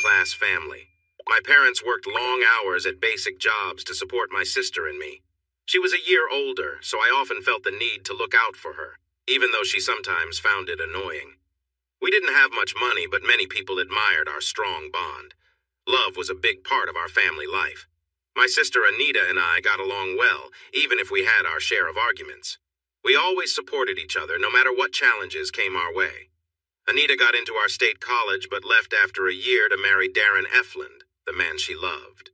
working-class family. My parents worked long hours at basic jobs to support my sister and me. She was a year older, so I often felt the need to look out for her, even though she sometimes found it annoying. We didn't have much money, but many people admired our strong bond. Love was a big part of our family life. My sister Anita and I got along well, even if we had our share of arguments. We always supported each other, no matter what challenges came our way. Anita got into our state college, but left after a year to marry Darren Efland, the man she loved.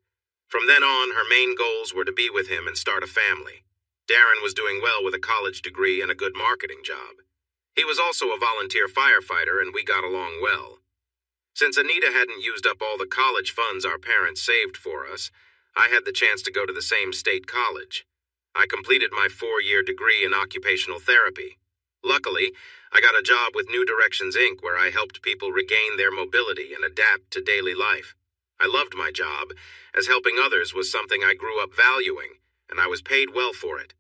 From then on, her main goals were to be with him and start a family. Darren was doing well with a college degree and a good marketing job. He was also a volunteer firefighter, and we got along well. Since Anita hadn't used up all the college funds our parents saved for us, I had the chance to go to the same state college. I completed my 4-year degree in occupational therapy. Luckily, I got a job with New Directions, Inc., where I helped people regain their mobility and adapt to daily life. I loved my job, as helping others was something I grew up valuing, and I was paid well for it.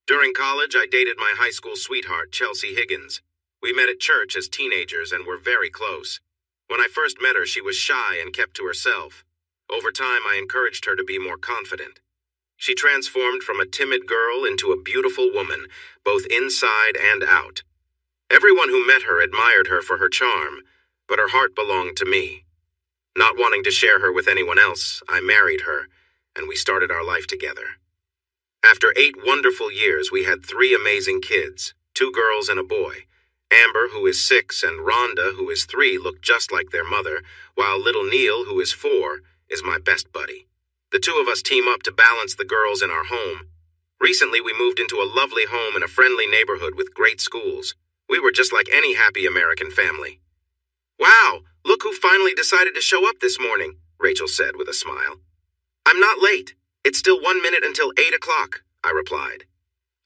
During college, I dated my high school sweetheart, Chelsea Higgins. We met at church as teenagers and were very close. When I first met her, she was shy and kept to herself. Over time, I encouraged her to be more confident. She transformed from a timid girl into a beautiful woman, both inside and out. Everyone who met her admired her for her charm, but her heart belonged to me. Not wanting to share her with anyone else, I married her, and we started our life together. After 8 wonderful years, we had 3 amazing kids, 2 girls and a boy. Amber, who is 6, and Rhonda, who is 3, look just like their mother, while little Neil, who is 4, is my best buddy. The 2 of us team up to balance the girls in our home. Recently, we moved into a lovely home in a friendly neighborhood with great schools. We were just like any happy American family. "Wow, look who finally decided to show up this morning," Rachel said with a smile. "I'm not late. It's still 1 minute until 8 o'clock, I replied.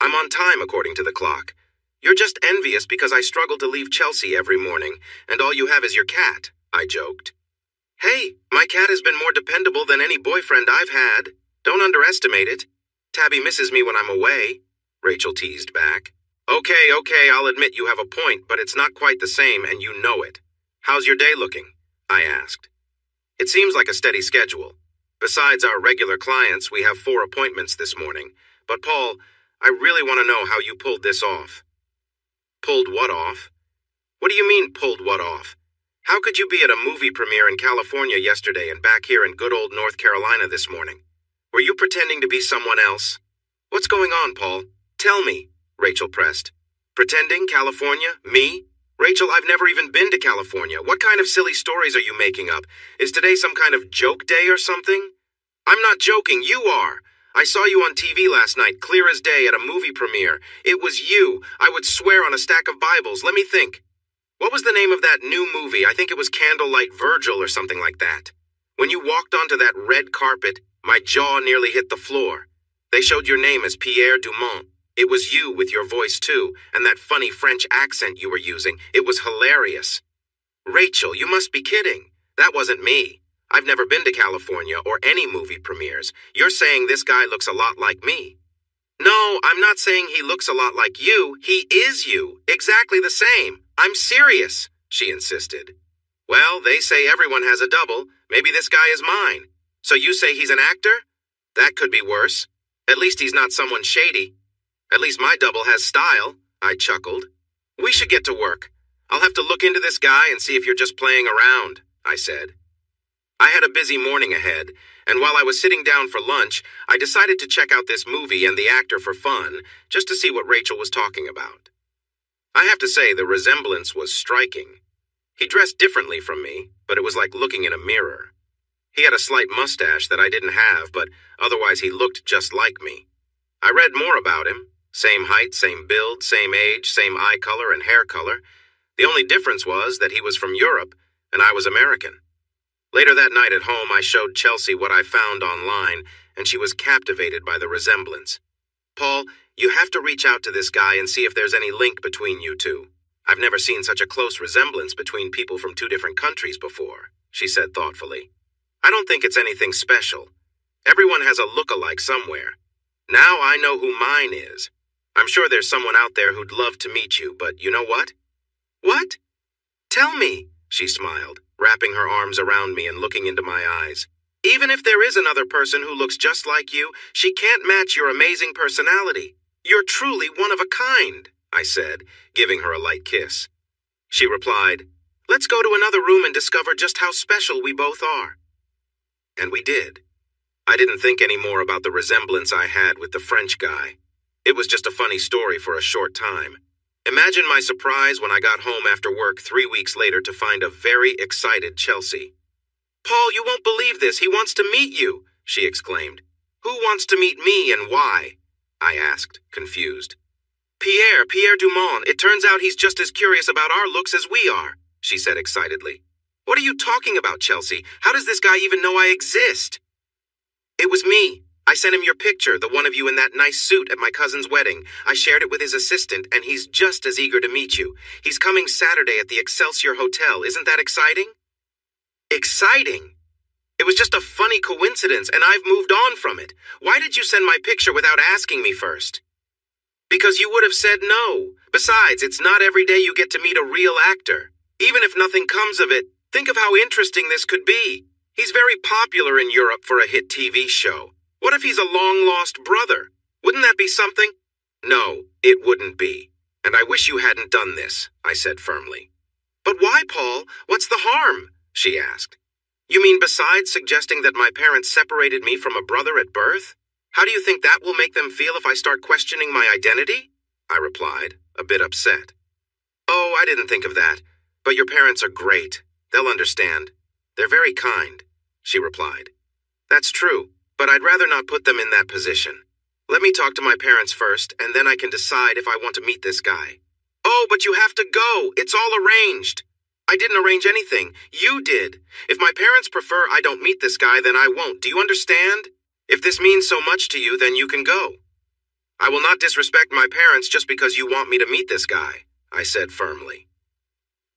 "I'm on time according to the clock. You're just envious because I struggle to leave Chelsea every morning, and all you have is your cat," I joked. "Hey, my cat has been more dependable than any boyfriend I've had. Don't underestimate it. Tabby misses me when I'm away," Rachel teased back. Okay, I'll admit you have a point, but it's not quite the same, and you know it. "How's your day looking?" I asked. "It seems like a steady schedule. Besides our regular clients, we have 4 appointments this morning. But Paul, I really want to know how you pulled this off." "Pulled what off?" "What do you mean, pulled what off? How could you be at a movie premiere in California yesterday and back here in good old North Carolina this morning? Were you pretending to be someone else? What's going on, Paul? Tell me," Rachel pressed. "Pretending, California? Me? Rachel, I've never even been to California. What kind of silly stories are you making up? Is today some kind of joke day or something?" "I'm not joking, you are. I saw you on TV last night, clear as day, at a movie premiere. It was you. I would swear on a stack of Bibles. Let me think. What was the name of that new movie? I think it was Candlelight Virgil or something like that. When you walked onto that red carpet, my jaw nearly hit the floor. They showed your name as Pierre Dumont. It was you with your voice too, and that funny French accent you were using. It was hilarious." "Rachel, you must be kidding. That wasn't me. I've never been to California or any movie premieres. You're saying this guy looks a lot like me." "No, I'm not saying he looks a lot like you. He is you. Exactly the same. I'm serious," she insisted. "Well, they say everyone has a double. Maybe this guy is mine. So you say he's an actor? That could be worse. At least he's not someone shady. At least my double has style," I chuckled. "We should get to work. I'll have to look into this guy and see if you're just playing around," I said. I had a busy morning ahead, and while I was sitting down for lunch, I decided to check out this movie and the actor for fun, just to see what Rachel was talking about. I have to say the resemblance was striking. He dressed differently from me, but it was like looking in a mirror. He had a slight mustache that I didn't have, but otherwise he looked just like me. I read more about him. Same height, same build, same age, same eye color and hair color. The only difference was that he was from Europe, and I was American. Later that night at home, I showed Chelsea what I found online, and she was captivated by the resemblance. "Paul, you have to reach out to this guy and see if there's any link between you two. I've never seen such a close resemblance between people from 2 different countries before," she said thoughtfully. "I don't think it's anything special. Everyone has a look-alike somewhere. Now I know who mine is. I'm sure there's someone out there who'd love to meet you, but you know what?" "What?" "Tell me," she smiled, wrapping her arms around me and looking into my eyes. "Even if there is another person who looks just like you, she can't match your amazing personality. You're truly one of a kind," I said, giving her a light kiss. She replied, "Let's go to another room and discover just how special we both are." And we did. I didn't think any more about the resemblance I had with the French guy. It was just a funny story for a short time. Imagine my surprise when I got home after work 3 weeks later to find a very excited Chelsea. "Paul, you won't believe this. He wants to meet you," she exclaimed. "Who wants to meet me and why?" I asked, confused. Pierre Dumont. It turns out he's just as curious about our looks as we are," she said excitedly. "What are you talking about, Chelsea? How does this guy even know I exist?" "It was me. I sent him your picture, the one of you in that nice suit at my cousin's wedding. I shared it with his assistant, and he's just as eager to meet you. He's coming Saturday at the Excelsior Hotel. Isn't that exciting?" Exciting? It was just a funny coincidence, and I've moved on from it. Why did you send my picture without asking me first? Because you would have said no. Besides, it's not every day you get to meet a real actor. Even if nothing comes of it, think of how interesting this could be. He's very popular in Europe for a hit TV show. What if he's a long-lost brother? Wouldn't that be something? No, it wouldn't be. And I wish you hadn't done this, I said firmly. But why, Paul? What's the harm? She asked. You mean besides suggesting that my parents separated me from a brother at birth? How do you think that will make them feel if I start questioning my identity? I replied, a bit upset. Oh, I didn't think of that. But your parents are great. They'll understand. They're very kind, she replied. That's true, but I'd rather not put them in that position. Let me talk to my parents first, and then I can decide if I want to meet this guy. Oh, but you have to go. It's all arranged. I didn't arrange anything. You did. If my parents prefer I don't meet this guy, then I won't. Do you understand? If this means so much to you, then you can go. I will not disrespect my parents just because you want me to meet this guy, I said firmly.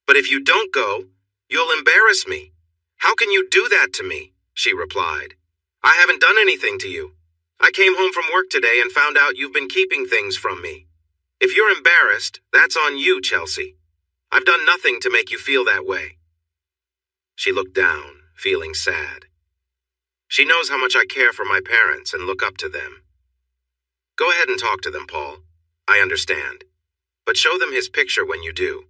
But if you don't go, you'll embarrass me. How can you do that to me? She replied. I haven't done anything to you. I came home from work today and found out you've been keeping things from me. If you're embarrassed, that's on you, Chelsea. I've done nothing to make you feel that way. She looked down, feeling sad. She knows how much I care for my parents and look up to them. Go ahead and talk to them, Paul. I understand. But show them his picture when you do.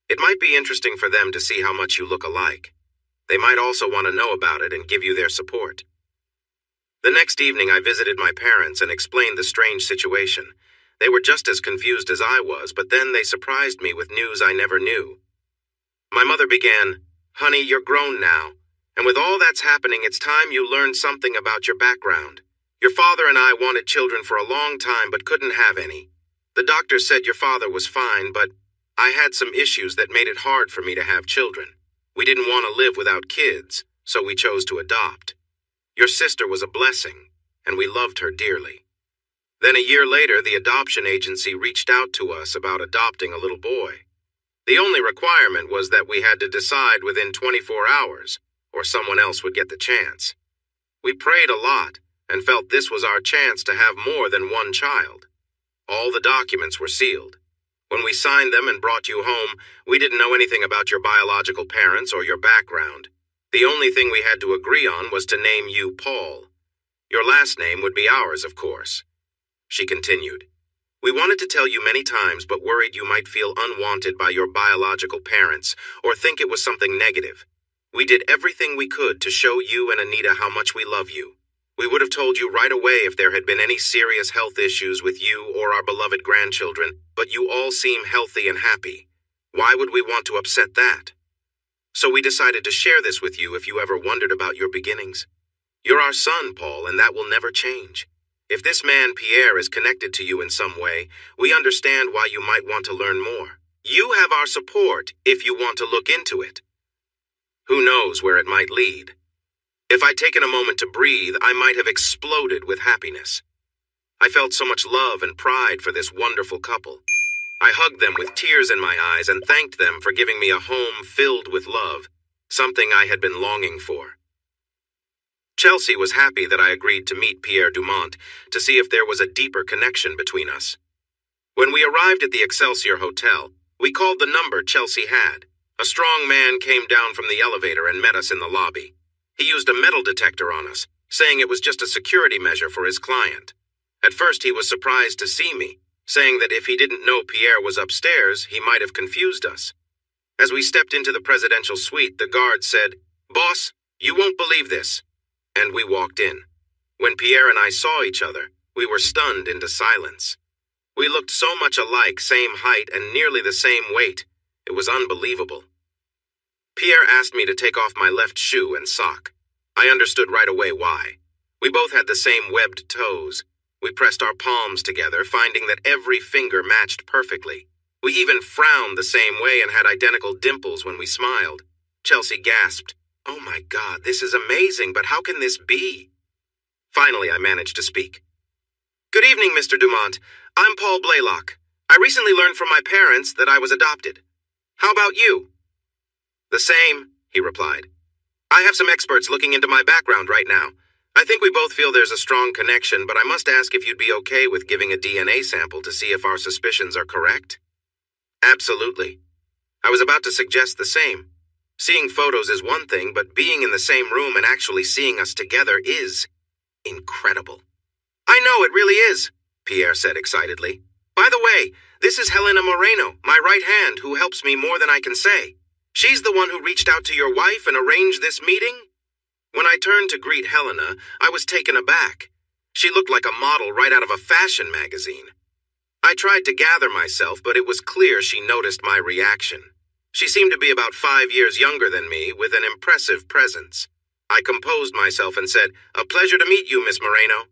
It might be interesting for them to see how much you look alike. They might also want to know about it and give you their support. The next evening I visited my parents and explained the strange situation. They were just as confused as I was, but then they surprised me with news I never knew. My mother began, Honey, you're grown now, and with all that's happening, it's time you learned something about your background. Your father and I wanted children for a long time but couldn't have any. The doctor said your father was fine, but I had some issues that made it hard for me to have children. We didn't want to live without kids, so we chose to adopt. Your sister was a blessing, and we loved her dearly. Then a year later, the adoption agency reached out to us about adopting a little boy. The only requirement was that we had to decide within 24 hours, or someone else would get the chance. We prayed a lot and felt this was our chance to have more than one child. All the documents were sealed. When we signed them and brought you home, we didn't know anything about your biological parents or your background. The only thing we had to agree on was to name you Paul. Your last name would be ours, of course. She continued, We wanted to tell you many times but worried you might feel unwanted by your biological parents or think it was something negative. We did everything we could to show you and Anita how much we love you. We would have told you right away if there had been any serious health issues with you or our beloved grandchildren, but you all seem healthy and happy. Why would we want to upset that? So we decided to share this with you if you ever wondered about your beginnings. You're our son, Paul, and that will never change. If this man, Pierre, is connected to you in some way, we understand why you might want to learn more. You have our support if you want to look into it. Who knows where it might lead? If I'd taken a moment to breathe, I might have exploded with happiness. I felt so much love and pride for this wonderful couple. I hugged them with tears in my eyes and thanked them for giving me a home filled with love, something I had been longing for. Chelsea was happy that I agreed to meet Pierre Dumont to see if there was a deeper connection between us. When we arrived at the Excelsior Hotel, we called the number Chelsea had. A strong man came down from the elevator and met us in the lobby. He used a metal detector on us, saying it was just a security measure for his client. At first he was surprised to see me, saying that if he didn't know Pierre was upstairs, he might have confused us. As we stepped into the presidential suite, the guard said, "Boss, you won't believe this." And we walked in. When Pierre and I saw each other, we were stunned into silence. We looked so much alike, same height and nearly the same weight. It was unbelievable. Pierre asked me to take off my left shoe and sock. I understood right away why. We both had the same webbed toes. We pressed our palms together, finding that every finger matched perfectly. We even frowned the same way and had identical dimples when we smiled. Chelsea gasped, "Oh my God, this is amazing, but how can this be?" Finally, I managed to speak. "Good evening, Mr. Dumont. I'm Paul Blaylock. I recently learned from my parents that I was adopted. How about you?" "The same," he replied. "I have some experts looking into my background right now. I think we both feel there's a strong connection, but I must ask if you'd be okay with giving a DNA sample to see if our suspicions are correct." "Absolutely." I was about to suggest the same. Seeing photos is one thing, but being in the same room and actually seeing us together is incredible. "I know, it really is," Pierre said excitedly. "By the way, this is Helena Moreno, my right hand, who helps me more than I can say. She's the one who reached out to your wife and arranged this meeting?" When I turned to greet Helena, I was taken aback. She looked like a model right out of a fashion magazine. I tried to gather myself, but it was clear she noticed my reaction. She seemed to be about 5 years younger than me, with an impressive presence. I composed myself and said, "A pleasure to meet you, Miss Moreno."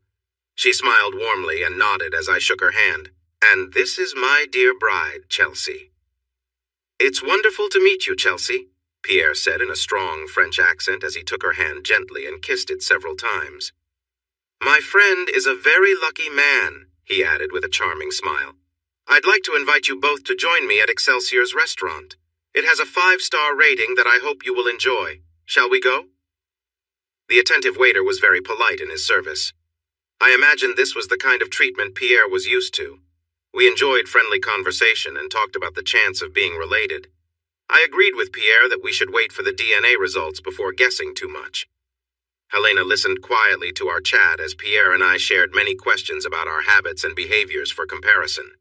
She smiled warmly and nodded as I shook her hand. "And this is my dear bride, Chelsea." "It's wonderful to meet you, Chelsea," Pierre said in a strong French accent as he took her hand gently and kissed it several times. "My friend is a very lucky man," he added with a charming smile. "I'd like to invite you both to join me at Excelsior's restaurant. It has a 5-star rating that I hope you will enjoy. Shall we go?" The attentive waiter was very polite in his service. I imagined this was the kind of treatment Pierre was used to. We enjoyed friendly conversation and talked about the chance of being related. I agreed with Pierre that we should wait for the DNA results before guessing too much. Helena listened quietly to our chat as Pierre and I shared many questions about our habits and behaviors for comparison.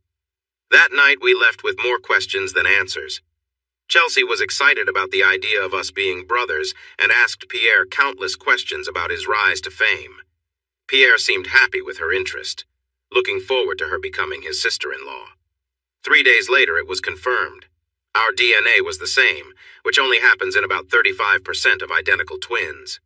That night we left with more questions than answers. Chelsea was excited about the idea of us being brothers and asked Pierre countless questions about his rise to fame. Pierre seemed happy with her interest, looking forward to her becoming his sister-in-law. 3 days later it was confirmed. Our DNA was the same, which only happens in about 35% of identical twins.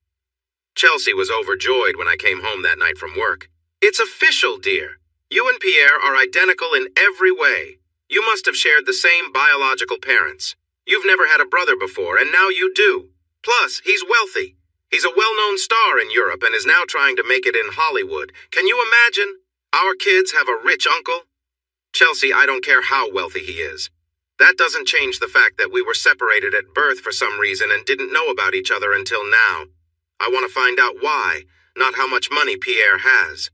Chelsea was overjoyed when I came home that night from work. "It's official, dear. You and Pierre are identical in every way. You must have shared the same biological parents. You've never had a brother before, and now you do. Plus, he's wealthy. He's a well-known star in Europe and is now trying to make it in Hollywood. Can you imagine? Our kids have a rich uncle." "Chelsea, I don't care how wealthy he is. That doesn't change the fact that we were separated at birth for some reason and didn't know about each other until now. I want to find out why, not how much money Pierre has."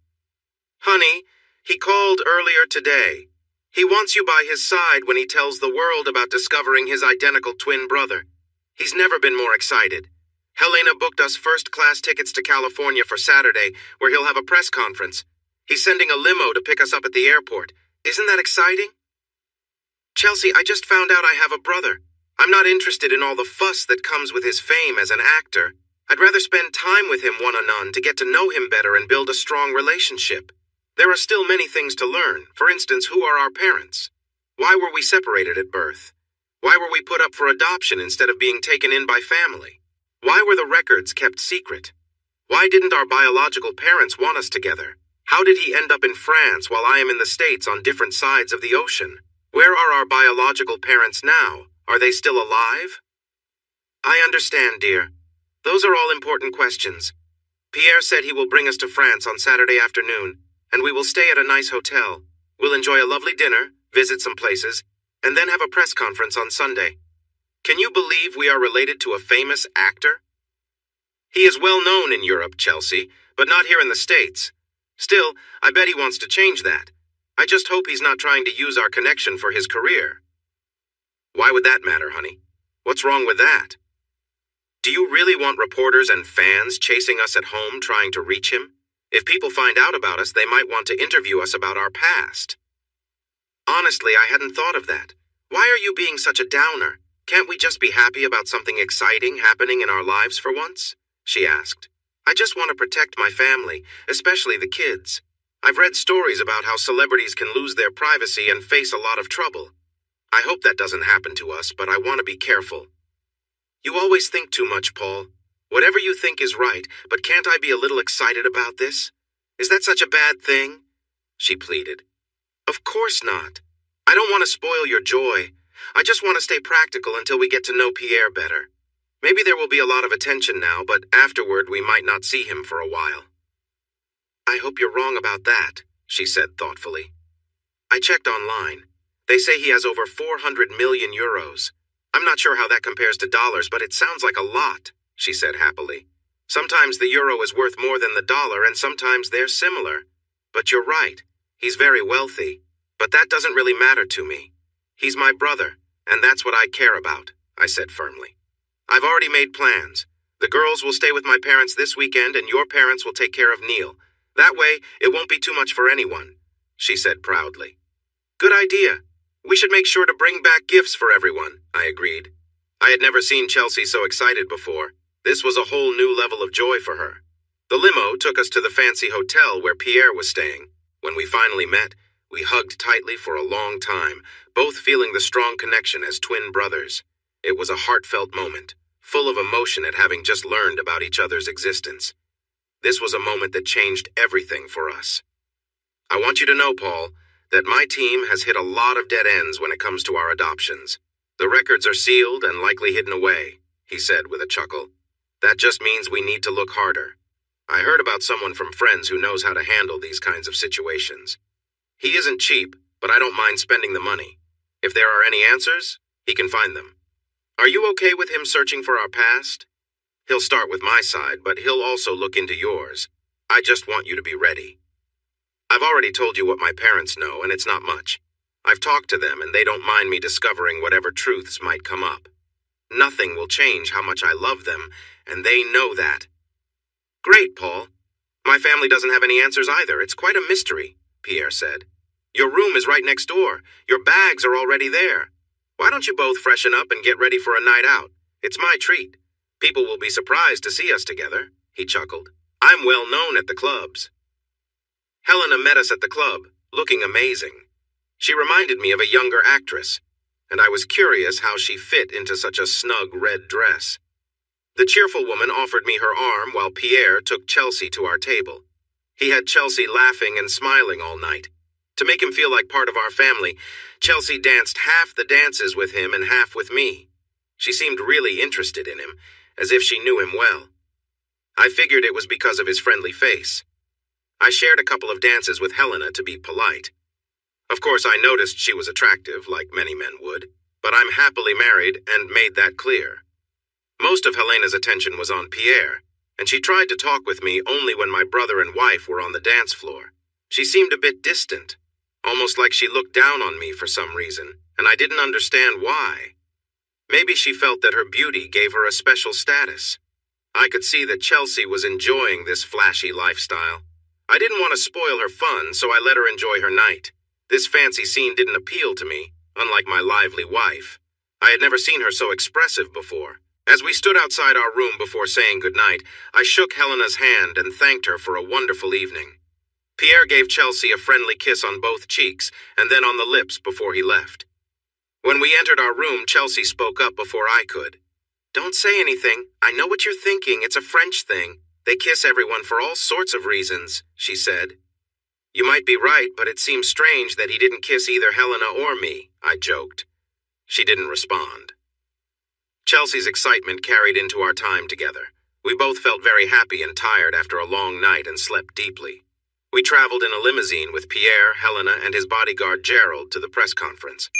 "Honey, he called earlier today. He wants you by his side when he tells the world about discovering his identical twin brother. He's never been more excited. Helena booked us first-class tickets to California for Saturday, where he'll have a press conference. He's sending a limo to pick us up at the airport. Isn't that exciting?" "Chelsea, I just found out I have a brother. I'm not interested in all the fuss that comes with his fame as an actor. I'd rather spend time with him one-on-one to get to know him better and build a strong relationship. There are still many things to learn. For instance, who are our parents? Why were we separated at birth? Why were we put up for adoption instead of being taken in by family? Why were the records kept secret? Why didn't our biological parents want us together? How did he end up in France while I am in the States on different sides of the ocean? Where are our biological parents now? Are they still alive?" "I understand, dear. Those are all important questions. Pierre said he will bring us to France on Saturday afternoon, and we will stay at a nice hotel. We'll enjoy a lovely dinner, visit some places, and then have a press conference on Sunday. Can you believe we are related to a famous actor?" "He is well known in Europe, Chelsea, but not here in the States. Still, I bet he wants to change that. I just hope he's not trying to use our connection for his career." "Why would that matter, honey? What's wrong with that? Do you really want reporters and fans chasing us at home trying to reach him? If people find out about us, they might want to interview us about our past. Honestly, I hadn't thought of that. Why are you being such a downer? Can't we just be happy about something exciting happening in our lives for once? She asked. I just want to protect my family, especially the kids. I've read stories about how celebrities can lose their privacy and face a lot of trouble. I hope that doesn't happen to us, but I want to be careful. You always think too much, Paul. Whatever you think is right, but can't I be a little excited about this? Is that such a bad thing? She pleaded. Of course not. I don't want to spoil your joy. I just want to stay practical until we get to know Pierre better. Maybe there will be a lot of attention now, but afterward we might not see him for a while. I hope you're wrong about that, she said thoughtfully. I checked online. They say he has over 400 million euros. I'm not sure how that compares to dollars, but it sounds like a lot, she said happily. Sometimes the euro is worth more than the dollar, and sometimes they're similar. But you're right. He's very wealthy. But that doesn't really matter to me. He's my brother, and that's what I care about, I said firmly. I've already made plans. The girls will stay with my parents this weekend, and your parents will take care of Neil. That way, it won't be too much for anyone, she said proudly. Good idea. We should make sure to bring back gifts for everyone, I agreed. I had never seen Chelsea so excited before. This was a whole new level of joy for her. The limo took us to the fancy hotel where Pierre was staying. When we finally met, we hugged tightly for a long time, both feeling the strong connection as twin brothers. It was a heartfelt moment, full of emotion at having just learned about each other's existence. This was a moment that changed everything for us. I want you to know, Paul, that my team has hit a lot of dead ends when it comes to our adoptions. The records are sealed and likely hidden away, he said with a chuckle. That just means we need to look harder. I heard about someone from friends who knows how to handle these kinds of situations. He isn't cheap, but I don't mind spending the money. If there are any answers, he can find them. Are you okay with him searching for our past? He'll start with my side, but he'll also look into yours. I just want you to be ready. I've already told you what my parents know, and it's not much. I've talked to them, and they don't mind me discovering whatever truths might come up. Nothing will change how much I love them, and they know that. Great, Paul. My family doesn't have any answers either. It's quite a mystery, Pierre said. Your room is right next door. Your bags are already there. Why don't you both freshen up and get ready for a night out? It's my treat. People will be surprised to see us together, he chuckled. I'm well known at the clubs. Helena met us at the club, looking amazing. She reminded me of a younger actress, and I was curious how she fit into such a snug red dress. The cheerful woman offered me her arm while Pierre took Chelsea to our table. He had Chelsea laughing and smiling all night. To make him feel like part of our family, Chelsea danced half the dances with him and half with me. She seemed really interested in him, as if she knew him well. I figured it was because of his friendly face. I shared a couple of dances with Helena to be polite. Of course, I noticed she was attractive, like many men would, but I'm happily married and made that clear. Most of Helena's attention was on Pierre, and she tried to talk with me only when my brother and wife were on the dance floor. She seemed a bit distant, almost like she looked down on me for some reason, and I didn't understand why. Maybe she felt that her beauty gave her a special status. I could see that Chelsea was enjoying this flashy lifestyle. I didn't want to spoil her fun, so I let her enjoy her night. This fancy scene didn't appeal to me, unlike my lively wife. I had never seen her so expressive before. As we stood outside our room before saying goodnight, I shook Helena's hand and thanked her for a wonderful evening. Pierre gave Chelsea a friendly kiss on both cheeks and then on the lips before he left. When we entered our room, Chelsea spoke up before I could. Don't say anything. I know what you're thinking. It's a French thing. They kiss everyone for all sorts of reasons, she said. You might be right, but it seems strange that he didn't kiss either Helena or me, I joked. She didn't respond. Chelsea's excitement carried into our time together. We both felt very happy and tired after a long night and slept deeply. We traveled in a limousine with Pierre, Helena, and his bodyguard Gerald to the press conference.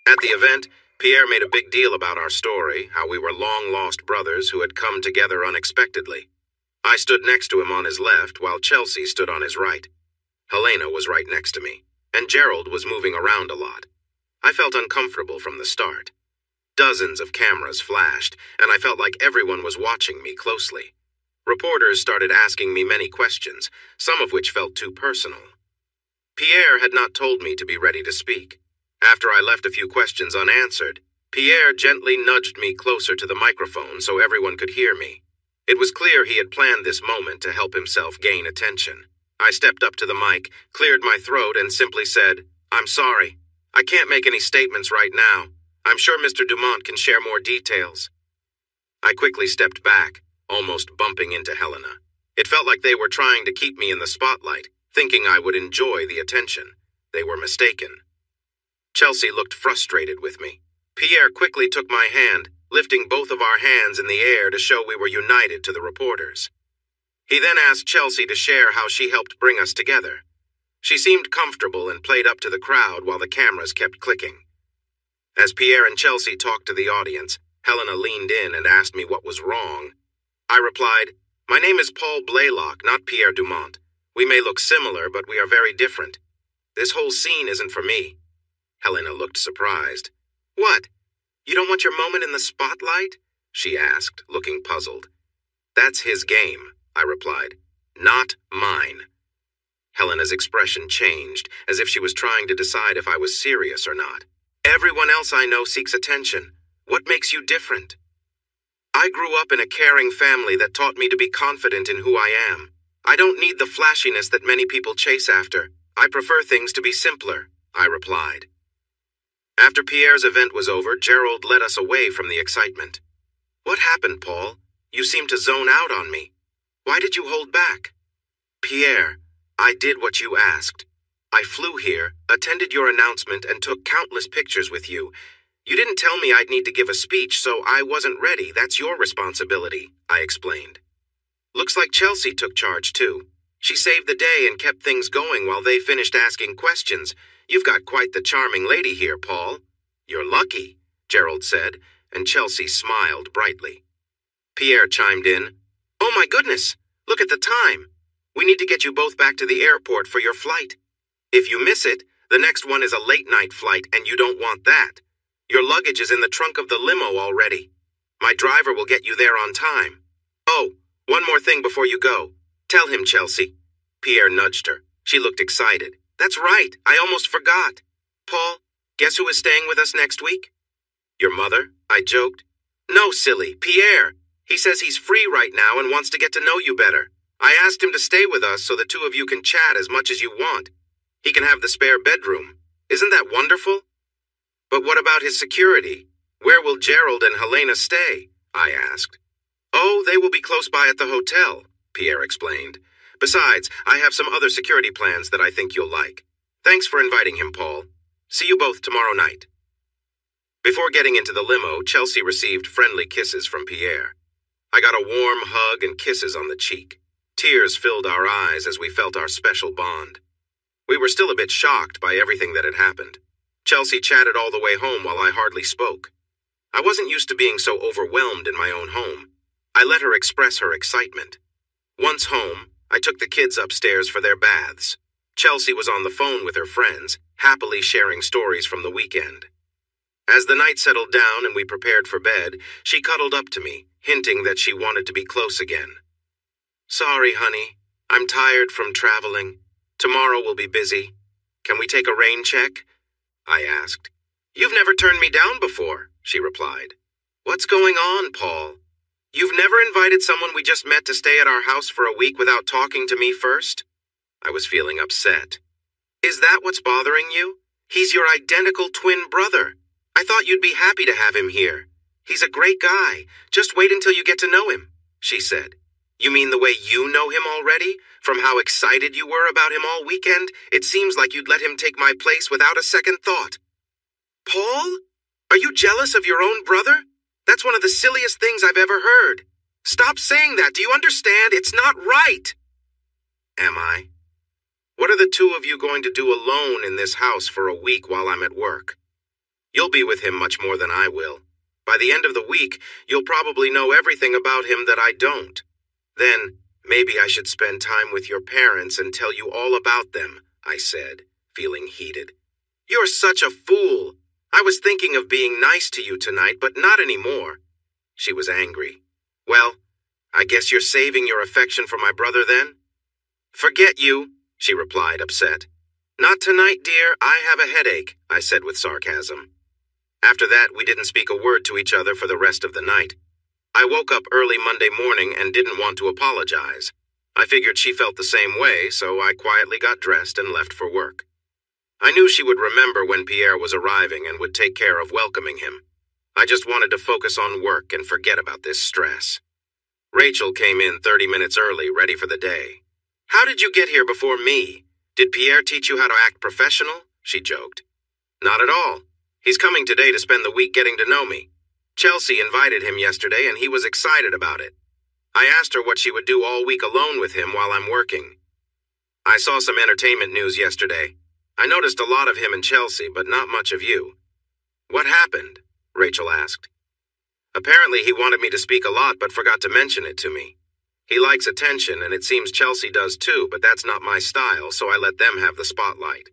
At the event, Pierre made a big deal about our story, how we were long-lost brothers who had come together unexpectedly. I stood next to him on his left, while Chelsea stood on his right. Helena was right next to me, and Gerald was moving around a lot. I felt uncomfortable from the start. Dozens of cameras flashed, and I felt like everyone was watching me closely. Reporters started asking me many questions, some of which felt too personal. Pierre had not told me to be ready to speak. After I left a few questions unanswered, Pierre gently nudged me closer to the microphone so everyone could hear me. It was clear he had planned this moment to help himself gain attention. I stepped up to the mic, cleared my throat, and simply said, "I'm sorry. I can't make any statements right now. I'm sure Mr. Dumont can share more details." I quickly stepped back, almost bumping into Helena. It felt like they were trying to keep me in the spotlight, thinking I would enjoy the attention. They were mistaken. Chelsea looked frustrated with me. Pierre quickly took my hand, lifting both of our hands in the air to show we were united to the reporters. He then asked Chelsea to share how she helped bring us together. She seemed comfortable and played up to the crowd while the cameras kept clicking. As Pierre and Chelsea talked to the audience, Helena leaned in and asked me what was wrong. I replied, "My name is Paul Blaylock, not Pierre Dumont. We may look similar, but we are very different. This whole scene isn't for me." Helena looked surprised. "What? You don't want your moment in the spotlight?" she asked, looking puzzled. "That's his game," I replied. "Not mine." Helena's expression changed, as if she was trying to decide if I was serious or not. "Everyone else I know seeks attention. What makes you different?" "I grew up in a caring family that taught me to be confident in who I am. I don't need the flashiness that many people chase after. I prefer things to be simpler," I replied. After Pierre's event was over, Gerald led us away from the excitement. "What happened, Paul? You seemed to zone out on me. Why did you hold back?" "Pierre, I did what you asked. I flew here, attended your announcement, and took countless pictures with you. You didn't tell me I'd need to give a speech, so I wasn't ready. That's your responsibility," I explained. "Looks like Chelsea took charge, too. She saved the day and kept things going while they finished asking questions. You've got quite the charming lady here, Paul." "You're lucky," Gerald said, and Chelsea smiled brightly. Pierre chimed in, "Oh my goodness, look at the time. We need to get you both back to the airport for your flight. If you miss it, the next one is a late-night flight, and you don't want that. Your luggage is in the trunk of the limo already. My driver will get you there on time. Oh, one more thing before you go. Tell him, Chelsea." Pierre nudged her. She looked excited. "That's right, I almost forgot. Paul, guess who is staying with us next week?" "Your mother?" I joked. "No, silly, Pierre. He says he's free right now and wants to get to know you better. I asked him to stay with us so the two of you can chat as much as you want. He can have the spare bedroom. Isn't that wonderful?" "But what about his security? Where will Gerald and Helena stay?" I asked. "Oh, they will be close by at the hotel," Pierre explained. "Besides, I have some other security plans that I think you'll like. Thanks for inviting him, Paul. See you both tomorrow night." Before getting into the limo, Chelsea received friendly kisses from Pierre. I got a warm hug and kisses on the cheek. Tears filled our eyes as we felt our special bond. We were still a bit shocked by everything that had happened. Chelsea chatted all the way home while I hardly spoke. I wasn't used to being so overwhelmed in my own home. I let her express her excitement. Once home, I took the kids upstairs for their baths. Chelsea was on the phone with her friends, happily sharing stories from the weekend. As the night settled down and we prepared for bed, she cuddled up to me, hinting that she wanted to be close again. "Sorry, honey. I'm tired from traveling. Tomorrow will be busy. Can we take a rain check?" I asked. "You've never turned me down before," she replied. "What's going on, Paul? You've never invited someone we just met to stay at our house for a week without talking to me first?" I was feeling upset. "Is that what's bothering you? He's your identical twin brother. I thought you'd be happy to have him here. He's a great guy. Just wait until you get to know him," she said. "You mean the way you know him already? From how excited you were about him all weekend, it seems like you'd let him take my place without a second thought." "Paul? Are you jealous of your own brother? That's one of the silliest things I've ever heard. Stop saying that. Do you understand? It's not right." "Am I? What are the two of you going to do alone in this house for a week while I'm at work? You'll be with him much more than I will. By the end of the week, you'll probably know everything about him that I don't. Then, maybe I should spend time with your parents and tell you all about them," I said, feeling heated. "You're such a fool. I was thinking of being nice to you tonight, but not anymore. She was angry. Well, I guess you're saving your affection for my brother then? Forget you, she replied, upset. Not tonight, dear. I have a headache, I said with sarcasm. After that, we didn't speak a word to each other for the rest of the night. I woke up early Monday morning and didn't want to apologize. I figured she felt the same way, so I quietly got dressed and left for work. I knew she would remember when Pierre was arriving and would take care of welcoming him. I just wanted to focus on work and forget about this stress. Rachel came in 30 minutes early, ready for the day. How did you get here before me? Did Pierre teach you how to act professional? She joked. Not at all. He's coming today to spend the week getting to know me. Chelsea invited him yesterday and he was excited about it. I asked her what she would do all week alone with him while I'm working. I saw some entertainment news yesterday. I noticed a lot of him and Chelsea, but not much of you. What happened? Rachel asked. Apparently he wanted me to speak a lot but forgot to mention it to me. He likes attention and it seems Chelsea does too, but that's not my style, so I let them have the spotlight.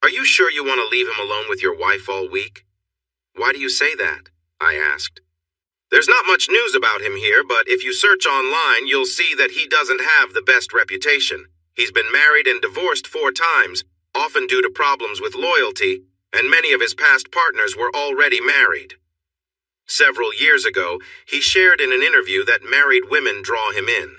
Are you sure you want to leave him alone with your wife all week? Why do you say that? I asked. There's not much news about him here, but if you search online, you'll see that he doesn't have the best reputation. He's been married and divorced 4 times, often due to problems with loyalty, and many of his past partners were already married. Several years ago, he shared in an interview that married women draw him in.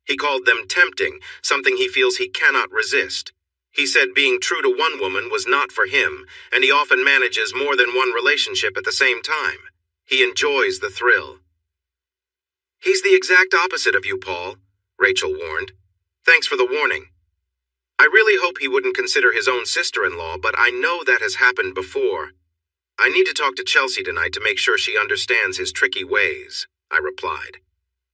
He called them tempting, something he feels he cannot resist. He said being true to one woman was not for him, and he often manages more than one relationship at the same time. He enjoys the thrill. He's the exact opposite of you, Paul, Rachel warned. Thanks for the warning. I really hope he wouldn't consider his own sister-in-law, but I know that has happened before. I need to talk to Chelsea tonight to make sure she understands his tricky ways, I replied.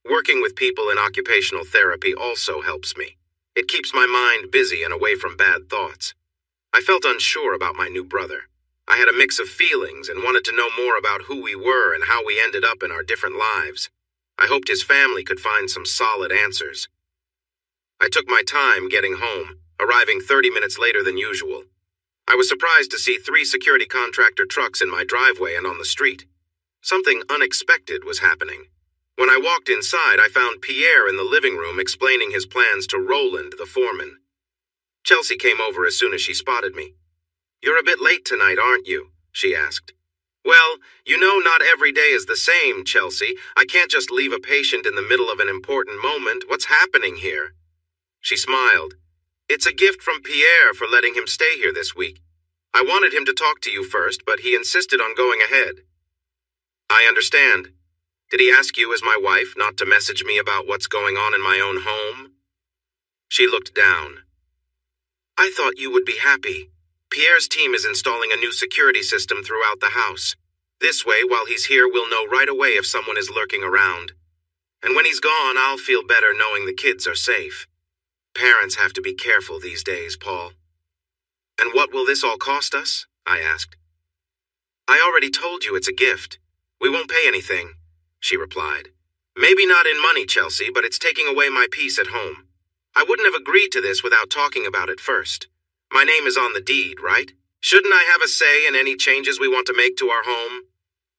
Working with people in occupational therapy also helps me. It keeps my mind busy and away from bad thoughts. I felt unsure about my new brother. I had a mix of feelings and wanted to know more about who we were and how we ended up in our different lives. I hoped his family could find some solid answers. I took my time getting home, arriving 30 minutes later than usual. I was surprised to see 3 security contractor trucks in my driveway and on the street. Something unexpected was happening. When I walked inside, I found Pierre in the living room explaining his plans to Roland, the foreman. Chelsea came over as soon as she spotted me. You're a bit late tonight, aren't you? She asked. Well, you know not every day is the same, Chelsea. I can't just leave a patient in the middle of an important moment. What's happening here? She smiled. It's a gift from Pierre for letting him stay here this week. I wanted him to talk to you first, but he insisted on going ahead. I understand. Did he ask you as my wife not to message me about what's going on in my own home? She looked down. I thought you would be happy. Pierre's team is installing a new security system throughout the house. This way, while he's here, we'll know right away if someone is lurking around. And when he's gone, I'll feel better knowing the kids are safe. Parents have to be careful these days, Paul. And what will this all cost us? I asked. I already told you it's a gift. We won't pay anything, she replied. Maybe not in money, Chelsea, but it's taking away my peace at home. I wouldn't have agreed to this without talking about it first. My name is on the deed, right? Shouldn't I have a say in any changes we want to make to our home?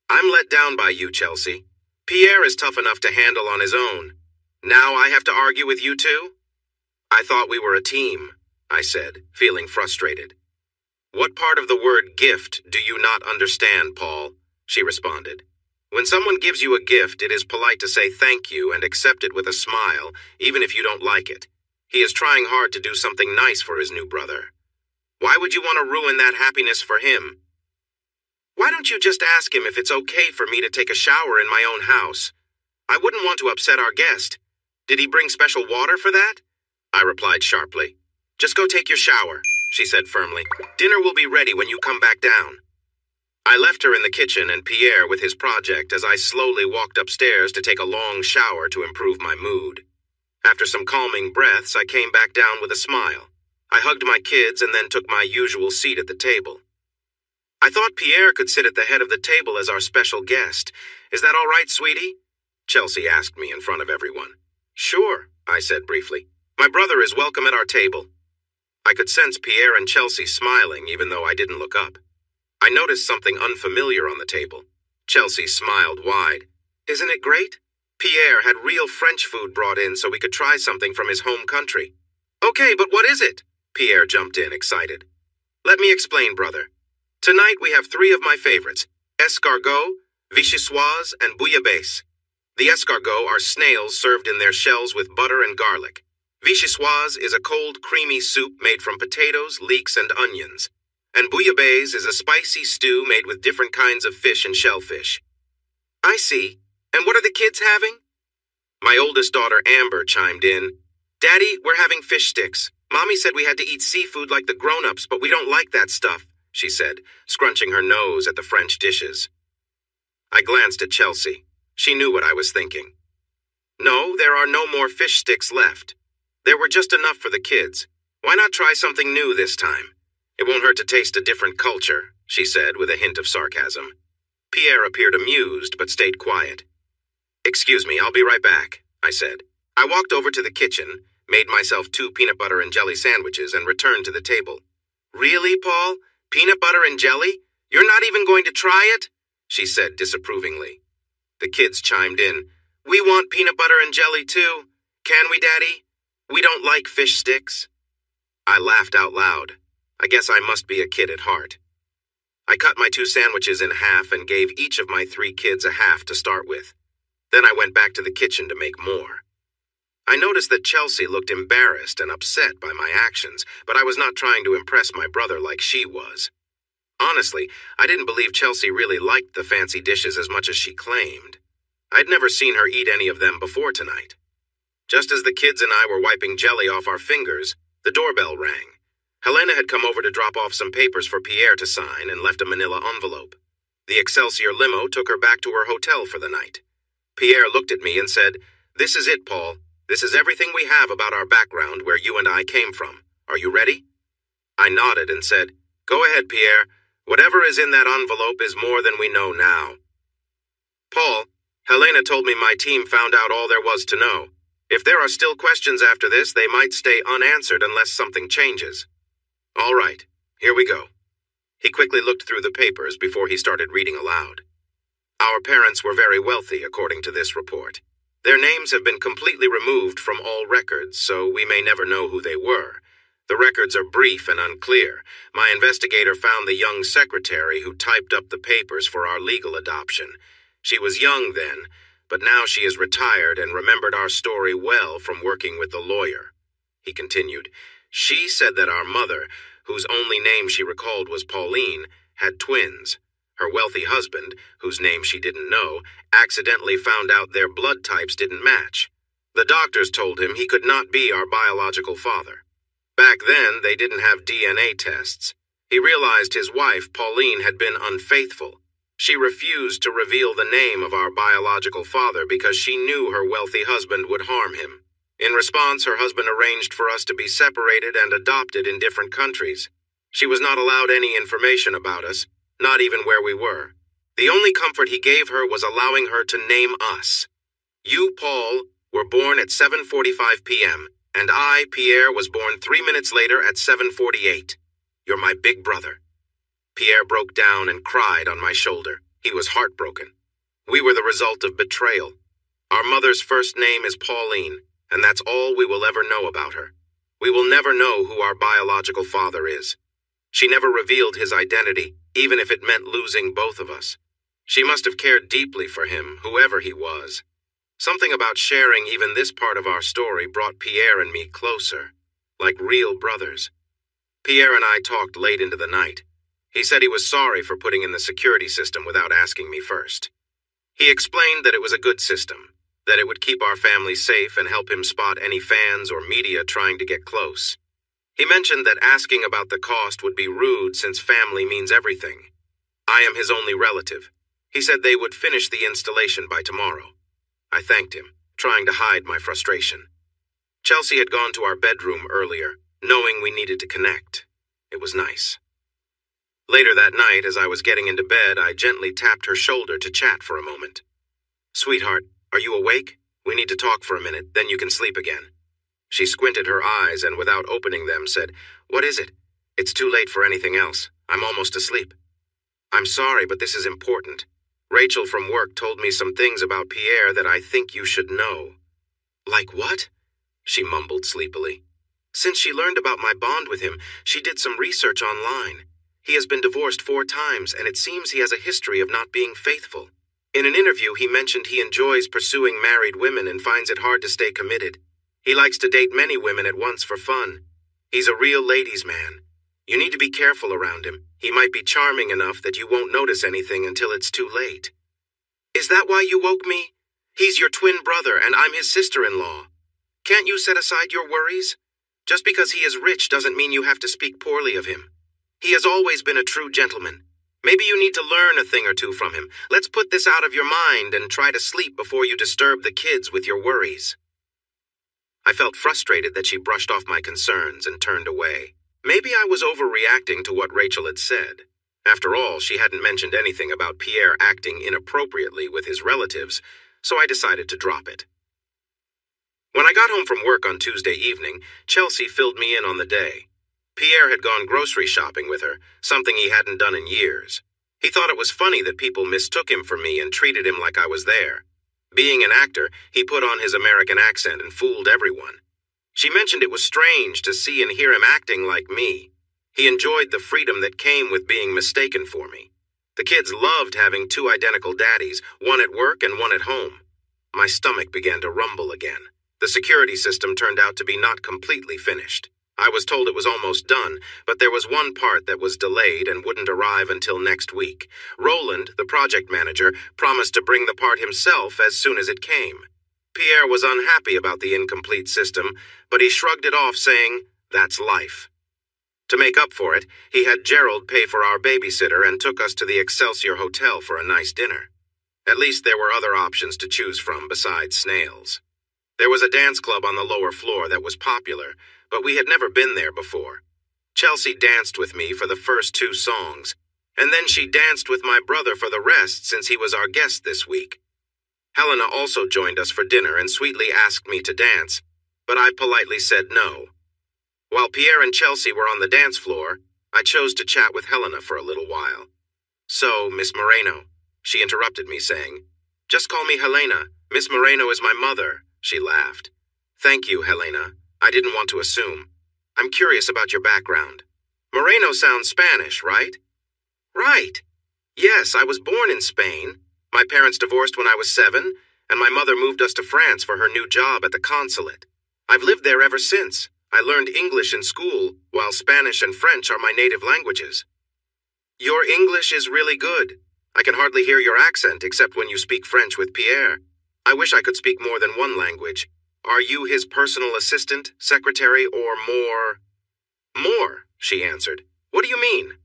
I'm let down by you, Chelsea. Pierre is tough enough to handle on his own. Now I have to argue with you too? I thought we were a team, I said, feeling frustrated. What part of the word gift do you not understand, Paul? She responded. When someone gives you a gift, it is polite to say thank you and accept it with a smile, even if you don't like it. He is trying hard to do something nice for his new brother. Why would you want to ruin that happiness for him? Why don't you just ask him if it's okay for me to take a shower in my own house? I wouldn't want to upset our guest. Did he bring special water for that? I replied sharply. Just go take your shower, she said firmly. Dinner will be ready when you come back down. I left her in the kitchen and Pierre with his project as I slowly walked upstairs to take a long shower to improve my mood. After some calming breaths, I came back down with a smile. I hugged my kids and then took my usual seat at the table. I thought Pierre could sit at the head of the table as our special guest. Is that all right, sweetie? Chelsea asked me in front of everyone. Sure, I said briefly. My brother is welcome at our table. I could sense Pierre and Chelsea smiling even though I didn't look up. I noticed something unfamiliar on the table. Chelsea smiled wide. Isn't it great? Pierre had real French food brought in so we could try something from his home country. Okay, but what is it? Pierre jumped in, excited. Let me explain, brother. Tonight we have three of my favorites, escargot, vichyssoise, and bouillabaisse. The escargot are snails served in their shells with butter and garlic. Vichyssoise is a cold, creamy soup made from potatoes, leeks, and onions. And bouillabaisse is a spicy stew made with different kinds of fish and shellfish. I see. And what are the kids having? My oldest daughter, Amber, chimed in. Daddy, we're having fish sticks. Mommy said we had to eat seafood like the grown-ups, but we don't like that stuff, she said, scrunching her nose at the French dishes. I glanced at Chelsea. She knew what I was thinking. No, there are no more fish sticks left. There were just enough for the kids. Why not try something new this time? It won't hurt to taste a different culture, she said with a hint of sarcasm. Pierre appeared amused, but stayed quiet. Excuse me, I'll be right back, I said. I walked over to the kitchen, made myself 2 peanut butter and jelly sandwiches, and returned to the table. Really, Paul? Peanut butter and jelly? You're not even going to try it? She said disapprovingly. The kids chimed in. We want peanut butter and jelly too. Can we, Daddy? We don't like fish sticks. I laughed out loud. I guess I must be a kid at heart. I cut my 2 sandwiches in half and gave each of my 3 kids a half to start with. Then I went back to the kitchen to make more. I noticed that Chelsea looked embarrassed and upset by my actions, but I was not trying to impress my brother like she was. Honestly, I didn't believe Chelsea really liked the fancy dishes as much as she claimed. I'd never seen her eat any of them before tonight. Just as the kids and I were wiping jelly off our fingers, the doorbell rang. Helena had come over to drop off some papers for Pierre to sign and left a manila envelope. The Excelsior limo took her back to her hotel for the night. Pierre looked at me and said, This is it, Paul. This is everything we have about our background, where you and I came from. Are you ready? I nodded and said, Go ahead, Pierre. Whatever is in that envelope is more than we know now. Paul, Helena told me my team found out all there was to know. If there are still questions after this, they might stay unanswered unless something changes. All right, here we go. He quickly looked through the papers before he started reading aloud. Our parents were very wealthy, according to this report. Their names have been completely removed from all records, so we may never know who they were. The records are brief and unclear. My investigator found the young secretary who typed up the papers for our legal adoption. She was young then, but now she is retired and remembered our story well from working with the lawyer. He continued, She said that our mother, whose only name she recalled was Pauline, had twins. Her wealthy husband, whose name she didn't know, accidentally found out their blood types didn't match. The doctors told him he could not be our biological father. Back then, they didn't have DNA tests. He realized his wife, Pauline, had been unfaithful. She refused to reveal the name of our biological father because she knew her wealthy husband would harm him. In response, her husband arranged for us to be separated and adopted in different countries. She was not allowed any information about us, not even where we were. The only comfort he gave her was allowing her to name us. You, Paul, were born at 7:45 p.m., and I, Pierre, was born 3 minutes later at 7:48. You're my big brother. Pierre broke down and cried on my shoulder. He was heartbroken. We were the result of betrayal. Our mother's first name is Pauline, and that's all we will ever know about her. We will never know who our biological father is. She never revealed his identity, even if it meant losing both of us. She must have cared deeply for him, whoever he was. Something about sharing even this part of our story brought Pierre and me closer, like real brothers. Pierre and I talked late into the night. He said he was sorry for putting in the security system without asking me first. He explained that it was a good system, that it would keep our family safe and help him spot any fans or media trying to get close. He mentioned that asking about the cost would be rude since family means everything. I am his only relative. He said they would finish the installation by tomorrow. I thanked him, trying to hide my frustration. Chelsea had gone to our bedroom earlier, knowing we needed to connect. It was nice. Later that night, as I was getting into bed, I gently tapped her shoulder to chat for a moment. Sweetheart, are you awake? We need to talk for a minute, then you can sleep again. She squinted her eyes and without opening them said, What is it? It's too late for anything else. I'm almost asleep. I'm sorry, but this is important. Rachel from work told me some things about Pierre that I think you should know. Like what? She mumbled sleepily. Since she learned about my bond with him, she did some research online. He has been divorced 4 times, and it seems he has a history of not being faithful. In an interview, he mentioned he enjoys pursuing married women and finds it hard to stay committed. He likes to date many women at once for fun. He's a real ladies' man. You need to be careful around him. He might be charming enough that you won't notice anything until it's too late. Is that why you woke me? He's your twin brother, and I'm his sister-in-law. Can't you set aside your worries? Just because he is rich doesn't mean you have to speak poorly of him. He has always been a true gentleman. Maybe you need to learn a thing or two from him. Let's put this out of your mind and try to sleep before you disturb the kids with your worries. I felt frustrated that she brushed off my concerns and turned away. Maybe I was overreacting to what Rachel had said. After all, she hadn't mentioned anything about Pierre acting inappropriately with his relatives, so I decided to drop it. When I got home from work on Tuesday evening, Chelsea filled me in on the day. Pierre had gone grocery shopping with her, something he hadn't done in years. He thought it was funny that people mistook him for me and treated him like I was there. Being an actor, he put on his American accent and fooled everyone. She mentioned it was strange to see and hear him acting like me. He enjoyed the freedom that came with being mistaken for me. The kids loved having 2 identical daddies, one at work and one at home. My stomach began to rumble again. The security system turned out to be not completely finished. I was told it was almost done, but there was one part that was delayed and wouldn't arrive until next week. Roland, the project manager, promised to bring the part himself as soon as it came. Pierre was unhappy about the incomplete system, but he shrugged it off, saying, "That's life." To make up for it, he had Gerald pay for our babysitter and took us to the Excelsior Hotel for a nice dinner. At least there were other options to choose from besides snails. There was a dance club on the lower floor that was popular, but we had never been there before. Chelsea danced with me for the first 2 songs, and then she danced with my brother for the rest since he was our guest this week. Helena also joined us for dinner and sweetly asked me to dance, but I politely said no. While Pierre and Chelsea were on the dance floor, I chose to chat with Helena for a little while. "So, Miss Moreno," she interrupted me, saying, "Just call me Helena. Miss Moreno is my mother." She laughed. "Thank you, Helena. I didn't want to assume. I'm curious about your background. Moreno sounds Spanish, right?" "Right. Yes, I was born in Spain. My parents divorced when I was 7, and my mother moved us to France for her new job at the consulate. I've lived there ever since. I learned English in school, while Spanish and French are my native languages." "Your English is really good. I can hardly hear your accent except when you speak French with Pierre. I wish I could speak more than one language. Are you his personal assistant, secretary, or more?" "More," she answered. "What do you mean?"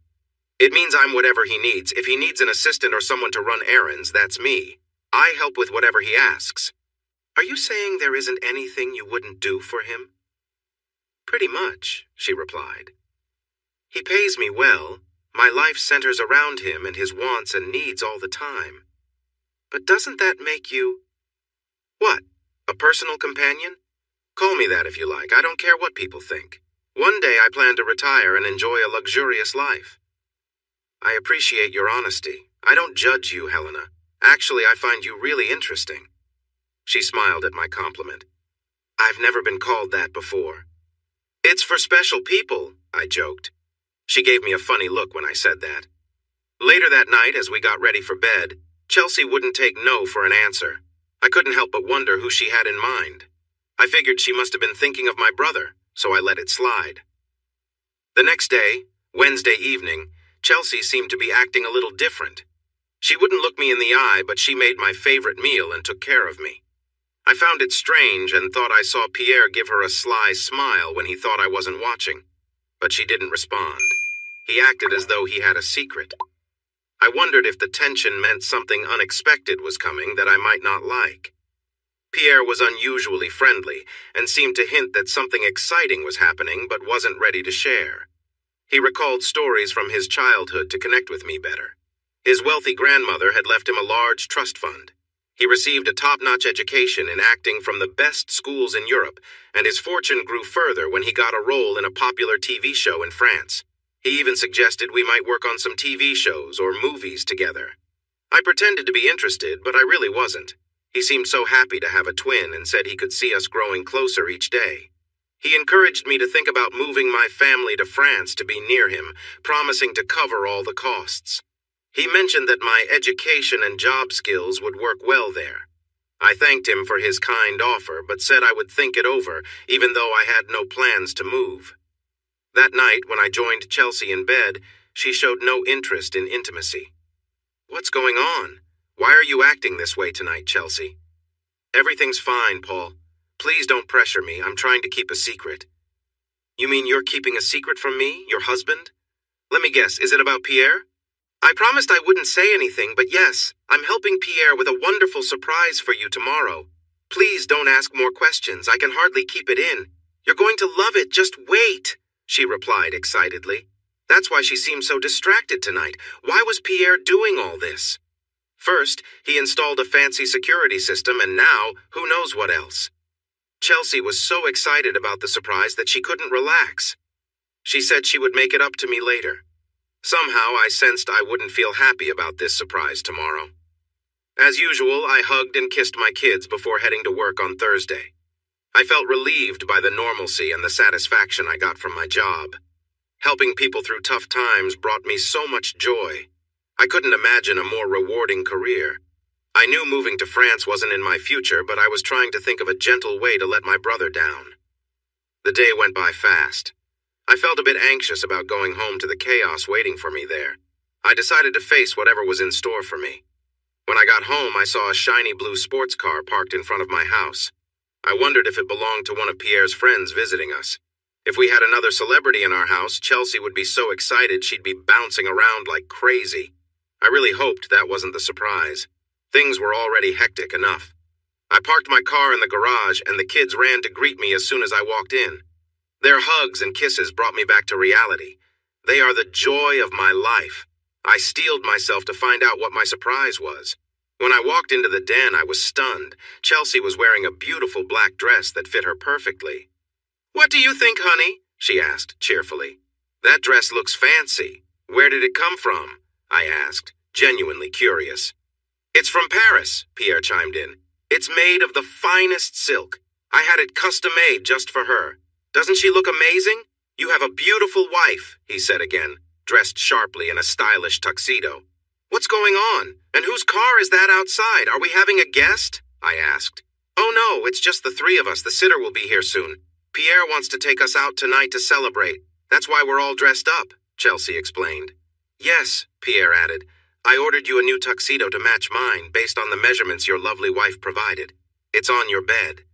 "It means I'm whatever he needs. If he needs an assistant or someone to run errands, that's me. I help with whatever he asks." "Are you saying there isn't anything you wouldn't do for him?" "Pretty much," she replied. "He pays me well. My life centers around him and his wants and needs all the time. But doesn't that make you—" "What? A personal companion? Call me that if you like. I don't care what people think. One day I plan to retire and enjoy a luxurious life." "I appreciate your honesty. I don't judge you, Helena. Actually, I find you really interesting." She smiled at my compliment. "I've never been called that before." "It's for special people," I joked. She gave me a funny look when I said that. Later that night, as we got ready for bed, Chelsea wouldn't take no for an answer. I couldn't help but wonder who she had in mind. I figured she must have been thinking of my brother, so I let it slide. The next day, Wednesday evening, Chelsea seemed to be acting a little different. She wouldn't look me in the eye, but she made my favorite meal and took care of me. I found it strange and thought I saw Pierre give her a sly smile when he thought I wasn't watching. But she didn't respond. He acted as though he had a secret. I wondered if the tension meant something unexpected was coming that I might not like. Pierre was unusually friendly and seemed to hint that something exciting was happening but wasn't ready to share. He recalled stories from his childhood to connect with me better. His wealthy grandmother had left him a large trust fund. He received a top-notch education in acting from the best schools in Europe, and his fortune grew further when he got a role in a popular TV show in France. He even suggested we might work on some TV shows or movies together. I pretended to be interested, but I really wasn't. He seemed so happy to have a twin and said he could see us growing closer each day. He encouraged me to think about moving my family to France to be near him, promising to cover all the costs. He mentioned that my education and job skills would work well there. I thanked him for his kind offer, but said I would think it over, even though I had no plans to move. That night, when I joined Chelsea in bed, she showed no interest in intimacy. "What's going on? Why are you acting this way tonight, Chelsea?" "Everything's fine, Paul. Please don't pressure me. I'm trying to keep a secret." "You mean you're keeping a secret from me, your husband? Let me guess, is it about Pierre?" "I promised I wouldn't say anything, but yes, I'm helping Pierre with a wonderful surprise for you tomorrow. Please don't ask more questions. I can hardly keep it in. You're going to love it. Just wait," she replied excitedly. That's why she seemed so distracted tonight. Why was Pierre doing all this? First, he installed a fancy security system, and now, who knows what else. Chelsea was so excited about the surprise that she couldn't relax. She said she would make it up to me later. Somehow, I sensed I wouldn't feel happy about this surprise tomorrow. As usual, I hugged and kissed my kids before heading to work on Thursday. I felt relieved by the normalcy and the satisfaction I got from my job. Helping people through tough times brought me so much joy. I couldn't imagine a more rewarding career. I knew moving to France wasn't in my future, but I was trying to think of a gentle way to let my brother down. The day went by fast. I felt a bit anxious about going home to the chaos waiting for me there. I decided to face whatever was in store for me. When I got home, I saw a shiny blue sports car parked in front of my house. I wondered if it belonged to one of Pierre's friends visiting us. If we had another celebrity in our house, Chelsea would be so excited she'd be bouncing around like crazy. I really hoped that wasn't the surprise. Things were already hectic enough. I parked my car in the garage, and the kids ran to greet me as soon as I walked in. Their hugs and kisses brought me back to reality. They are the joy of my life. I steeled myself to find out what my surprise was. When I walked into the den, I was stunned. Chelsea was wearing a beautiful black dress that fit her perfectly. "What do you think, honey?" she asked cheerfully. "That dress looks fancy. Where did it come from?" I asked, genuinely curious. "It's from Paris," Pierre chimed in. "It's made of the finest silk. I had it custom-made just for her. Doesn't she look amazing? You have a beautiful wife," he said again, dressed sharply in a stylish tuxedo. "What's going on? And whose car is that outside? Are we having a guest?" I asked. "Oh no, it's just the three of us. The sitter will be here soon. Pierre wants to take us out tonight to celebrate. That's why we're all dressed up," Chelsea explained. "Yes," Pierre added. "I ordered you a new tuxedo to match mine, based on the measurements your lovely wife provided. It's on your bed."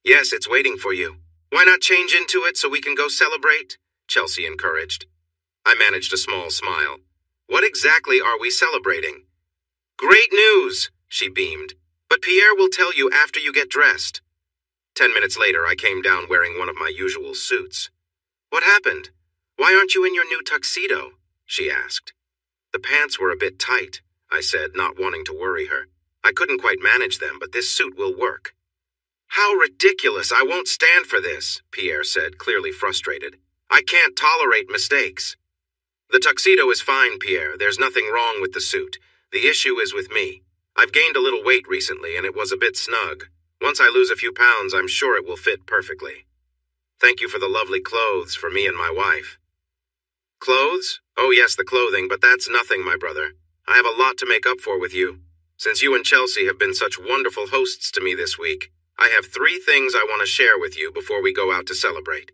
"Yes, it's waiting for you. Why not change into it so we can go celebrate?" Chelsea encouraged. I managed a small smile. "What exactly are we celebrating?" "Great news," she beamed. "But Pierre will tell you after you get dressed." 10 minutes later, I came down wearing one of my usual suits. "What happened? Why aren't you in your new tuxedo?" she asked. "The pants were a bit tight," I said, not wanting to worry her. "I couldn't quite manage them, but this suit will work." "How ridiculous! I won't stand for this," Pierre said, clearly frustrated. "I can't tolerate mistakes." "The tuxedo is fine, Pierre. There's nothing wrong with the suit. The issue is with me. I've gained a little weight recently, and it was a bit snug. Once I lose a few pounds, I'm sure it will fit perfectly. Thank you for the lovely clothes for me and my wife." "Clothes? Oh yes, the clothing, but that's nothing, my brother. I have a lot to make up for with you. Since you and Chelsea have been such wonderful hosts to me this week, I have 3 things I want to share with you before we go out to celebrate."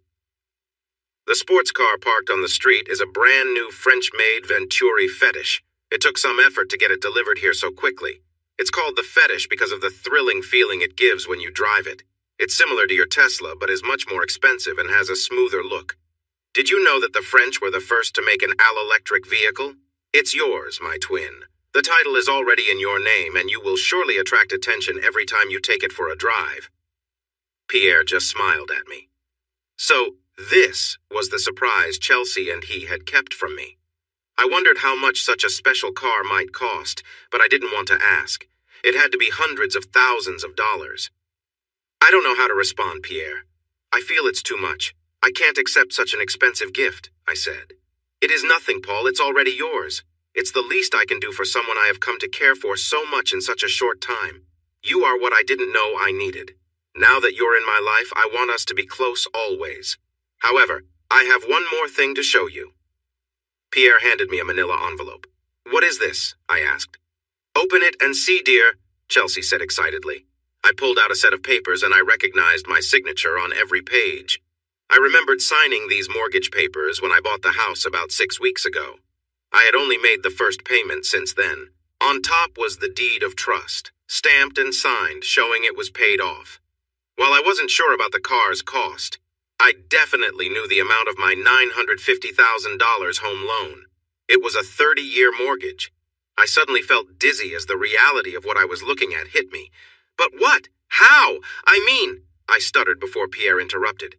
The sports car parked on the street is a brand new French-made Venturi Fetish. It took some effort to get it delivered here so quickly. It's called the Fetish because of the thrilling feeling it gives when you drive it. It's similar to your Tesla, but is much more expensive and has a smoother look. Did you know that the French were the first to make an all-electric vehicle? It's yours, my twin. The title is already in your name, and you will surely attract attention every time you take it for a drive. Pierre just smiled at me. So, this was the surprise Chelsea and he had kept from me. I wondered how much such a special car might cost, but I didn't want to ask. It had to be hundreds of thousands of dollars. "I don't know how to respond, Pierre. I feel it's too much. I can't accept such an expensive gift," I said. It is nothing, Paul. It's already yours. It's the least I can do for someone I have come to care for so much in such a short time. You are what I didn't know I needed. Now that you're in my life, I want us to be close always. However, I have one more thing to show you. Pierre handed me a manila envelope. What is this? I asked. Open it and see, dear, Chelsea said excitedly. I pulled out a set of papers and I recognized my signature on every page. I remembered signing these mortgage papers when I bought the house about 6 weeks ago. I had only made the first payment since then. On top was the deed of trust, stamped and signed, showing it was paid off. While I wasn't sure about the car's cost, I definitely knew the amount of my $950,000 home loan. It was a 30-year mortgage. I suddenly felt dizzy as the reality of what I was looking at hit me. But what? How? I stuttered before Pierre interrupted.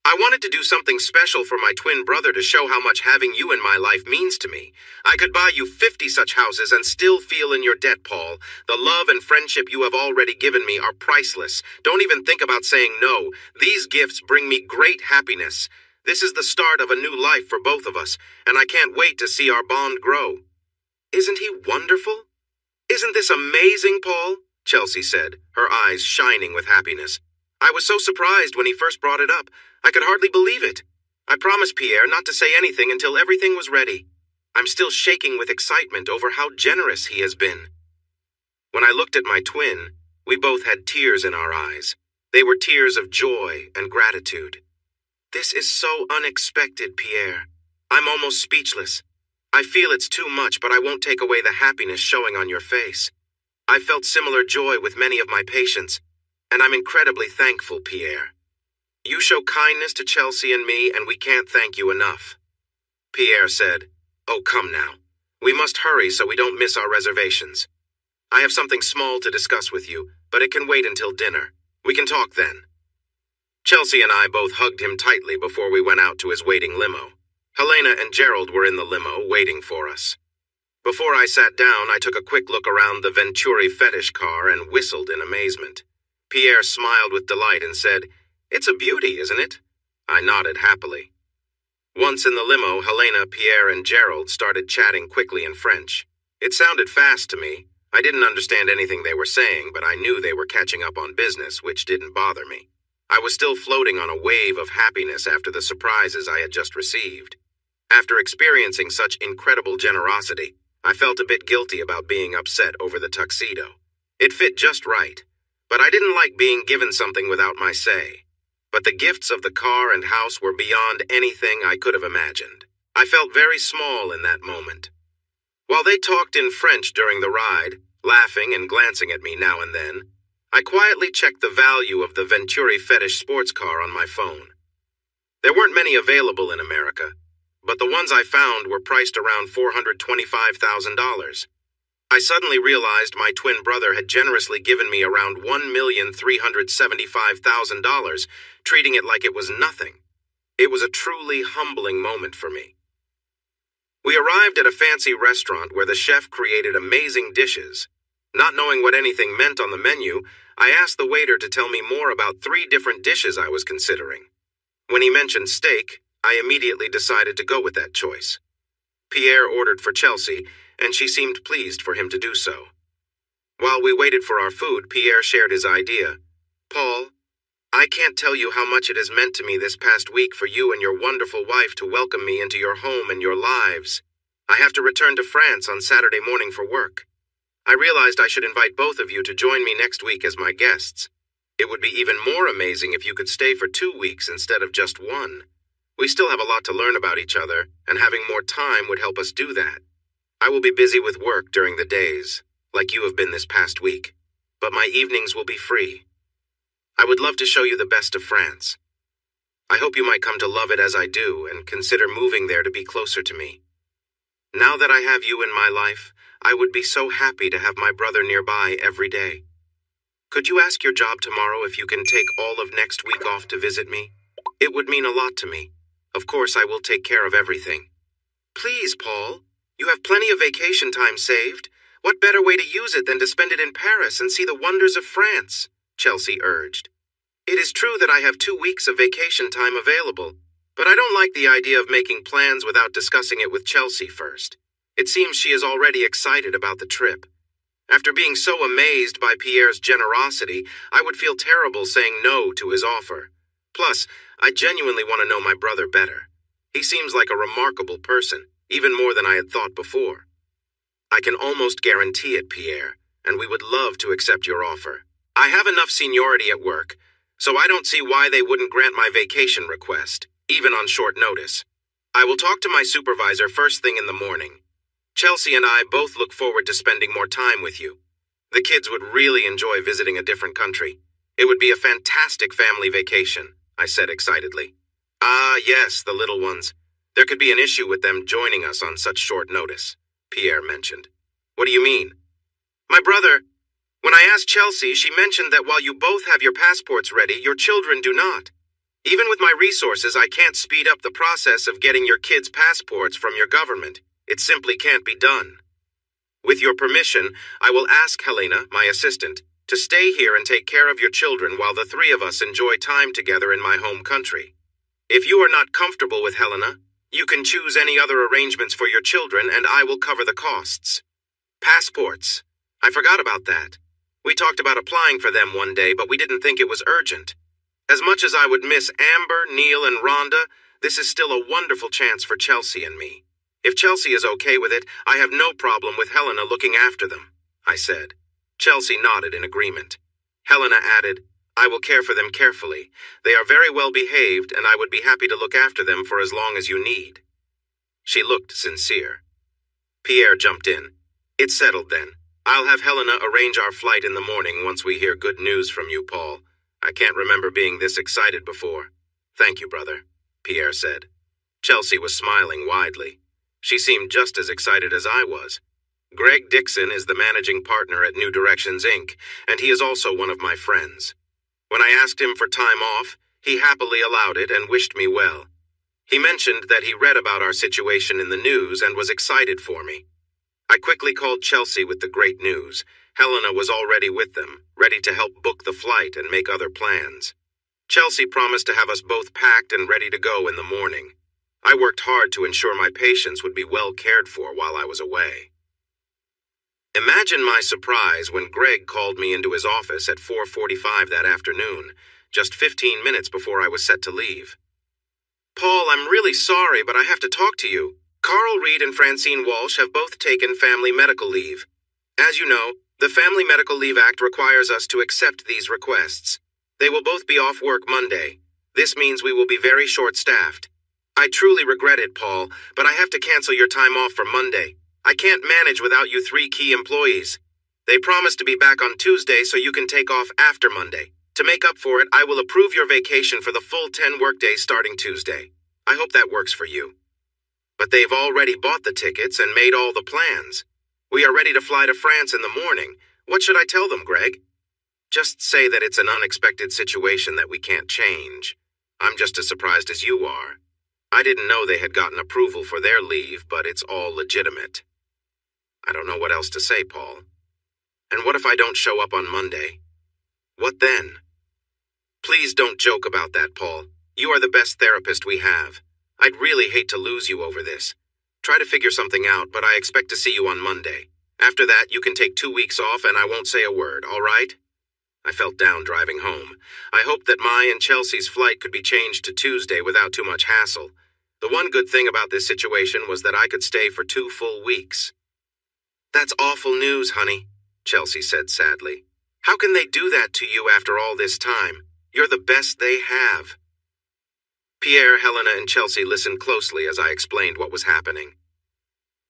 I wanted to do something special for my twin brother to show how much having you in my life means to me. I could buy you 50 such houses and still feel in your debt, Paul. The love and friendship you have already given me are priceless. Don't even think about saying no. These gifts bring me great happiness. This is the start of a new life for both of us, and I can't wait to see our bond grow. Isn't he wonderful? Isn't this amazing, Paul? Chelsea said, her eyes shining with happiness. I was so surprised when he first brought it up. I could hardly believe it. I promised Pierre not to say anything until everything was ready. I'm still shaking with excitement over how generous he has been. When I looked at my twin, we both had tears in our eyes. They were tears of joy and gratitude. This is so unexpected, Pierre. I'm almost speechless. I feel it's too much, but I won't take away the happiness showing on your face. I felt similar joy with many of my patients, and I'm incredibly thankful, Pierre. You show kindness to Chelsea and me, and we can't thank you enough. Pierre said, Oh, come now. We must hurry so we don't miss our reservations. I have something small to discuss with you, but it can wait until dinner. We can talk then. Chelsea and I both hugged him tightly before we went out to his waiting limo. Helena and Gerald were in the limo waiting for us. Before I sat down, I took a quick look around the Venturi fetish car and whistled in amazement. Pierre smiled with delight and said, It's a beauty, isn't it? I nodded happily. Once in the limo, Helena, Pierre, and Gerald started chatting quickly in French. It sounded fast to me. I didn't understand anything they were saying, but I knew they were catching up on business, which didn't bother me. I was still floating on a wave of happiness after the surprises I had just received. After experiencing such incredible generosity, I felt a bit guilty about being upset over the tuxedo. It fit just right, but I didn't like being given something without my say. But the gifts of the car and house were beyond anything I could have imagined. I felt very small in that moment. While they talked in French during the ride, laughing and glancing at me now and then, I quietly checked the value of the Venturi fetish sports car on my phone. There weren't many available in America, but the ones I found were priced around $425,000. I suddenly realized my twin brother had generously given me around $1,375,000, treating it like it was nothing. It was a truly humbling moment for me. We arrived at a fancy restaurant where the chef created amazing dishes. Not knowing what anything meant on the menu, I asked the waiter to tell me more about 3 different dishes I was considering. When he mentioned steak, I immediately decided to go with that choice. Pierre ordered for Chelsea, and she seemed pleased for him to do so. While we waited for our food, Pierre shared his idea. Paul, I can't tell you how much it has meant to me this past week for you and your wonderful wife to welcome me into your home and your lives. I have to return to France on Saturday morning for work. I realized I should invite both of you to join me next week as my guests. It would be even more amazing if you could stay for 2 weeks instead of just 1. We still have a lot to learn about each other, and having more time would help us do that. I will be busy with work during the days, like you have been this past week, but my evenings will be free. I would love to show you the best of France. I hope you might come to love it as I do and consider moving there to be closer to me. Now that I have you in my life, I would be so happy to have my brother nearby every day. Could you ask your job tomorrow if you can take all of next week off to visit me? It would mean a lot to me. Of course, I will take care of everything. Please, Paul. You have plenty of vacation time saved. What better way to use it than to spend it in Paris and see the wonders of France? Chelsea urged. It is true that I have 2 weeks of vacation time available, But I don't like the idea of making plans without discussing it with Chelsea first. It seems she is already excited about the trip. After being so amazed by Pierre's generosity, I would feel terrible saying no to his offer. Plus, I genuinely want to know my brother better. He seems like a remarkable person, even more than I had thought before. I can almost guarantee it, Pierre, and we would love to accept your offer. I have enough seniority at work, so I don't see why they wouldn't grant my vacation request, even on short notice. I will talk to my supervisor first thing in the morning. Chelsea and I both look forward to spending more time with you. The kids would really enjoy visiting a different country. It would be a fantastic family vacation, I said excitedly. Ah, yes, the little ones. There could be an issue with them joining us on such short notice, Pierre mentioned. What do you mean? My brother, when I asked Chelsea, she mentioned that while you both have your passports ready, your children do not. Even with my resources, I can't speed up the process of getting your kids' passports from your government. It simply can't be done. With your permission, I will ask Helena, my assistant, to stay here and take care of your children while the three of us enjoy time together in my home country. If you are not comfortable with Helena, you can choose any other arrangements for your children and I will cover the costs. Passports. I forgot about that. We talked about applying for them one day, but we didn't think it was urgent. As much as I would miss Amber, Neil, and Rhonda, this is still a wonderful chance for Chelsea and me. If Chelsea is okay with it, I have no problem with Helena looking after them, I said. Chelsea nodded in agreement. Helena added, I will care for them carefully. They are very well behaved, and I would be happy to look after them for as long as you need. She looked sincere. Pierre jumped in. It's settled then. I'll have Helena arrange our flight in the morning once we hear good news from you, Paul. I can't remember being this excited before. Thank you, brother, Pierre said. Chelsea was smiling widely. She seemed just as excited as I was. Greg Dixon is the managing partner at New Directions, Inc., and he is also one of my friends. When I asked him for time off, he happily allowed it and wished me well. He mentioned that he read about our situation in the news and was excited for me. I quickly called Chelsea with the great news. Helena was already with them, ready to help book the flight and make other plans. Chelsea promised to have us both packed and ready to go in the morning. I worked hard to ensure my patients would be well cared for while I was away. Imagine my surprise when Greg called me into his office at 4:45 that afternoon, just 15 minutes before I was set to leave. Paul, I'm really sorry, but I have to talk to you. Carl Reed and Francine Walsh have both taken family medical leave. As you know, the Family Medical Leave Act requires us to accept these requests. They will both be off work Monday. This means we will be very short-staffed. I truly regret it, Paul, but I have to cancel your time off for Monday. I can't manage without you three key employees. They promised to be back on Tuesday so you can take off after Monday. To make up for it, I will approve your vacation for the full 10 workdays starting Tuesday. I hope that works for you. But they've already bought the tickets and made all the plans. We are ready to fly to France in the morning. What should I tell them, Greg? Just say that it's an unexpected situation that we can't change. I'm just as surprised as you are. I didn't know they had gotten approval for their leave, but it's all legitimate. I don't know what else to say, Paul. And what if I don't show up on Monday? What then? Please don't joke about that, Paul. You are the best therapist we have. I'd really hate to lose you over this. Try to figure something out, but I expect to see you on Monday. After that, you can take 2 weeks off and I won't say a word, all right? I felt down driving home. I hoped that my and Chelsea's flight could be changed to Tuesday without too much hassle. The one good thing about this situation was that I could stay for 2 full weeks. That's awful news, honey, Chelsea said sadly. How can they do that to you after all this time? You're the best they have. Pierre, Helena, and Chelsea listened closely as I explained what was happening.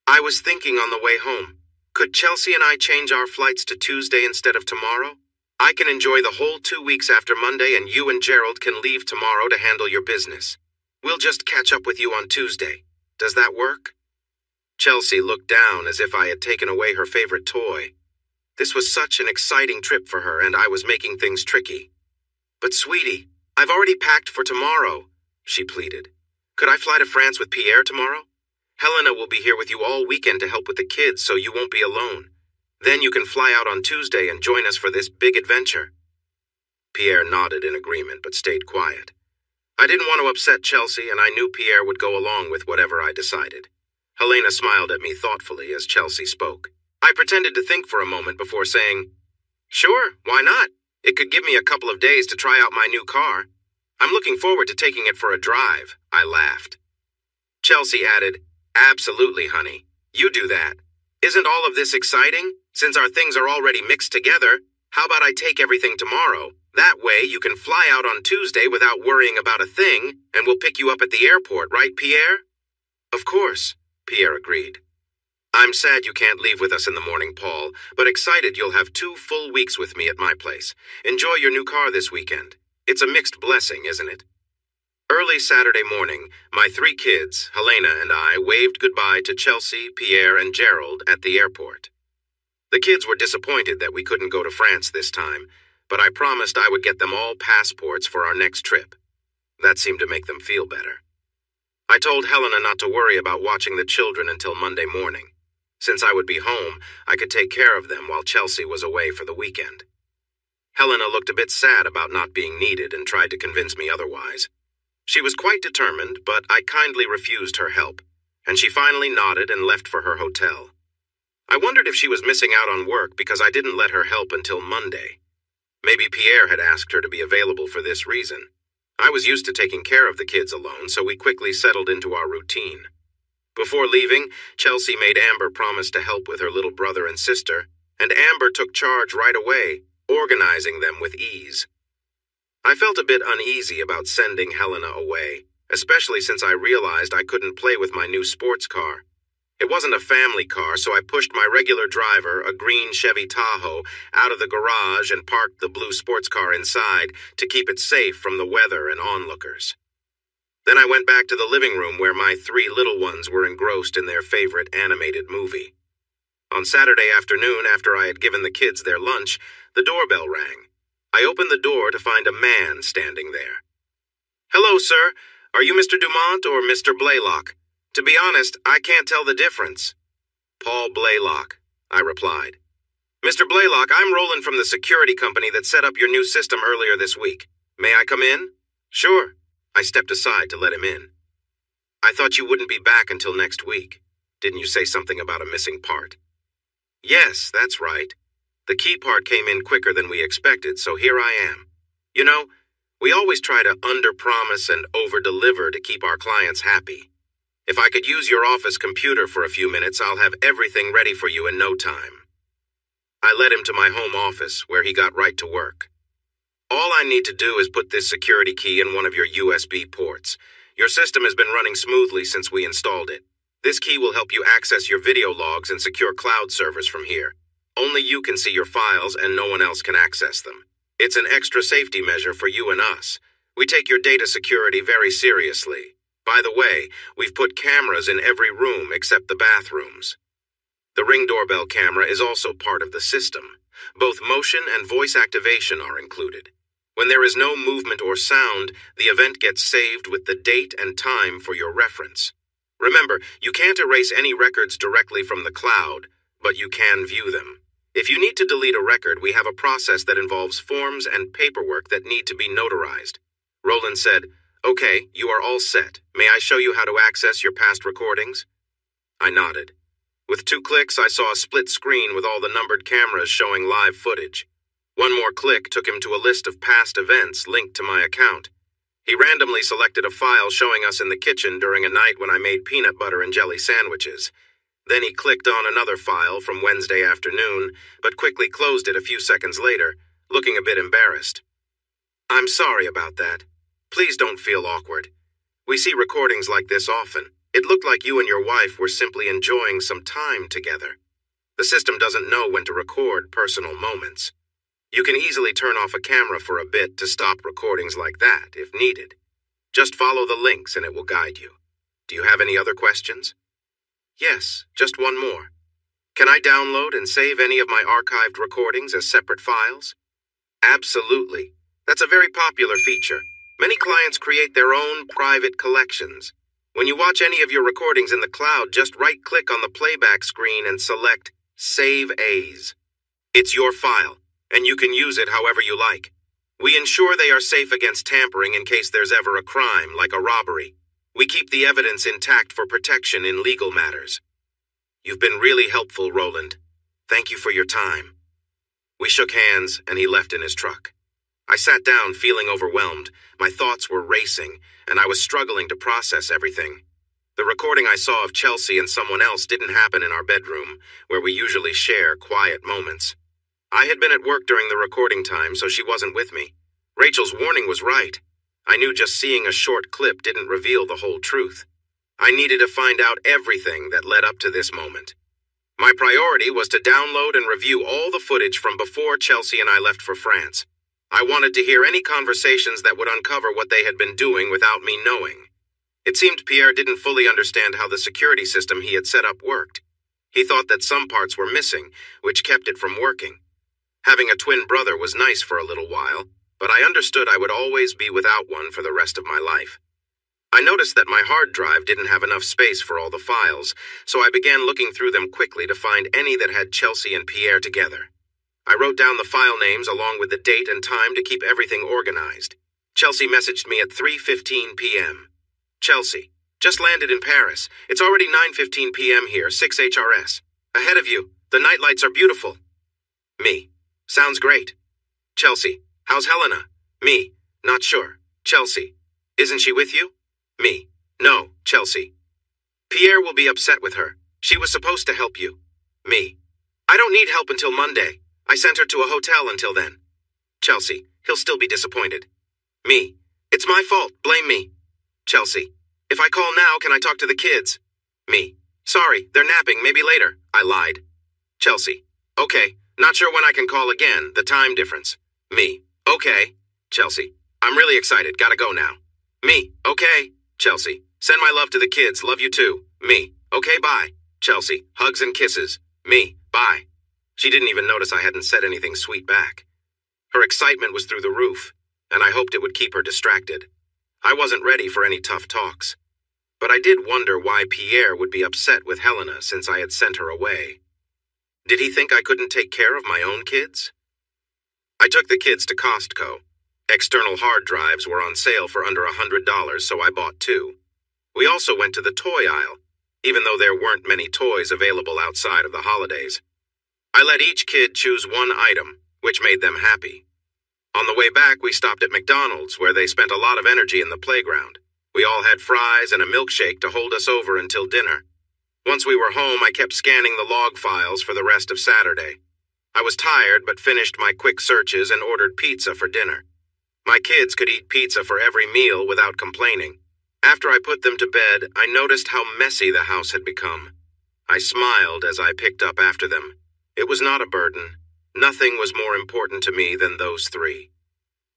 I was thinking on the way home, could Chelsea and I change our flights to Tuesday instead of tomorrow? I can enjoy the whole 2 weeks after Monday and you and Gerald can leave tomorrow to handle your business. We'll just catch up with you on Tuesday. Does that work? Chelsea looked down as if I had taken away her favorite toy. This was such an exciting trip for her and I was making things tricky. But sweetie, I've already packed for tomorrow, she pleaded. Could I fly to France with Pierre tomorrow? Helena will be here with you all weekend to help with the kids so you won't be alone. Then you can fly out on Tuesday and join us for this big adventure. Pierre nodded in agreement but stayed quiet. I didn't want to upset Chelsea, and I knew Pierre would go along with whatever I decided. Helena smiled at me thoughtfully as Chelsea spoke. I pretended to think for a moment before saying, "Sure, why not? It could give me a couple of days to try out my new car. I'm looking forward to taking it for a drive," I laughed. Chelsea added, "Absolutely, honey. You do that. Isn't all of this exciting? Since our things are already mixed together, how about I take everything tomorrow? That way you can fly out on Tuesday without worrying about a thing, and we'll pick you up at the airport, right, Pierre?" "Of course," Pierre agreed. "I'm sad you can't leave with us in the morning, Paul, but excited you'll have 2 full weeks with me at my place. Enjoy your new car this weekend. It's a mixed blessing, isn't it?" Early Saturday morning, my 3 kids, Helena and I, waved goodbye to Chelsea, Pierre, and Gerald at the airport. The kids were disappointed that we couldn't go to France this time, but I promised I would get them all passports for our next trip. That seemed to make them feel better. I told Helena not to worry about watching the children until Monday morning. Since I would be home, I could take care of them while Chelsea was away for the weekend. Helena looked a bit sad about not being needed and tried to convince me otherwise. She was quite determined, but I kindly refused her help, and she finally nodded and left for her hotel. I wondered if she was missing out on work because I didn't let her help until Monday. Maybe Pierre had asked her to be available for this reason. I was used to taking care of the kids alone, so we quickly settled into our routine. Before leaving, Chelsea made Amber promise to help with her little brother and sister, and Amber took charge right away, organizing them with ease. I felt a bit uneasy about sending Helena away, especially since I realized I couldn't play with my new sports car. It wasn't a family car, so I pushed my regular driver, a green Chevy Tahoe, out of the garage and parked the blue sports car inside to keep it safe from the weather and onlookers. Then I went back to the living room where my 3 little ones were engrossed in their favorite animated movie. On Saturday afternoon, after I had given the kids their lunch, the doorbell rang. I opened the door to find a man standing there. "Hello, sir. Are you Mr. Dumont or Mr. Blaylock? To be honest, I can't tell the difference." "Paul Blaylock," I replied. "Mr. Blaylock, I'm Roland from the security company that set up your new system earlier this week. May I come in?" "Sure." I stepped aside to let him in. "I thought you wouldn't be back until next week. Didn't you say something about a missing part?" "Yes, that's right. The key part came in quicker than we expected, so here I am. You know, we always try to under-promise and over-deliver to keep our clients happy. If I could use your office computer for a few minutes, I'll have everything ready for you in no time." I led him to my home office, where he got right to work. "All I need to do is put this security key in one of your USB ports. Your system has been running smoothly since we installed it. This key will help you access your video logs and secure cloud servers from here. Only you can see your files and no one else can access them. It's an extra safety measure for you and us. We take your data security very seriously. By the way, we've put cameras in every room except the bathrooms. The Ring doorbell camera is also part of the system. Both motion and voice activation are included. When there is no movement or sound, the event gets saved with the date and time for your reference. Remember, you can't erase any records directly from the cloud, but you can view them. If you need to delete a record, we have a process that involves forms and paperwork that need to be notarized." Roland said, "Okay, you are all set. May I show you how to access your past recordings?" I nodded. With 2 clicks, I saw a split screen with all the numbered cameras showing live footage. One more click took him to a list of past events linked to my account. He randomly selected a file showing us in the kitchen during a night when I made peanut butter and jelly sandwiches. Then he clicked on another file from Wednesday afternoon, but quickly closed it a few seconds later, looking a bit embarrassed. "I'm sorry about that. Please don't feel awkward. We see recordings like this often. It looked like you and your wife were simply enjoying some time together. The system doesn't know when to record personal moments. You can easily turn off a camera for a bit to stop recordings like that if needed. Just follow the links and it will guide you. Do you have any other questions?" "Yes, just one more. Can I download and save any of my archived recordings as separate files?" "Absolutely. That's a very popular feature. Many clients create their own private collections. When you watch any of your recordings in the cloud, just right-click on the playback screen and select Save As. It's your file, and you can use it however you like. We ensure they are safe against tampering in case there's ever a crime, like a robbery. We keep the evidence intact for protection in legal matters. You've been really helpful, Roland. Thank you for your time. We shook hands, and he left in his truck. I sat down feeling overwhelmed. My thoughts were racing, and I was struggling to process everything. The recording I saw of Chelsea and someone else didn't happen in our bedroom, where we usually share quiet moments. I had been at work during the recording time, so she wasn't with me. Rachel's warning was right. I knew just seeing a short clip didn't reveal the whole truth. I needed to find out everything that led up to this moment. My priority was to download and review all the footage from before Chelsea and I left for France. I wanted to hear any conversations that would uncover what they had been doing without me knowing. It seemed Pierre didn't fully understand how the security system he had set up worked. He thought that some parts were missing, which kept it from working. Having a twin brother was nice for a little while, but I understood I would always be without one for the rest of my life. I noticed that my hard drive didn't have enough space for all the files, so I began looking through them quickly to find any that had Chelsea and Pierre together. I wrote down the file names along with the date and time to keep everything organized. Chelsea messaged me at 3:15 p.m. Chelsea, just landed in Paris. It's already 9:15 p.m. here, 6 HRS. Ahead of you. The nightlights are beautiful. Me, sounds great. Chelsea, how's Helena? Me, not sure. Chelsea, isn't she with you? Me, no, Chelsea. Pierre will be upset with her. She was supposed to help you. Me, I don't need help until Monday. I sent her to a hotel until then. Chelsea, he'll still be disappointed. Me, it's my fault, blame me. Chelsea, if I call now, can I talk to the kids? Me, sorry, they're napping, maybe later. I lied. Chelsea, okay, not sure when I can call again, the time difference. Me, okay. Chelsea, I'm really excited, gotta go now. Me, okay. Chelsea, send my love to the kids, love you too. Me, okay, bye. Chelsea, hugs and kisses. Me, bye. She didn't even notice I hadn't said anything sweet back. Her excitement was through the roof, and I hoped it would keep her distracted. I wasn't ready for any tough talks. But I did wonder why Pierre would be upset with Helena since I had sent her away. Did he think I couldn't take care of my own kids? I took the kids to Costco. External hard drives were on sale for under $100, so I bought 2. We also went to the toy aisle, even though there weren't many toys available outside of the holidays. I let each kid choose one item, which made them happy. On the way back, we stopped at McDonald's, where they spent a lot of energy in the playground. We all had fries and a milkshake to hold us over until dinner. Once we were home, I kept scanning the log files for the rest of Saturday. I was tired, but finished my quick searches and ordered pizza for dinner. My kids could eat pizza for every meal without complaining. After I put them to bed, I noticed how messy the house had become. I smiled as I picked up after them. It was not a burden. Nothing was more important to me than those 3.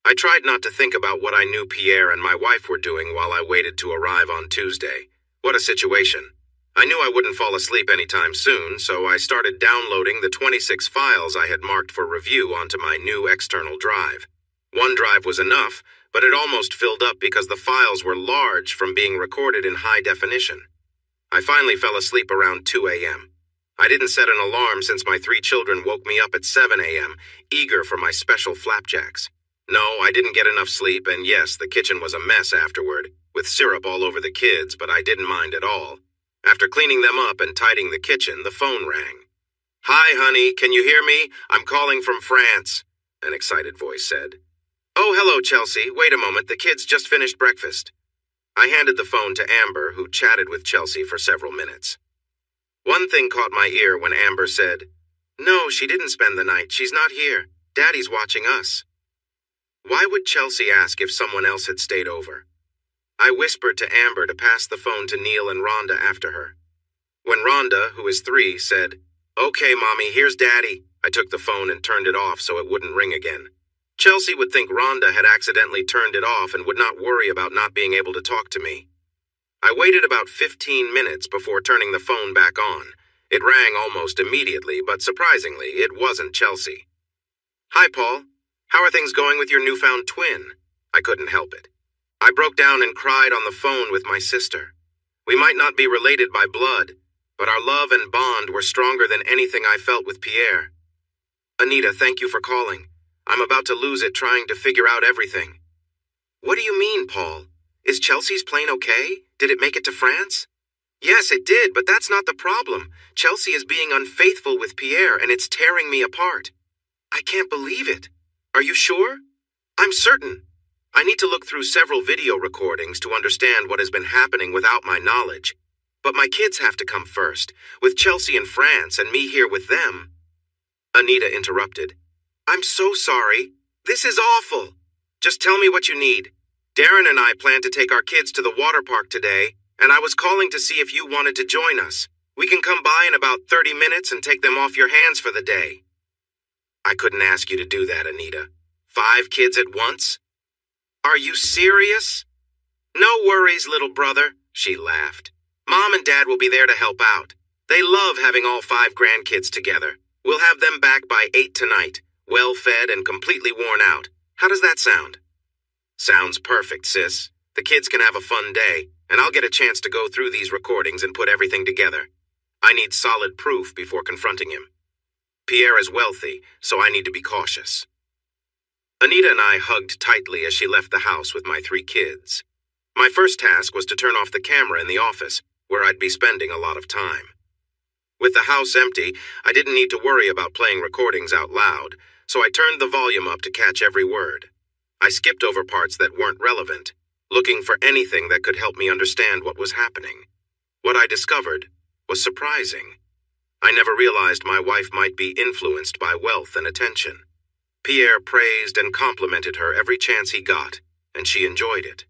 I tried not to think about what I knew Pierre and my wife were doing while I waited to arrive on Tuesday. What a situation. I knew I wouldn't fall asleep anytime soon, so I started downloading the 26 files I had marked for review onto my new external drive. One drive was enough, but it almost filled up because the files were large from being recorded in high definition. I finally fell asleep around 2 a.m. I didn't set an alarm since my 3 children woke me up at 7 a.m., eager for my special flapjacks. No, I didn't get enough sleep, and yes, the kitchen was a mess afterward, with syrup all over the kids, but I didn't mind at all. After cleaning them up and tidying the kitchen, the phone rang. "Hi, honey, can you hear me? I'm calling from France," an excited voice said. "Oh, hello, Chelsea. Wait a moment, the kids just finished breakfast." I handed the phone to Amber, who chatted with Chelsea for several minutes. One thing caught my ear when Amber said, "No, she didn't spend the night. She's not here. Daddy's watching us." Why would Chelsea ask if someone else had stayed over? I whispered to Amber to pass the phone to Neil and Rhonda after her. When Rhonda, who is 3, said, "Okay, Mommy, here's Daddy," I took the phone and turned it off so it wouldn't ring again. Chelsea would think Rhonda had accidentally turned it off and would not worry about not being able to talk to me. I waited about 15 minutes before turning the phone back on. It rang almost immediately, but surprisingly, it wasn't Chelsea. "Hi, Paul. How are things going with your newfound twin?" I couldn't help it. I broke down and cried on the phone with my sister. We might not be related by blood, but our love and bond were stronger than anything I felt with Pierre. "Anita, thank you for calling. I'm about to lose it trying to figure out everything. What do you mean, Paul? Is Chelsea's plane okay? Did it make it to France? Yes, it did, but that's not the problem. Chelsea is being unfaithful with Pierre, and it's tearing me apart. I can't believe it. Are you sure? I'm certain. I need to look through several video recordings to understand what has been happening without my knowledge. But my kids have to come first, with Chelsea in France and me here with them. Anita interrupted. I'm so sorry. This is awful. Just tell me what you need. Darren and I plan to take our kids to the water park today, and I was calling to see if you wanted to join us. We can come by in about 30 minutes and take them off your hands for the day. I couldn't ask you to do that, Anita. 5 kids at once? Are you serious? No worries, little brother, she laughed. Mom and Dad will be there to help out. They love having all 5 grandkids together. We'll have them back by 8 tonight, well-fed and completely worn out. How does that sound? Sounds perfect, sis. The kids can have a fun day, and I'll get a chance to go through these recordings and put everything together. I need solid proof before confronting him. Pierre is wealthy, so I need to be cautious. Anita and I hugged tightly as she left the house with my 3 kids. My first task was to turn off the camera in the office, where I'd be spending a lot of time. With the house empty, I didn't need to worry about playing recordings out loud, so I turned the volume up to catch every word. I skipped over parts that weren't relevant, looking for anything that could help me understand what was happening. What I discovered was surprising. I never realized my wife might be influenced by wealth and attention. Pierre praised and complimented her every chance he got, and she enjoyed it.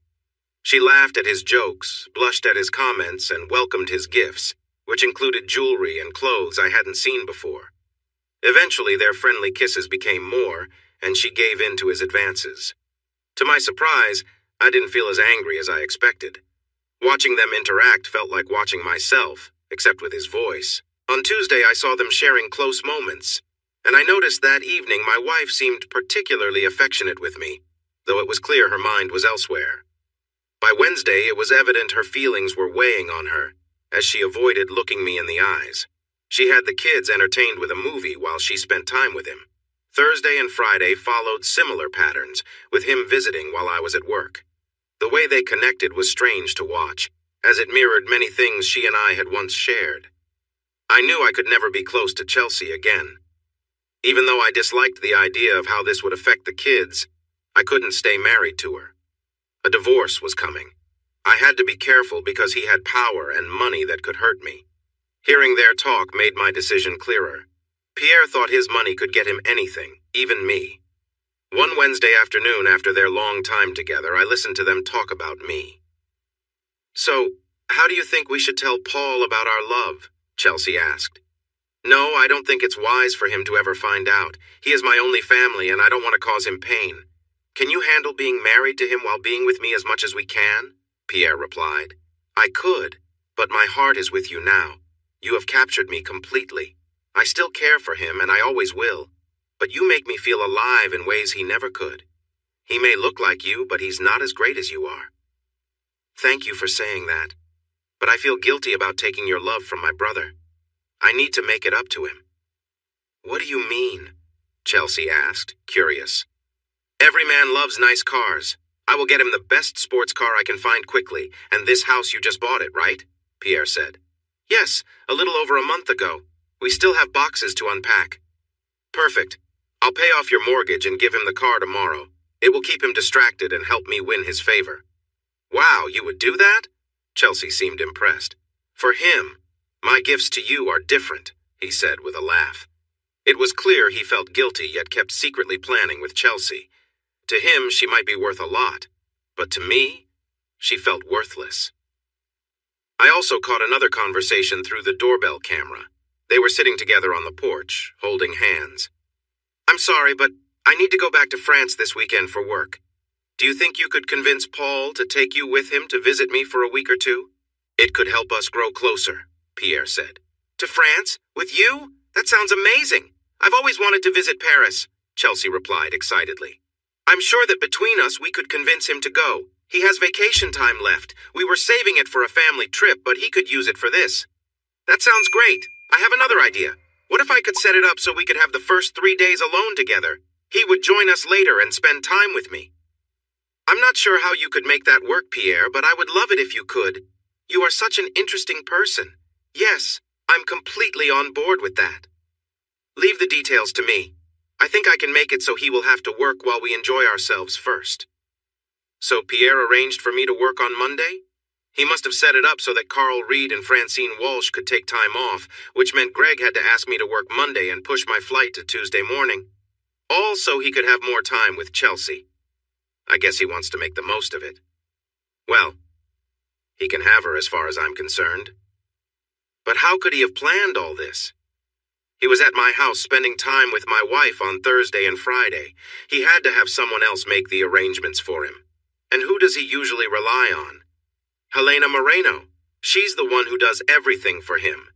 She laughed at his jokes, blushed at his comments, and welcomed his gifts, which included jewelry and clothes I hadn't seen before. Eventually, their friendly kisses became more, and she gave in to his advances. To my surprise, I didn't feel as angry as I expected. Watching them interact felt like watching myself, except with his voice. On Tuesday, I saw them sharing close moments, and I noticed that evening my wife seemed particularly affectionate with me, though it was clear her mind was elsewhere. By Wednesday, it was evident her feelings were weighing on her, as she avoided looking me in the eyes. She had the kids entertained with a movie while she spent time with him. Thursday and Friday followed similar patterns, with him visiting while I was at work. The way they connected was strange to watch, as it mirrored many things she and I had once shared. I knew I could never be close to Chelsea again. Even though I disliked the idea of how this would affect the kids, I couldn't stay married to her. A divorce was coming. I had to be careful because he had power and money that could hurt me. Hearing their talk made my decision clearer. Pierre thought his money could get him anything, even me. One Wednesday afternoon after their long time together, I listened to them talk about me. So, how do you think we should tell Paul about our love? Chelsea asked. No, I don't think it's wise for him to ever find out. He is my only family and I don't want to cause him pain. Can you handle being married to him while being with me as much as we can? Pierre replied. I could, but my heart is with you now. You have captured me completely. I still care for him, and I always will. But you make me feel alive in ways he never could. He may look like you, but he's not as great as you are. Thank you for saying that. But I feel guilty about taking your love from my brother. I need to make it up to him. What do you mean? Chelsea asked, curious. Every man loves nice cars. I will get him the best sports car I can find quickly, and this house you just bought it, right? Pierre said. Yes, a little over a month ago. We still have boxes to unpack. Perfect. I'll pay off your mortgage and give him the car tomorrow. It will keep him distracted and help me win his favor. Wow, you would do that? Chelsea seemed impressed. For him, my gifts to you are different, he said with a laugh. It was clear he felt guilty yet kept secretly planning with Chelsea. To him, she might be worth a lot, but to me, she felt worthless. I also caught another conversation through the doorbell camera. They were sitting together on the porch, holding hands. I'm sorry, but I need to go back to France this weekend for work. Do you think you could convince Paul to take you with him to visit me for a week or two? It could help us grow closer, Pierre said. To France? With you? That sounds amazing. I've always wanted to visit Paris, Chelsea replied excitedly. I'm sure that between us we could convince him to go. He has vacation time left. We were saving it for a family trip, but he could use it for this. That sounds great. I have another idea. What if I could set it up so we could have the first 3 days alone together? He would join us later and spend time with me. I'm not sure how you could make that work, Pierre, but I would love it if you could. You are such an interesting person. Yes, I'm completely on board with that. Leave the details to me. I think I can make it so he will have to work while we enjoy ourselves first. So Pierre arranged for me to work on Monday? He must have set it up so that Carl Reed and Francine Walsh could take time off, which meant Greg had to ask me to work Monday and push my flight to Tuesday morning. All so he could have more time with Chelsea. I guess he wants to make the most of it. Well, he can have her as far as I'm concerned. But how could he have planned all this? He was at my house spending time with my wife on Thursday and Friday. He had to have someone else make the arrangements for him. And who does he usually rely on? Helena Moreno. She's the one who does everything for him.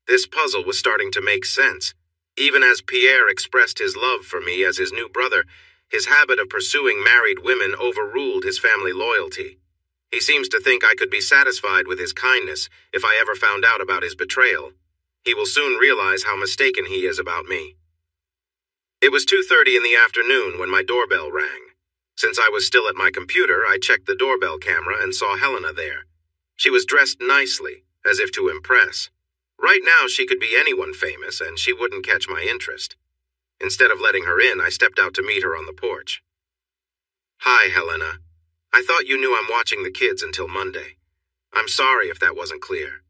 This puzzle was starting to make sense. Even as Pierre expressed his love for me as his new brother, his habit of pursuing married women overruled his family loyalty. He seems to think I could be satisfied with his kindness if I ever found out about his betrayal. He will soon realize how mistaken he is about me. It was 2:30 in the afternoon when my doorbell rang. Since I was still at my computer, I checked the doorbell camera and saw Helena there. She was dressed nicely, as if to impress. Right now, she could be anyone famous, and she wouldn't catch my interest. Instead of letting her in, I stepped out to meet her on the porch. Hi, Helena. I thought you knew I'm watching the kids until Monday. I'm sorry if that wasn't clear.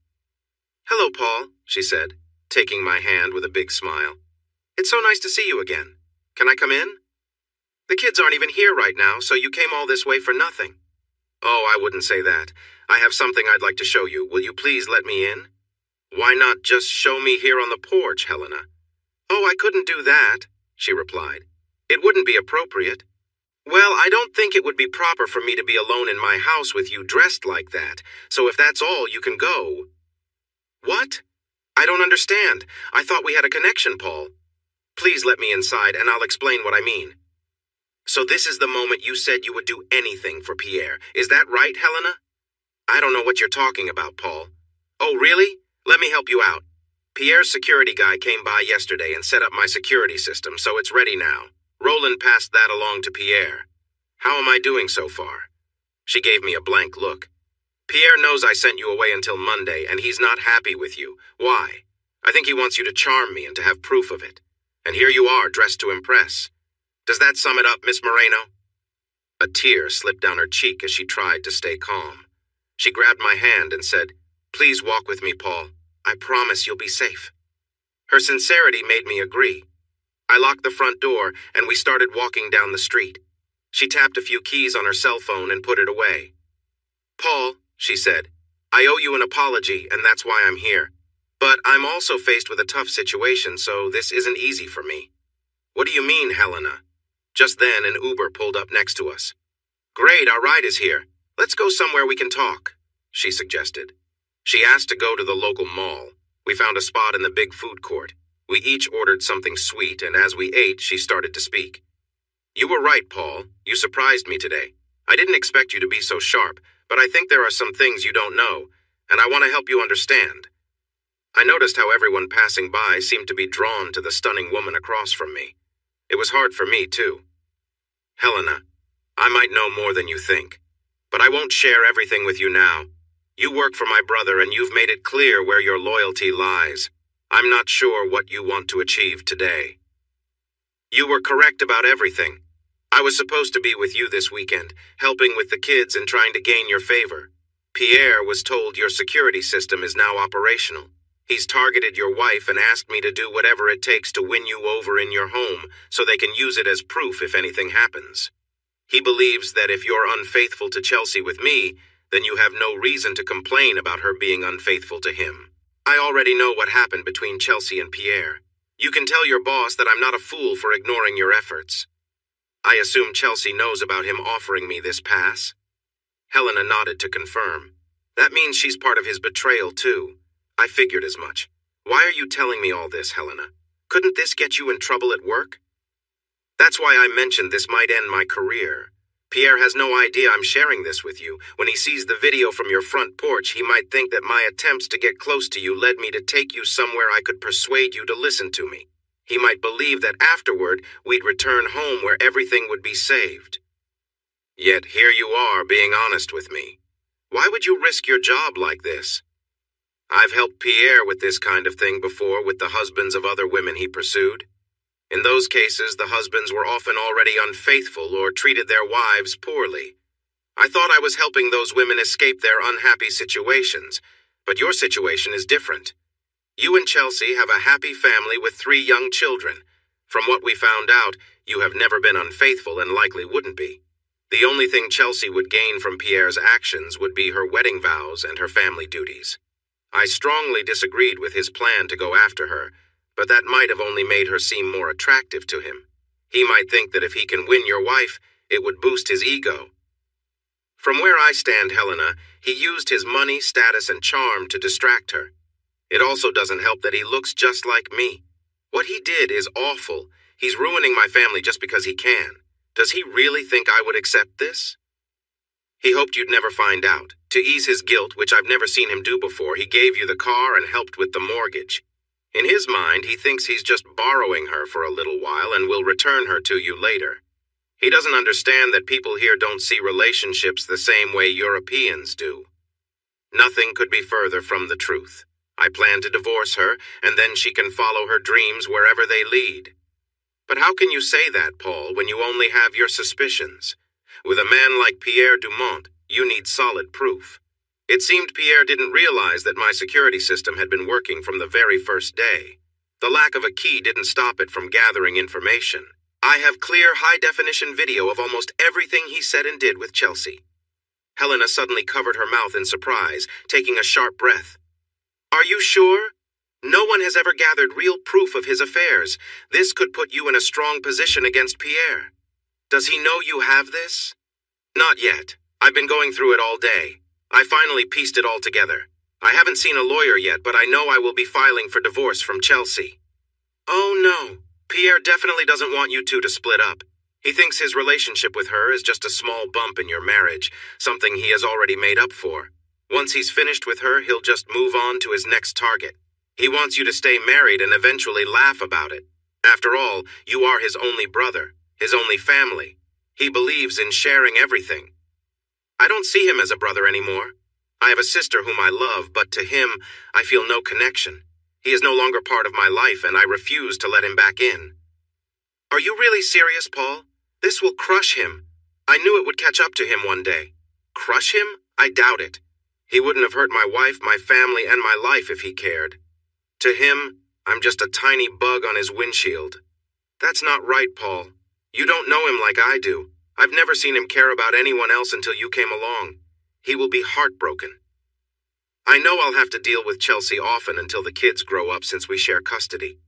Hello, Paul, she said, taking my hand with a big smile. It's so nice to see you again. Can I come in? The kids aren't even here right now, so you came all this way for nothing. Oh, I wouldn't say that. I have something I'd like to show you. Will you please let me in? Why not just show me here on the porch, Helena? Oh, I couldn't do that, she replied. It wouldn't be appropriate. Well, I don't think it would be proper for me to be alone in my house with you dressed like that, so if that's all, you can go. What? I don't understand. I thought we had a connection, Paul. Please let me inside and I'll explain what I mean. So this is the moment you said you would do anything for Pierre. Is that right, Helena? I don't know what you're talking about, Paul. Oh, really? Let me help you out. Pierre's security guy came by yesterday and set up my security system, so it's ready now. Roland passed that along to Pierre. How am I doing so far? She gave me a blank look. Pierre knows I sent you away until Monday, and he's not happy with you. Why? I think he wants you to charm me and to have proof of it. And here you are, dressed to impress. Does that sum it up, Miss Moreno? A tear slipped down her cheek as she tried to stay calm. She grabbed my hand and said, Please walk with me, Paul. I promise you'll be safe. Her sincerity made me agree. I locked the front door, and we started walking down the street. She tapped a few keys on her cell phone and put it away. Paul, she said, I owe you an apology, and that's why I'm here. But I'm also faced with a tough situation, so this isn't easy for me. What do you mean, Helena? Just then, an Uber pulled up next to us. Great, our ride is here. Let's go somewhere we can talk, she suggested. She asked to go to the local mall. We found a spot in the big food court. We each ordered something sweet, and as we ate, she started to speak. You were right, Paul. You surprised me today. I didn't expect you to be so sharp, but I think there are some things you don't know, and I want to help you understand. I noticed how everyone passing by seemed to be drawn to the stunning woman across from me. It was hard for me, too. Helena, I might know more than you think, but I won't share everything with you now. You work for my brother, and you've made it clear where your loyalty lies. I'm not sure what you want to achieve today. You were correct about everything. I was supposed to be with you this weekend, helping with the kids and trying to gain your favor. Pierre was told your security system is now operational. He's targeted your wife and asked me to do whatever it takes to win you over in your home so they can use it as proof if anything happens. He believes that if you're unfaithful to Chelsea with me, then you have no reason to complain about her being unfaithful to him. I already know what happened between Chelsea and Pierre. You can tell your boss that I'm not a fool for ignoring your efforts. I assume Chelsea knows about him offering me this pass? Helena nodded to confirm. That means she's part of his betrayal, too. I figured as much. Why are you telling me all this, Helena? Couldn't this get you in trouble at work? That's why I mentioned this might end my career. Pierre has no idea I'm sharing this with you. When he sees the video from your front porch, he might think that my attempts to get close to you led me to take you somewhere I could persuade you to listen to me. He might believe that afterward we'd return home where everything would be saved. Yet here you are being honest with me. Why would you risk your job like this? I've helped Pierre with this kind of thing before with the husbands of other women he pursued. In those cases, the husbands were often already unfaithful or treated their wives poorly. I thought I was helping those women escape their unhappy situations, but your situation is different. You and Chelsea have a happy family with 3 young children. From what we found out, you have never been unfaithful and likely wouldn't be. The only thing Chelsea would gain from Pierre's actions would be her wedding vows and her family duties. I strongly disagreed with his plan to go after her, but that might have only made her seem more attractive to him. He might think that if he can win your wife, it would boost his ego. From where I stand, Helena, he used his money, status, and charm to distract her. It also doesn't help that he looks just like me. What he did is awful. He's ruining my family just because he can. Does he really think I would accept this? He hoped you'd never find out. To ease his guilt, which I've never seen him do before, he gave you the car and helped with the mortgage. In his mind, he thinks he's just borrowing her for a little while and will return her to you later. He doesn't understand that people here don't see relationships the same way Europeans do. Nothing could be further from the truth. I plan to divorce her, and then she can follow her dreams wherever they lead. But how can you say that, Paul, when you only have your suspicions? With a man like Pierre Dumont, you need solid proof. It seemed Pierre didn't realize that my security system had been working from the very first day. The lack of a key didn't stop it from gathering information. I have clear, high-definition video of almost everything he said and did with Chelsea. Helena suddenly covered her mouth in surprise, taking a sharp breath. Are you sure? No one has ever gathered real proof of his affairs. This could put you in a strong position against Pierre. Does he know you have this? Not yet. I've been going through it all day. I finally pieced it all together. I haven't seen a lawyer yet, but I know I will be filing for divorce from Chelsea. Oh no. Pierre definitely doesn't want you two to split up. He thinks his relationship with her is just a small bump in your marriage, something he has already made up for. Once he's finished with her, he'll just move on to his next target. He wants you to stay married and eventually laugh about it. After all, you are his only brother, his only family. He believes in sharing everything. I don't see him as a brother anymore. I have a sister whom I love, but to him, I feel no connection. He is no longer part of my life, and I refuse to let him back in. Are you really serious, Paul? This will crush him. I knew it would catch up to him one day. Crush him? I doubt it. He wouldn't have hurt my wife, my family, and my life if he cared. To him, I'm just a tiny bug on his windshield. That's not right, Paul. You don't know him like I do. I've never seen him care about anyone else until you came along. He will be heartbroken. I know I'll have to deal with Chelsea often until the kids grow up since we share custody.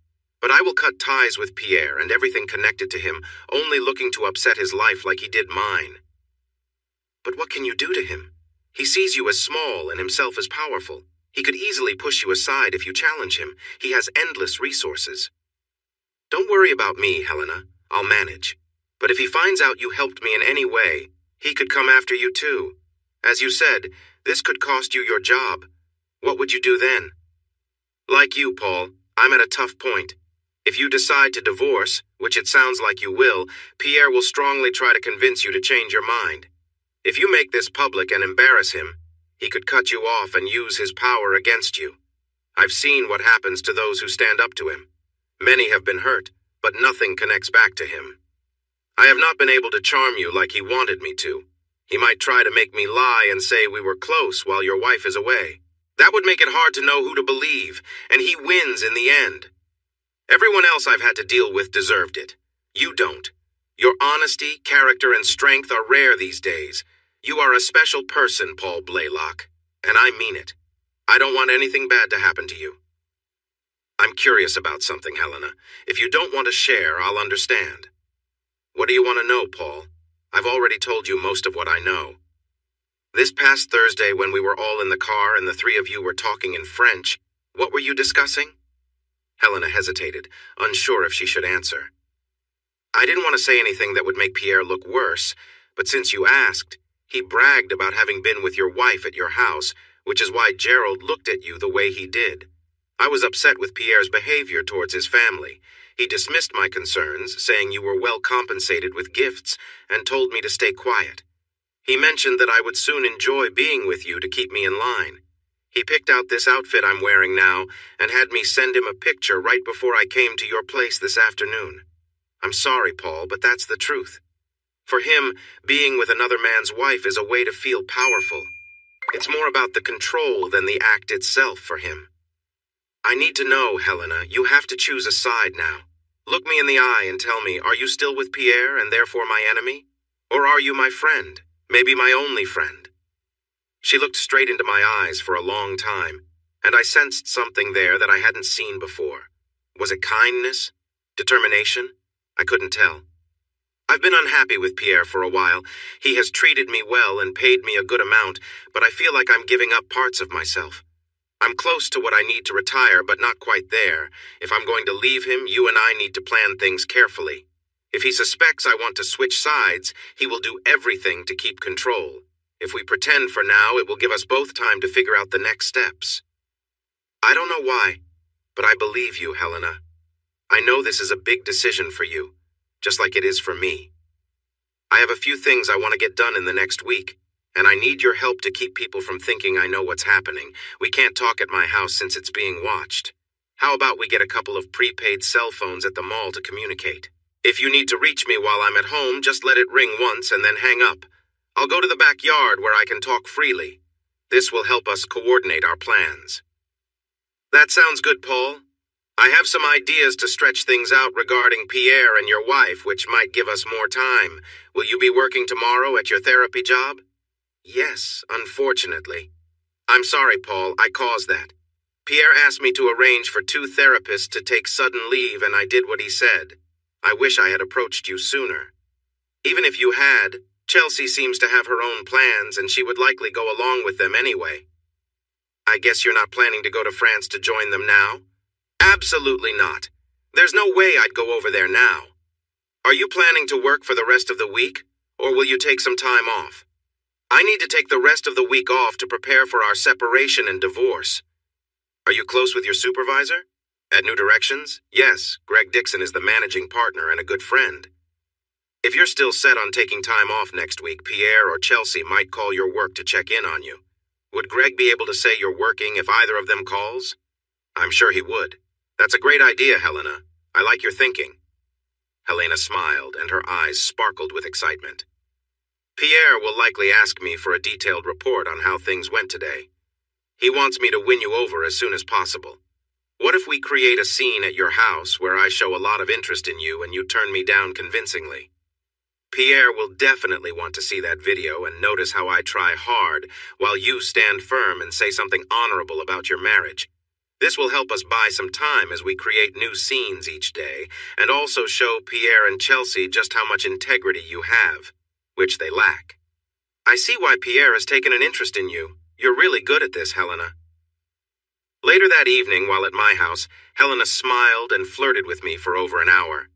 But I will cut ties with Pierre and everything connected to him, only looking to upset his life like he did mine. But what can you do to him? He sees you as small and himself as powerful. He could easily push you aside if you challenge him. He has endless resources. Don't worry about me, Helena. I'll manage. But if he finds out you helped me in any way, he could come after you too. As you said, this could cost you your job. What would you do then? Like you, Paul, I'm at a tough point. If you decide to divorce, which it sounds like you will, Pierre will strongly try to convince you to change your mind. If you make this public and embarrass him, he could cut you off and use his power against you. I've seen what happens to those who stand up to him. Many have been hurt, but nothing connects back to him. I have not been able to charm you like he wanted me to. He might try to make me lie and say we were close while your wife is away. That would make it hard to know who to believe, and he wins in the end. Everyone else I've had to deal with deserved it. You don't. Your honesty, character, and strength are rare these days. You are a special person, Paul Blaylock, and I mean it. I don't want anything bad to happen to you. I'm curious about something, Helena. If you don't want to share, I'll understand. What do you want to know, Paul? I've already told you most of what I know. This past Thursday, when we were all in the car and the 3 of you were talking in French, what were you discussing? Helena hesitated, unsure if she should answer. I didn't want to say anything that would make Pierre look worse, but since you asked, he bragged about having been with your wife at your house, which is why Gerald looked at you the way he did. I was upset with Pierre's behavior towards his family. He dismissed my concerns, saying you were well compensated with gifts, and told me to stay quiet. He mentioned that I would soon enjoy being with you to keep me in line. He picked out this outfit I'm wearing now and had me send him a picture right before I came to your place this afternoon. I'm sorry, Paul, but that's the truth. For him, being with another man's wife is a way to feel powerful. It's more about the control than the act itself for him. I need to know, Helena, you have to choose a side now. Look me in the eye and tell me, are you still with Pierre and therefore my enemy? Or are you my friend, maybe my only friend? She looked straight into my eyes for a long time, and I sensed something there that I hadn't seen before. Was it kindness? Determination? I couldn't tell. I've been unhappy with Pierre for a while. He has treated me well and paid me a good amount, but I feel like I'm giving up parts of myself. I'm close to what I need to retire, but not quite there. If I'm going to leave him, you and I need to plan things carefully. If he suspects I want to switch sides, he will do everything to keep control. If we pretend for now, it will give us both time to figure out the next steps. I don't know why, but I believe you, Helena. I know this is a big decision for you, just like it is for me. I have a few things I want to get done in the next week, and I need your help to keep people from thinking I know what's happening. We can't talk at my house since it's being watched. How about we get a couple of prepaid cell phones at the mall to communicate? If you need to reach me while I'm at home, just let it ring once and then hang up. I'll go to the backyard where I can talk freely. This will help us coordinate our plans. That sounds good, Paul. I have some ideas to stretch things out regarding Pierre and your wife, which might give us more time. Will you be working tomorrow at your therapy job? Yes, unfortunately. I'm sorry, Paul, I caused that. Pierre asked me to arrange for 2 therapists to take sudden leave, and I did what he said. I wish I had approached you sooner. Even if you had, Chelsea seems to have her own plans, and she would likely go along with them anyway. I guess you're not planning to go to France to join them now? Absolutely not. There's no way I'd go over there now. Are you planning to work for the rest of the week, or will you take some time off? I need to take the rest of the week off to prepare for our separation and divorce. Are you close with your supervisor? At New Directions? Yes, Greg Dixon is the managing partner and a good friend. If you're still set on taking time off next week, Pierre or Chelsea might call your work to check in on you. Would Greg be able to say you're working if either of them calls? I'm sure he would. That's a great idea, Helena. I like your thinking. Helena smiled, and her eyes sparkled with excitement. Pierre will likely ask me for a detailed report on how things went today. He wants me to win you over as soon as possible. What if we create a scene at your house where I show a lot of interest in you and you turn me down convincingly? Pierre will definitely want to see that video and notice how I try hard while you stand firm and say something honorable about your marriage. This will help us buy some time as we create new scenes each day and also show Pierre and Chelsea just how much integrity you have, which they lack. I see why Pierre has taken an interest in you. You're really good at this, Helena. Later that evening, while at my house, Helena smiled and flirted with me for over an hour.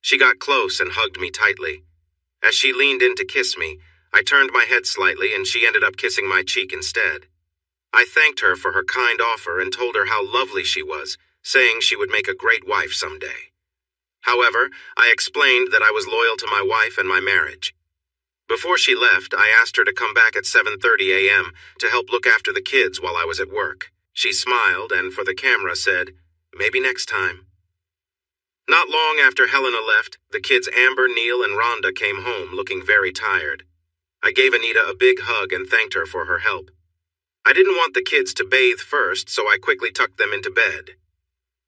She got close and hugged me tightly. As she leaned in to kiss me, I turned my head slightly and she ended up kissing my cheek instead. I thanked her for her kind offer and told her how lovely she was, saying she would make a great wife someday. However, I explained that I was loyal to my wife and my marriage. Before she left, I asked her to come back at 7:30 a.m. to help look after the kids while I was at work. She smiled and for the camera said, "Maybe next time." Not long after Helena left, the kids Amber, Neil, and Rhonda came home looking very tired. I gave Anita a big hug and thanked her for her help. I didn't want the kids to bathe first, so I quickly tucked them into bed.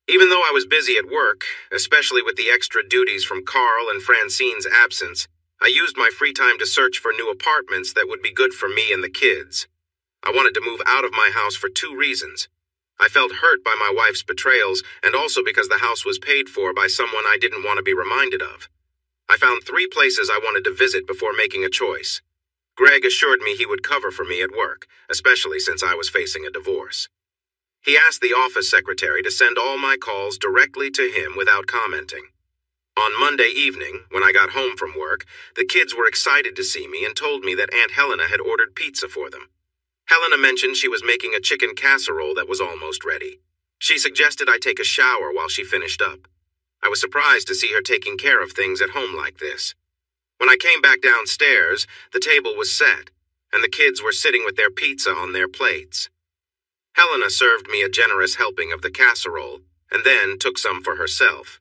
Even though I was busy at work, especially with the extra duties from Carl and Francine's absence, I used my free time to search for new apartments that would be good for me and the kids. I wanted to move out of my house for 2 reasons. I felt hurt by my wife's betrayals, and also because the house was paid for by someone I didn't want to be reminded of. I found 3 places I wanted to visit before making a choice. Greg assured me he would cover for me at work, especially since I was facing a divorce. He asked the office secretary to send all my calls directly to him without commenting. On Monday evening, when I got home from work, the kids were excited to see me and told me that Aunt Helena had ordered pizza for them. Helena mentioned she was making a chicken casserole that was almost ready. She suggested I take a shower while she finished up. I was surprised to see her taking care of things at home like this. When I came back downstairs, the table was set, and the kids were sitting with their pizza on their plates. Helena served me a generous helping of the casserole, and then took some for herself.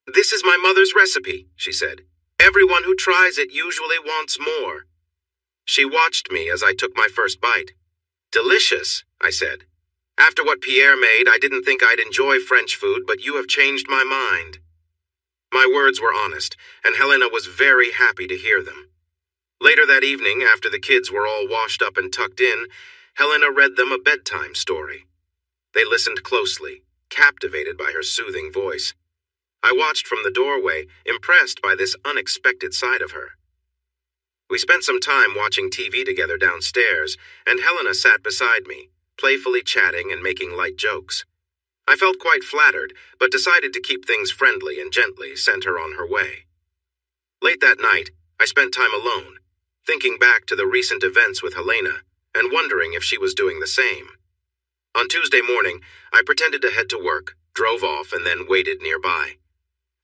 "This is my mother's recipe," she said. "Everyone who tries it usually wants more." She watched me as I took my first bite. "Delicious," I said. "After what Pierre made, I didn't think I'd enjoy French food, but you have changed my mind." My words were honest, and Helena was very happy to hear them. Later that evening, after the kids were all washed up and tucked in, Helena read them a bedtime story. They listened closely, captivated by her soothing voice. I watched from the doorway, impressed by this unexpected side of her. We spent some time watching TV together downstairs, and Helena sat beside me, playfully chatting and making light jokes. I felt quite flattered, but decided to keep things friendly and gently sent her on her way. Late that night, I spent time alone, thinking back to the recent events with Helena, and wondering if she was doing the same. On Tuesday morning, I pretended to head to work, drove off, and then waited nearby.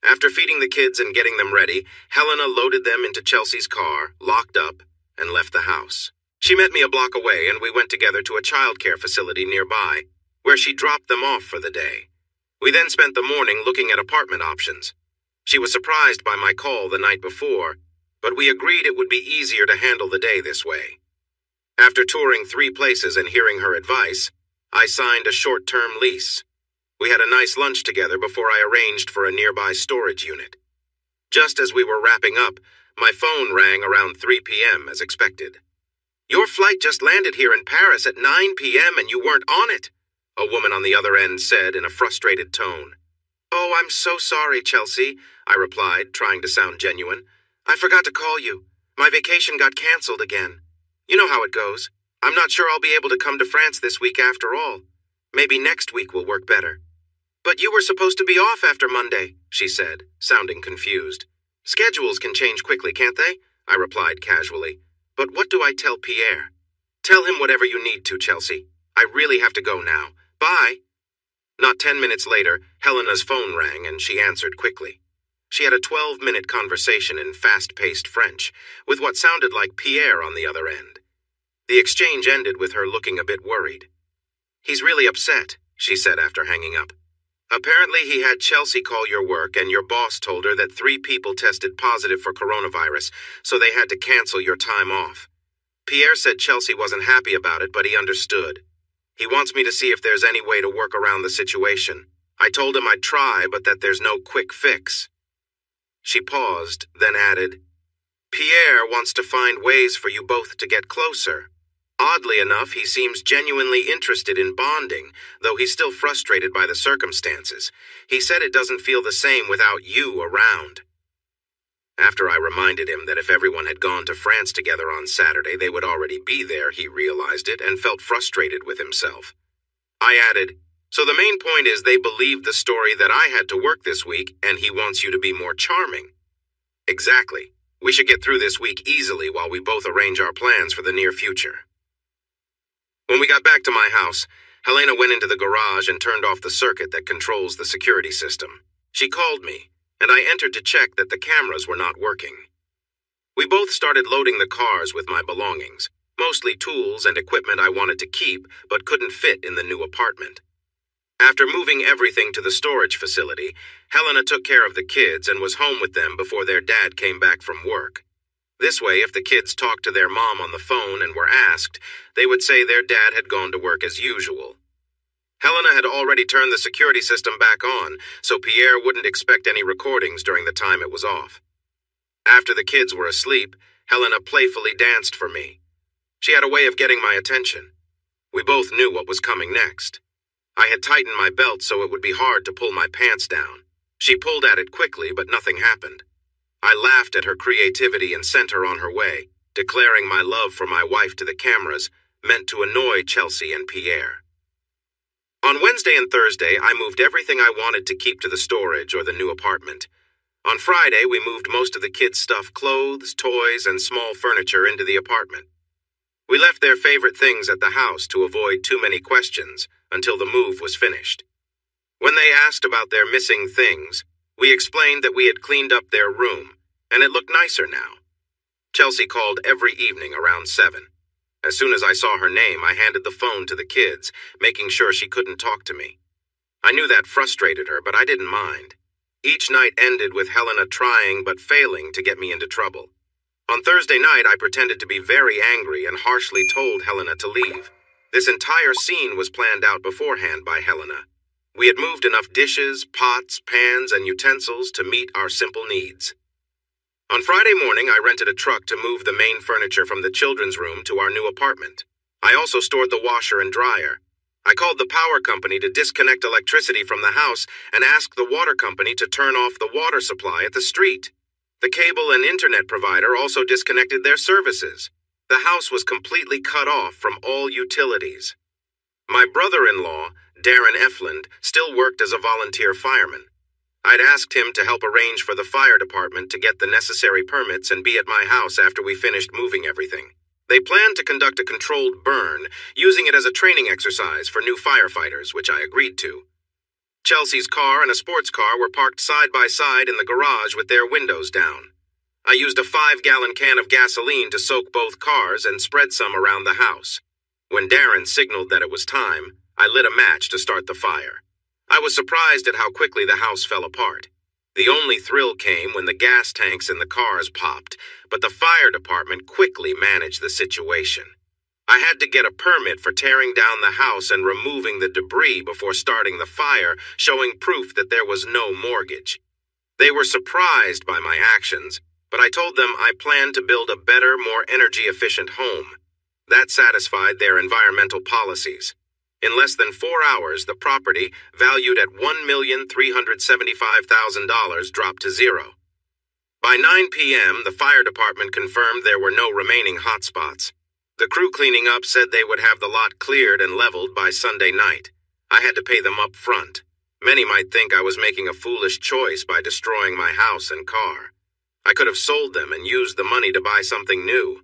After feeding the kids and getting them ready, Helena loaded them into Chelsea's car, locked up, and left the house. She met me a block away, and we went together to a childcare facility nearby, where she dropped them off for the day. We then spent the morning looking at apartment options. She was surprised by my call the night before, but we agreed it would be easier to handle the day this way. After touring 3 places and hearing her advice, I signed a short-term lease. We had a nice lunch together before I arranged for a nearby storage unit. Just as we were wrapping up, my phone rang around 3 p.m. as expected. "Your flight just landed here in Paris at 9 p.m. and you weren't on it," a woman on the other end said in a frustrated tone. "Oh, I'm so sorry, Chelsea," I replied, trying to sound genuine. "I forgot to call you. My vacation got canceled again. You know how it goes. I'm not sure I'll be able to come to France this week after all. Maybe next week will work better." "But you were supposed to be off after Monday," she said, sounding confused. "Schedules can change quickly, can't they?" I replied casually. "But what do I tell Pierre?" "Tell him whatever you need to, Chelsea. I really have to go now. Bye." Not 10 minutes later, Helena's phone rang and she answered quickly. She had a 12-minute conversation in fast-paced French, with what sounded like Pierre on the other end. The exchange ended with her looking a bit worried. "He's really upset," she said after hanging up. "Apparently he had Chelsea call your work and your boss told her that 3 people tested positive for coronavirus, so they had to cancel your time off. Pierre said Chelsea wasn't happy about it, but he understood. He wants me to see if there's any way to work around the situation. I told him I'd try, but that there's no quick fix." She paused, then added, "Pierre wants to find ways for you both to get closer. Oddly enough, he seems genuinely interested in bonding, though he's still frustrated by the circumstances. He said it doesn't feel the same without you around." After I reminded him that if everyone had gone to France together on Saturday, they would already be there, he realized it and felt frustrated with himself. I added, "So the main point is they believed the story that I had to work this week, and he wants you to be more charming." "Exactly. We should get through this week easily while we both arrange our plans for the near future." When we got back to my house, Helena went into the garage and turned off the circuit that controls the security system. She called me, and I entered to check that the cameras were not working. We both started loading the cars with my belongings, mostly tools and equipment I wanted to keep but couldn't fit in the new apartment. After moving everything to the storage facility, Helena took care of the kids and was home with them before their dad came back from work. This way, if the kids talked to their mom on the phone and were asked, they would say their dad had gone to work as usual. Helena had already turned the security system back on, so Pierre wouldn't expect any recordings during the time it was off. After the kids were asleep, Helena playfully danced for me. She had a way of getting my attention. We both knew what was coming next. I had tightened my belt so it would be hard to pull my pants down. She pulled at it quickly, but nothing happened. I laughed at her creativity and sent her on her way, declaring my love for my wife to the cameras, meant to annoy Chelsea and Pierre. On Wednesday and Thursday, I moved everything I wanted to keep to the storage or the new apartment. On Friday, we moved most of the kids' stuff, clothes, toys, and small furniture into the apartment. We left their favorite things at the house to avoid too many questions until the move was finished. When they asked about their missing things, we explained that we had cleaned up their room, and it looked nicer now. Chelsea called every evening around 7. As soon as I saw her name, I handed the phone to the kids, making sure she couldn't talk to me. I knew that frustrated her, but I didn't mind. Each night ended with Helena trying but failing to get me into trouble. On Thursday night, I pretended to be very angry and harshly told Helena to leave. This entire scene was planned out beforehand by Helena. We had moved enough dishes, pots, pans, and utensils to meet our simple needs. On Friday morning, I rented a truck to move the main furniture from the children's room to our new apartment. I also stored the washer and dryer. I called the power company to disconnect electricity from the house and asked the water company to turn off the water supply at the street. The cable and internet provider also disconnected their services. The house was completely cut off from all utilities. My brother-in-law, Darren Efland, still worked as a volunteer fireman. I'd asked him to help arrange for the fire department to get the necessary permits and be at my house after we finished moving everything. They planned to conduct a controlled burn, using it as a training exercise for new firefighters, which I agreed to. Chelsea's car and a sports car were parked side by side in the garage with their windows down. I used a 5-gallon can of gasoline to soak both cars and spread some around the house. When Darren signaled that it was time, I lit a match to start the fire. I was surprised at how quickly the house fell apart. The only thrill came when the gas tanks in the cars popped, but the fire department quickly managed the situation. I had to get a permit for tearing down the house and removing the debris before starting the fire, showing proof that there was no mortgage. They were surprised by my actions, but I told them I planned to build a better, more energy-efficient home. That satisfied their environmental policies. In less than 4 hours, the property, valued at $1,375,000, dropped to zero. By 9 p.m., the fire department confirmed there were no remaining hotspots. The crew cleaning up said they would have the lot cleared and leveled by Sunday night. I had to pay them up front. Many might think I was making a foolish choice by destroying my house and car. I could have sold them and used the money to buy something new.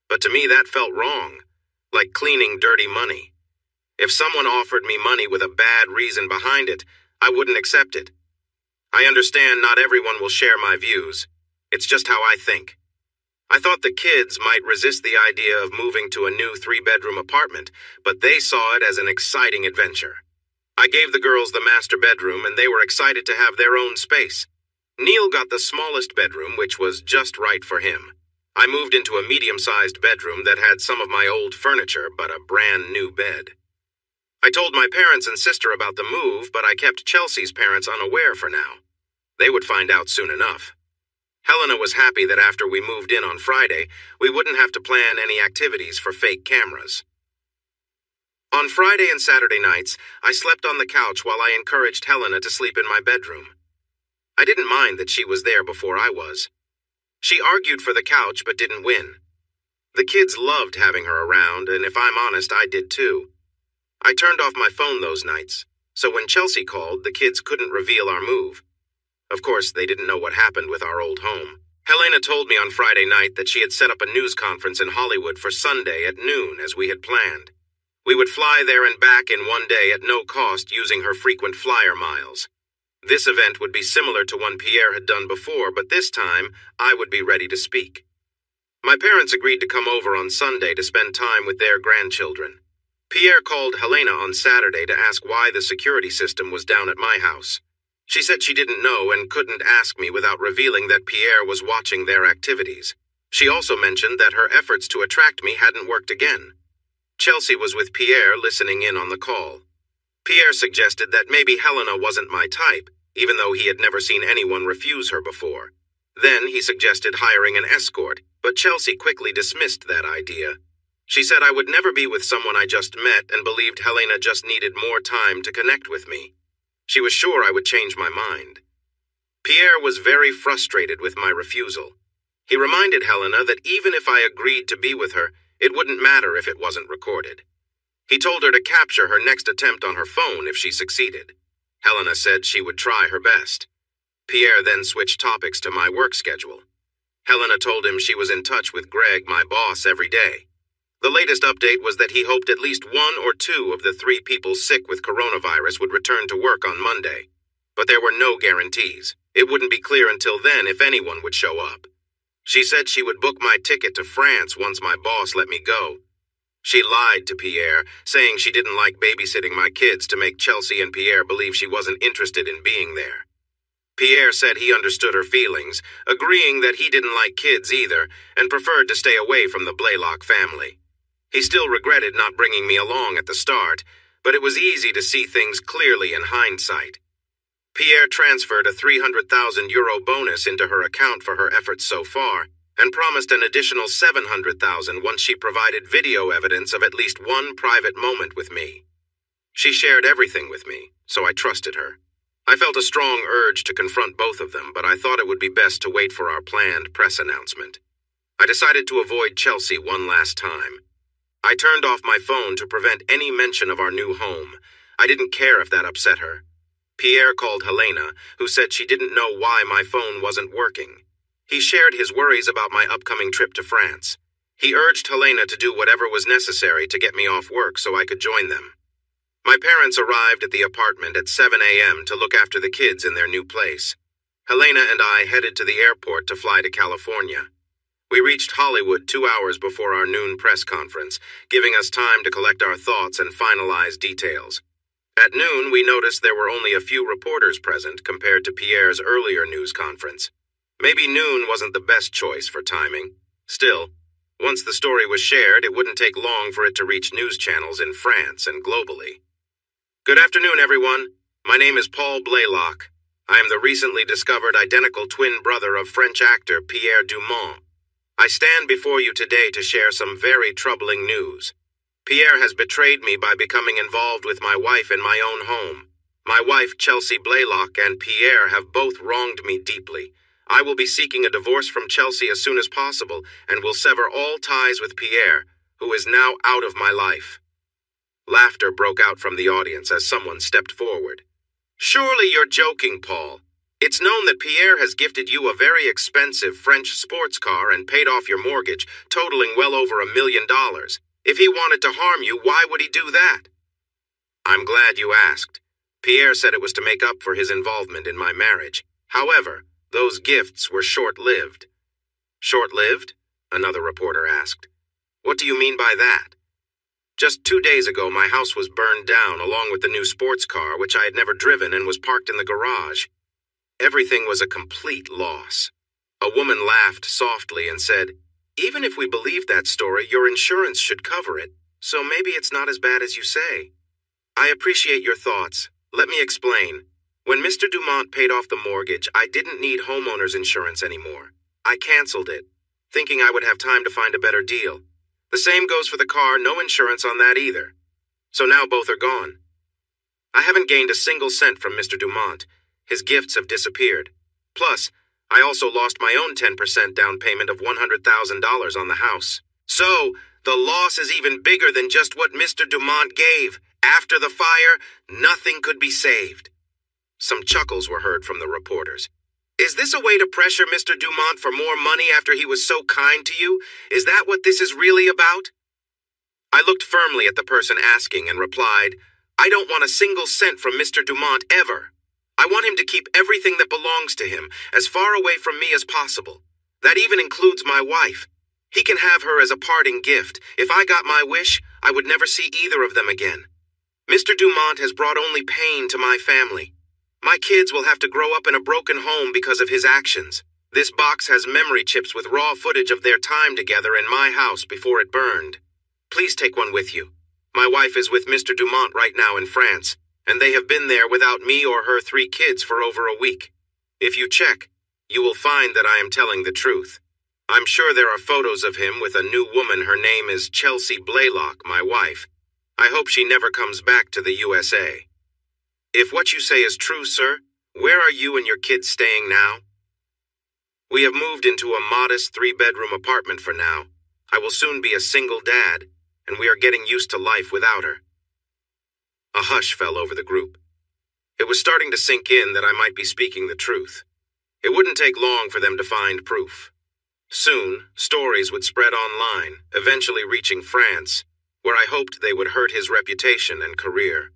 But to me, that felt wrong, like cleaning dirty money. If someone offered me money with a bad reason behind it, I wouldn't accept it. I understand not everyone will share my views. It's just how I think. I thought the kids might resist the idea of moving to a new 3-bedroom apartment, but they saw it as an exciting adventure. I gave the girls the master bedroom, and they were excited to have their own space. Neil got the smallest bedroom, which was just right for him. I moved into a medium-sized bedroom that had some of my old furniture, but a brand new bed. I told my parents and sister about the move, but I kept Chelsea's parents unaware for now. They would find out soon enough. Helena was happy that after we moved in on Friday, we wouldn't have to plan any activities for fake cameras. On Friday and Saturday nights, I slept on the couch while I encouraged Helena to sleep in my bedroom. I didn't mind that she was there before I was. She argued for the couch but didn't win. The kids loved having her around, and if I'm honest, I did too. I turned off my phone those nights, so when Chelsea called, the kids couldn't reveal our move. Of course, they didn't know what happened with our old home. Helena told me on Friday night that she had set up a news conference in Hollywood for Sunday at noon, as we had planned. We would fly there and back in one day at no cost using her frequent flyer miles. This event would be similar to one Pierre had done before, but this time, I would be ready to speak. My parents agreed to come over on Sunday to spend time with their grandchildren. Pierre called Helena on Saturday to ask why the security system was down at my house. She said she didn't know and couldn't ask me without revealing that Pierre was watching their activities. She also mentioned that her efforts to attract me hadn't worked again. Chelsea was with Pierre listening in on the call. Pierre suggested that maybe Helena wasn't my type, even though he had never seen anyone refuse her before. Then he suggested hiring an escort, but Chelsea quickly dismissed that idea. She said I would never be with someone I just met and believed Helena just needed more time to connect with me. She was sure I would change my mind. Pierre was very frustrated with my refusal. He reminded Helena that even if I agreed to be with her, it wouldn't matter if it wasn't recorded. He told her to capture her next attempt on her phone if she succeeded. Helena said she would try her best. Pierre then switched topics to my work schedule. Helena told him she was in touch with Greg, my boss, every day. The latest update was that he hoped at least one or two of the 3 people sick with coronavirus would return to work on Monday. But there were no guarantees. It wouldn't be clear until then if anyone would show up. She said she would book my ticket to France once my boss let me go. She lied to Pierre, saying she didn't like babysitting my kids to make Chelsea and Pierre believe she wasn't interested in being there. Pierre said he understood her feelings, agreeing that he didn't like kids either and preferred to stay away from the Blaylock family. He still regretted not bringing me along at the start, but it was easy to see things clearly in hindsight. Pierre transferred a €300,000 bonus into her account for her efforts so far, and promised an additional $700,000 once she provided video evidence of at least one private moment with me. She shared everything with me, so I trusted her. I felt a strong urge to confront both of them, but I thought it would be best to wait for our planned press announcement. I decided to avoid Chelsea one last time. I turned off my phone to prevent any mention of our new home. I didn't care if that upset her. Pierre called Helena, who said she didn't know why my phone wasn't working. He shared his worries about my upcoming trip to France. He urged Helena to do whatever was necessary to get me off work so I could join them. My parents arrived at the apartment at 7 a.m. to look after the kids in their new place. Helena and I headed to the airport to fly to California. We reached Hollywood 2 hours before our noon press conference, giving us time to collect our thoughts and finalize details. At noon, we noticed there were only a few reporters present compared to Pierre's earlier news conference. Maybe noon wasn't the best choice for timing. Still, once the story was shared, it wouldn't take long for it to reach news channels in France and globally. Good afternoon, everyone. My name is Paul Blaylock. I am the recently discovered identical twin brother of French actor Pierre Dumont. I stand before you today to share some very troubling news. Pierre has betrayed me by becoming involved with my wife in my own home. My wife, Chelsea Blaylock, and Pierre have both wronged me deeply. I will be seeking a divorce from Chelsea as soon as possible and will sever all ties with Pierre, who is now out of my life. Laughter broke out from the audience as someone stepped forward. Surely you're joking, Paul. It's known that Pierre has gifted you a very expensive French sports car and paid off your mortgage, totaling well over $1 million. If he wanted to harm you, why would he do that? I'm glad you asked. Pierre said it was to make up for his involvement in my marriage. However, those gifts were short-lived. Short-lived? Another reporter asked. What do you mean by that? Just 2 days ago, my house was burned down along with the new sports car, which I had never driven and was parked in the garage. Everything was a complete loss. A woman laughed softly and said, "Even if we believe that story, your insurance should cover it, so maybe it's not as bad as you say." I appreciate your thoughts. Let me explain. When Mr. Dumont paid off the mortgage, I didn't need homeowner's insurance anymore. I canceled it, thinking I would have time to find a better deal. The same goes for the car, no insurance on that either. So now both are gone. I haven't gained a single cent from Mr. Dumont. His gifts have disappeared. Plus, I also lost my own 10% down payment of $100,000 on the house. So, the loss is even bigger than just what Mr. Dumont gave. After the fire, nothing could be saved. Some chuckles were heard from the reporters. Is this a way to pressure Mr. Dumont for more money after he was so kind to you? Is that what this is really about? I looked firmly at the person asking and replied, I don't want a single cent from Mr. Dumont ever. I want him to keep everything that belongs to him as far away from me as possible. That even includes my wife. He can have her as a parting gift. If I got my wish, I would never see either of them again. Mr. Dumont has brought only pain to my family. My kids will have to grow up in a broken home because of his actions. This box has memory chips with raw footage of their time together in my house before it burned. Please take one with you. My wife is with Mr. Dumont right now in France, and they have been there without me or her 3 kids for over a week. If you check, you will find that I am telling the truth. I'm sure there are photos of him with a new woman. Her name is Chelsea Blaylock, my wife. I hope she never comes back to the USA. If what you say is true, sir, where are you and your kids staying now? We have moved into a modest 3-bedroom apartment for now. I will soon be a single dad, and we are getting used to life without her. A hush fell over the group. It was starting to sink in that I might be speaking the truth. It wouldn't take long for them to find proof. Soon, stories would spread online, eventually reaching France, where I hoped they would hurt his reputation and career.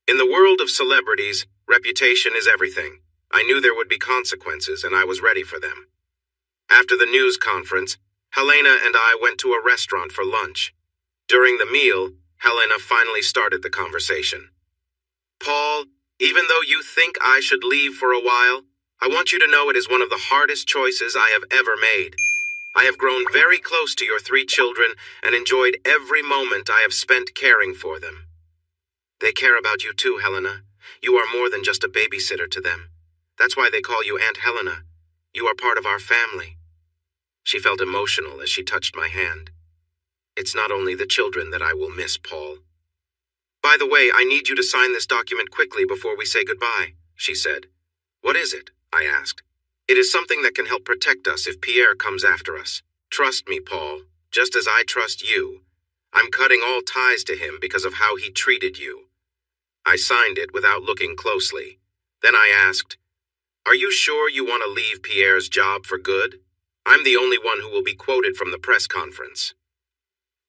In the world of celebrities, reputation is everything. I knew there would be consequences, and I was ready for them. After the news conference, Helena and I went to a restaurant for lunch. During the meal, Helena finally started the conversation. "Paul, even though you think I should leave for a while, I want you to know it is one of the hardest choices I have ever made. I have grown very close to your 3 children and enjoyed every moment I have spent caring for them." "They care about you too, Helena. You are more than just a babysitter to them. That's why they call you Aunt Helena. You are part of our family." She felt emotional as she touched my hand. "It's not only the children that I will miss, Paul." "By the way, I need you to sign this document quickly before we say goodbye," she said. "What is it?" I asked. "It is something that can help protect us if Pierre comes after us. Trust me, Paul, just as I trust you. I'm cutting all ties to him because of how he treated you." I signed it without looking closely. Then I asked, "Are you sure you want to leave Pierre's job for good? I'm the only one who will be quoted from the press conference."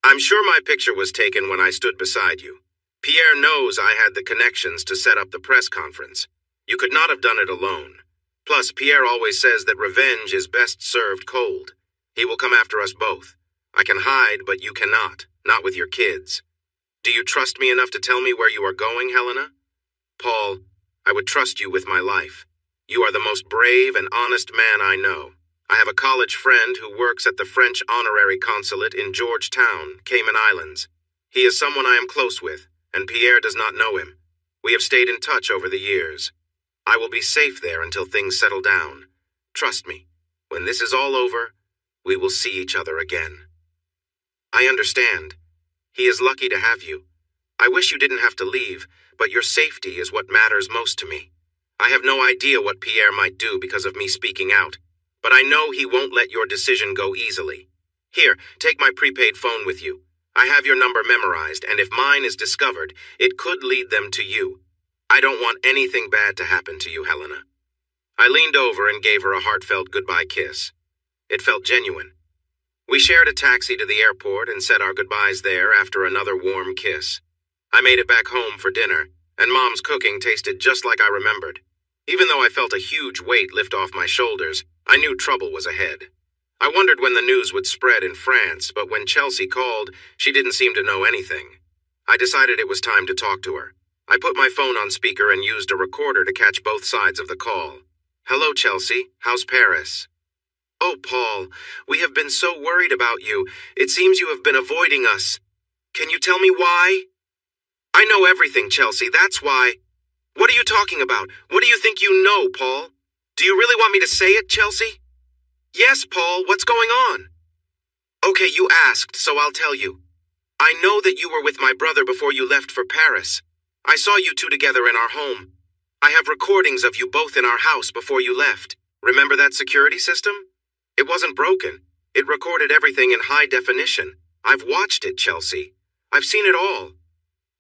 "I'm sure my picture was taken when I stood beside you. Pierre knows I had the connections to set up the press conference. You could not have done it alone. Plus, Pierre always says that revenge is best served cold. He will come after us both. I can hide, but you cannot, not with your kids. Do you trust me enough to tell me where you are going, Helena?" "Paul, I would trust you with my life. You are the most brave and honest man I know. I have a college friend who works at the French honorary consulate in Georgetown, Cayman Islands. He is someone I am close with, and Pierre does not know him. We have stayed in touch over the years. I will be safe there until things settle down. Trust me, when this is all over, we will see each other again." "I understand. He is lucky to have you. I wish you didn't have to leave, but your safety is what matters most to me. I have no idea what Pierre might do because of me speaking out, but I know he won't let your decision go easily. Here, take my prepaid phone with you. I have your number memorized, and if mine is discovered, it could lead them to you. I don't want anything bad to happen to you, Helena." I leaned over and gave her a heartfelt goodbye kiss. It felt genuine. We shared a taxi to the airport and said our goodbyes there after another warm kiss. I made it back home for dinner, and Mom's cooking tasted just like I remembered. Even though I felt a huge weight lift off my shoulders, I knew trouble was ahead. I wondered when the news would spread in France, but when Chelsea called, she didn't seem to know anything. I decided it was time to talk to her. I put my phone on speaker and used a recorder to catch both sides of the call. "Hello, Chelsea. How's Paris?" "Oh, Paul, we have been so worried about you. It seems you have been avoiding us. Can you tell me why?" "I know everything, Chelsea. That's why." "What are you talking about? What do you think you know, Paul? Do you really want me to say it, Chelsea?" "Yes, Paul. What's going on?" "Okay, you asked, so I'll tell you. I know that you were with my brother before you left for Paris. I saw you two together in our home. I have recordings of you both in our house before you left. Remember that security system? It wasn't broken. It recorded everything in high definition. I've watched it, Chelsea. I've seen it all."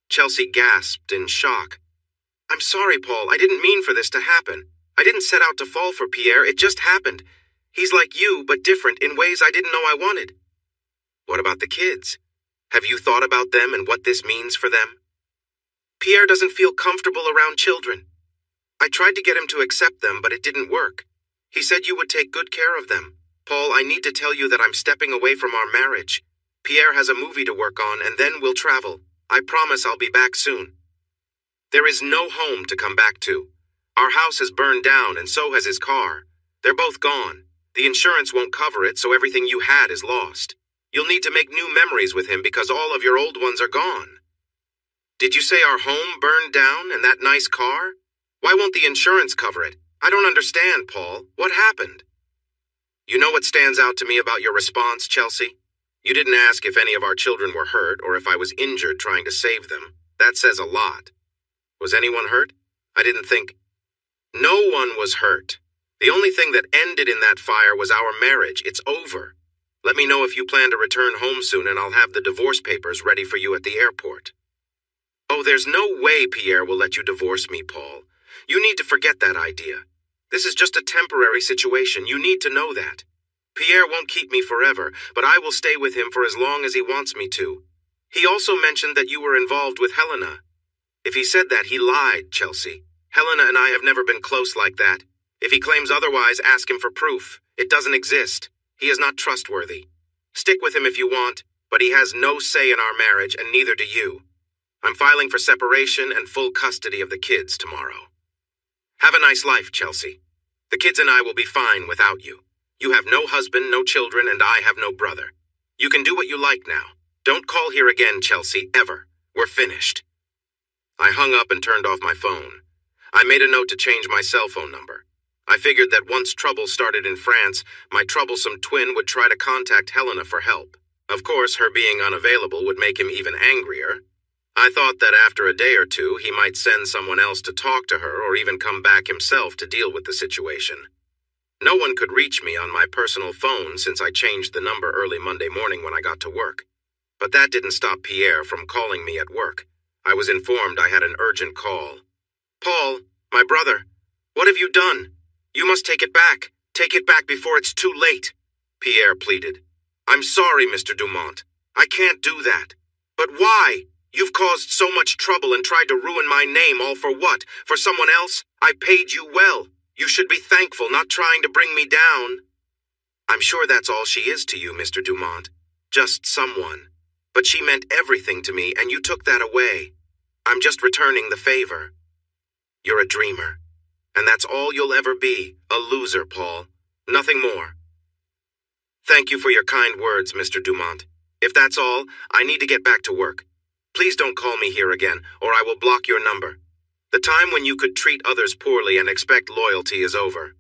Chelsea gasped in shock. "I'm sorry, Paul. I didn't mean for this to happen. I didn't set out to fall for Pierre. It just happened. He's like you, but different in ways I didn't know I wanted." "What about the kids? Have you thought about them and what this means for them?" "Pierre doesn't feel comfortable around children. I tried to get him to accept them, but it didn't work. He said you would take good care of them. Paul, I need to tell you that I'm stepping away from our marriage. Pierre has a movie to work on, and then we'll travel. I promise I'll be back soon." "There is no home to come back to. Our house has burned down, and so has his car. They're both gone. The insurance won't cover it, so everything you had is lost. You'll need to make new memories with him because all of your old ones are gone." "Did you say our home burned down and that nice car? Why won't the insurance cover it? I don't understand, Paul. What happened?" "You know what stands out to me about your response, Chelsea? You didn't ask if any of our children were hurt or if I was injured trying to save them. That says a lot. Was anyone hurt? I didn't think. No one was hurt. The only thing that ended in that fire was our marriage. It's over. Let me know if you plan to return home soon and I'll have the divorce papers ready for you at the airport." "Oh, there's no way Pierre will let you divorce me, Paul. You need to forget that idea. This is just a temporary situation. You need to know that. Pierre won't keep me forever, but I will stay with him for as long as he wants me to. He also mentioned that you were involved with Helena. If he said that, he lied, Chelsea. Helena and I have never been close like that. If he claims otherwise, ask him for proof. It doesn't exist. He is not trustworthy. Stick with him if you want, but he has no say in our marriage, and neither do you. I'm filing for separation and full custody of the kids tomorrow. Have a nice life, Chelsea. The kids and I will be fine without you. You have no husband, no children, and I have no brother. You can do what you like now. Don't call here again, Chelsea, ever. We're finished. I hung up and turned off my phone. I made a note to change my cell phone number. I figured that once trouble started in France, my troublesome twin would try to contact Helena for help. Of course, her being unavailable would make him even angrier. I thought that after a day or two, he might send someone else to talk to her or even come back himself to deal with the situation. No one could reach me on my personal phone since I changed the number early Monday morning when I got to work. But that didn't stop Pierre from calling me at work. I was informed I had an urgent call. "Paul, my brother, what have you done? You must take it back. Take it back before it's too late," Pierre pleaded. "I'm sorry, Mr. Dumont. I can't do that. But why? You've caused so much trouble and tried to ruin my name, all for what? For someone else? I paid you well. You should be thankful, not trying to bring me down." "I'm sure that's all she is to you, Mr. Dumont. Just someone. But she meant everything to me, and you took that away. I'm just returning the favor." "You're a dreamer. And that's all you'll ever be, a loser, Paul. Nothing more." "Thank you for your kind words, Mr. Dumont. If that's all, I need to get back to work. Please don't call me here again, or I will block your number. The time when you could treat others poorly and expect loyalty is over.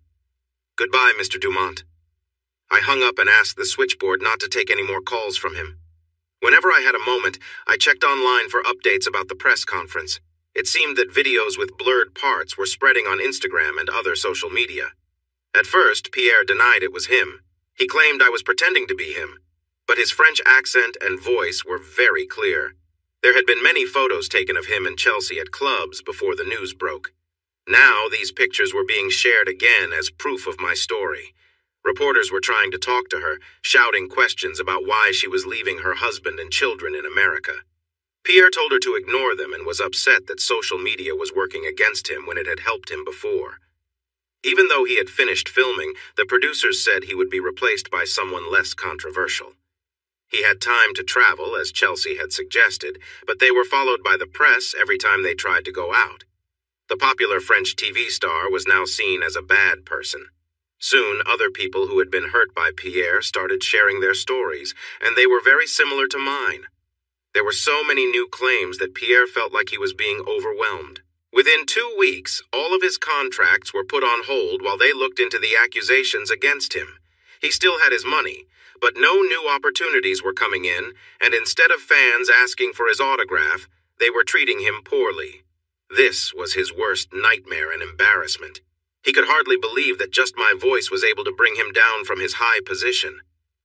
Goodbye, Mr. Dumont." I hung up and asked the switchboard not to take any more calls from him. Whenever I had a moment, I checked online for updates about the press conference. It seemed that videos with blurred parts were spreading on Instagram and other social media. At first, Pierre denied it was him. He claimed I was pretending to be him. But his French accent and voice were very clear. There had been many photos taken of him and Chelsea at clubs before the news broke. Now, these pictures were being shared again as proof of my story. Reporters were trying to talk to her, shouting questions about why she was leaving her husband and children in America. Pierre told her to ignore them and was upset that social media was working against him when it had helped him before. Even though he had finished filming, the producers said he would be replaced by someone less controversial. He had time to travel, as Chelsea had suggested, but they were followed by the press every time they tried to go out. The popular French TV star was now seen as a bad person. Soon, other people who had been hurt by Pierre started sharing their stories, and they were very similar to mine. There were so many new claims that Pierre felt like he was being overwhelmed. Within 2 weeks, all of his contracts were put on hold while they looked into the accusations against him. He still had his money, but no new opportunities were coming in, and instead of fans asking for his autograph, they were treating him poorly. This was his worst nightmare and embarrassment. He could hardly believe that just my voice was able to bring him down from his high position.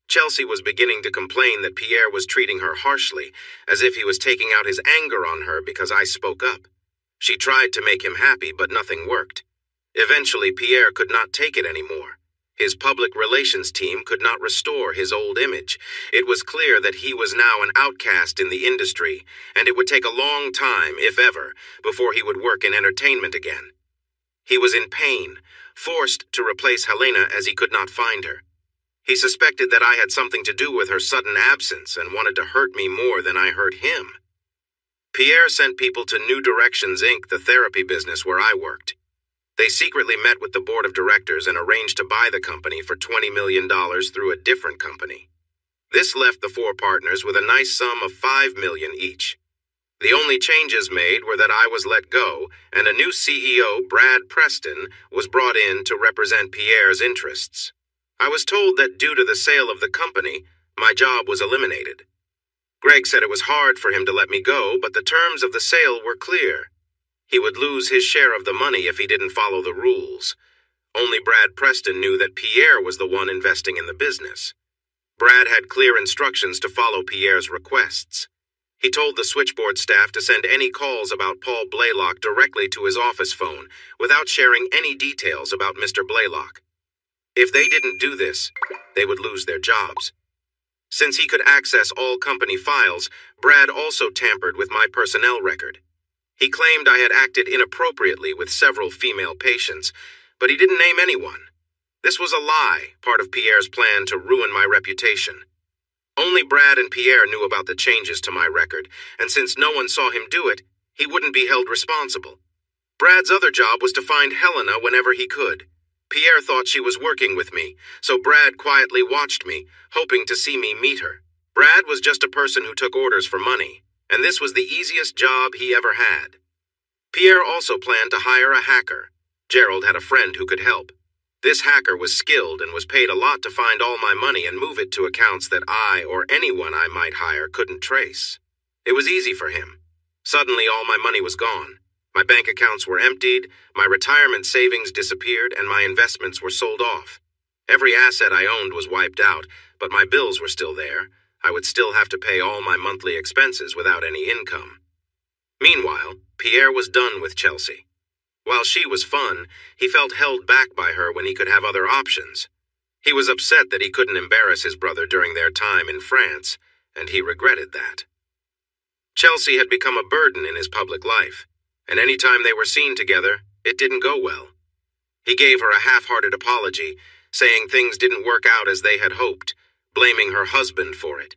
Chelsea was beginning to complain that Pierre was treating her harshly, as if he was taking out his anger on her because I spoke up. She tried to make him happy, but nothing worked. Eventually, Pierre could not take it anymore. His public relations team could not restore his old image. It was clear that he was now an outcast in the industry, and it would take a long time, if ever, before he would work in entertainment again. He was in pain, forced to replace Helena as he could not find her. He suspected that I had something to do with her sudden absence and wanted to hurt me more than I hurt him. Pierre sent people to New Directions, Inc., the therapy business where I worked. They secretly met with the board of directors and arranged to buy the company for $20 million through a different company. This left the four partners with a nice sum of $5 million each. The only changes made were that I was let go, and a new CEO, Brad Preston, was brought in to represent Pierre's interests. I was told that due to the sale of the company, my job was eliminated. Greg said it was hard for him to let me go, but the terms of the sale were clear. He would lose his share of the money if he didn't follow the rules. Only Brad Preston knew that Pierre was the one investing in the business. Brad had clear instructions to follow Pierre's requests. He told the switchboard staff to send any calls about Paul Blaylock directly to his office phone, without sharing any details about Mr. Blaylock. If they didn't do this, they would lose their jobs. Since he could access all company files, Brad also tampered with my personnel record. He claimed I had acted inappropriately with several female patients, but he didn't name anyone. This was a lie, part of Pierre's plan to ruin my reputation. Only Brad and Pierre knew about the changes to my record, and since no one saw him do it, he wouldn't be held responsible. Brad's other job was to find Helena whenever he could. Pierre thought she was working with me, so Brad quietly watched me, hoping to see me meet her. Brad was just a person who took orders for money, and this was the easiest job he ever had. Pierre also planned to hire a hacker. Gerald had a friend who could help. This hacker was skilled and was paid a lot to find all my money and move it to accounts that I or anyone I might hire couldn't trace. It was easy for him. Suddenly all my money was gone. My bank accounts were emptied, my retirement savings disappeared, and my investments were sold off. Every asset I owned was wiped out, but my bills were still there. I would still have to pay all my monthly expenses without any income. Meanwhile, Pierre was done with Chelsea. While she was fun, he felt held back by her when he could have other options. He was upset that he couldn't embarrass his brother during their time in France, and he regretted that. Chelsea had become a burden in his public life, and any time they were seen together, it didn't go well. He gave her a half-hearted apology, saying things didn't work out as they had hoped, blaming her husband for it.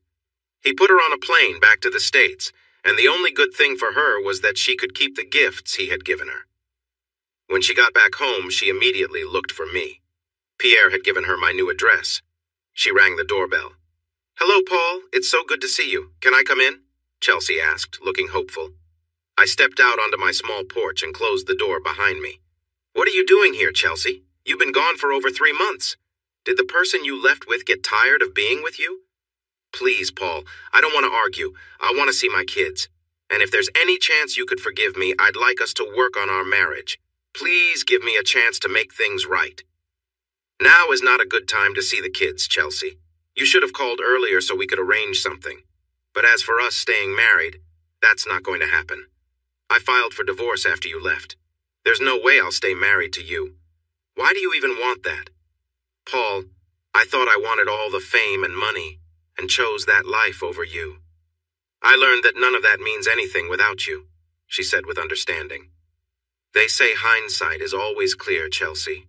He put her on a plane back to the States, and the only good thing for her was that she could keep the gifts he had given her. When she got back home, she immediately looked for me. Pierre had given her my new address. She rang the doorbell. "Hello, Paul. It's so good to see you. Can I come in?" Chelsea asked, looking hopeful. I stepped out onto my small porch and closed the door behind me. "What are you doing here, Chelsea? You've been gone for over 3 months. Did the person you left with get tired of being with you?" "Please, Paul, I don't want to argue. I want to see my kids. And if there's any chance you could forgive me, I'd like us to work on our marriage. Please give me a chance to make things right." "Now is not a good time to see the kids, Chelsea. You should have called earlier so we could arrange something. But as for us staying married, that's not going to happen. I filed for divorce after you left. There's no way I'll stay married to you. Why do you even want that?" "Paul, I thought I wanted all the fame and money, and chose that life over you. I learned that none of that means anything without you," she said with understanding. "They say hindsight is always clear, Chelsea.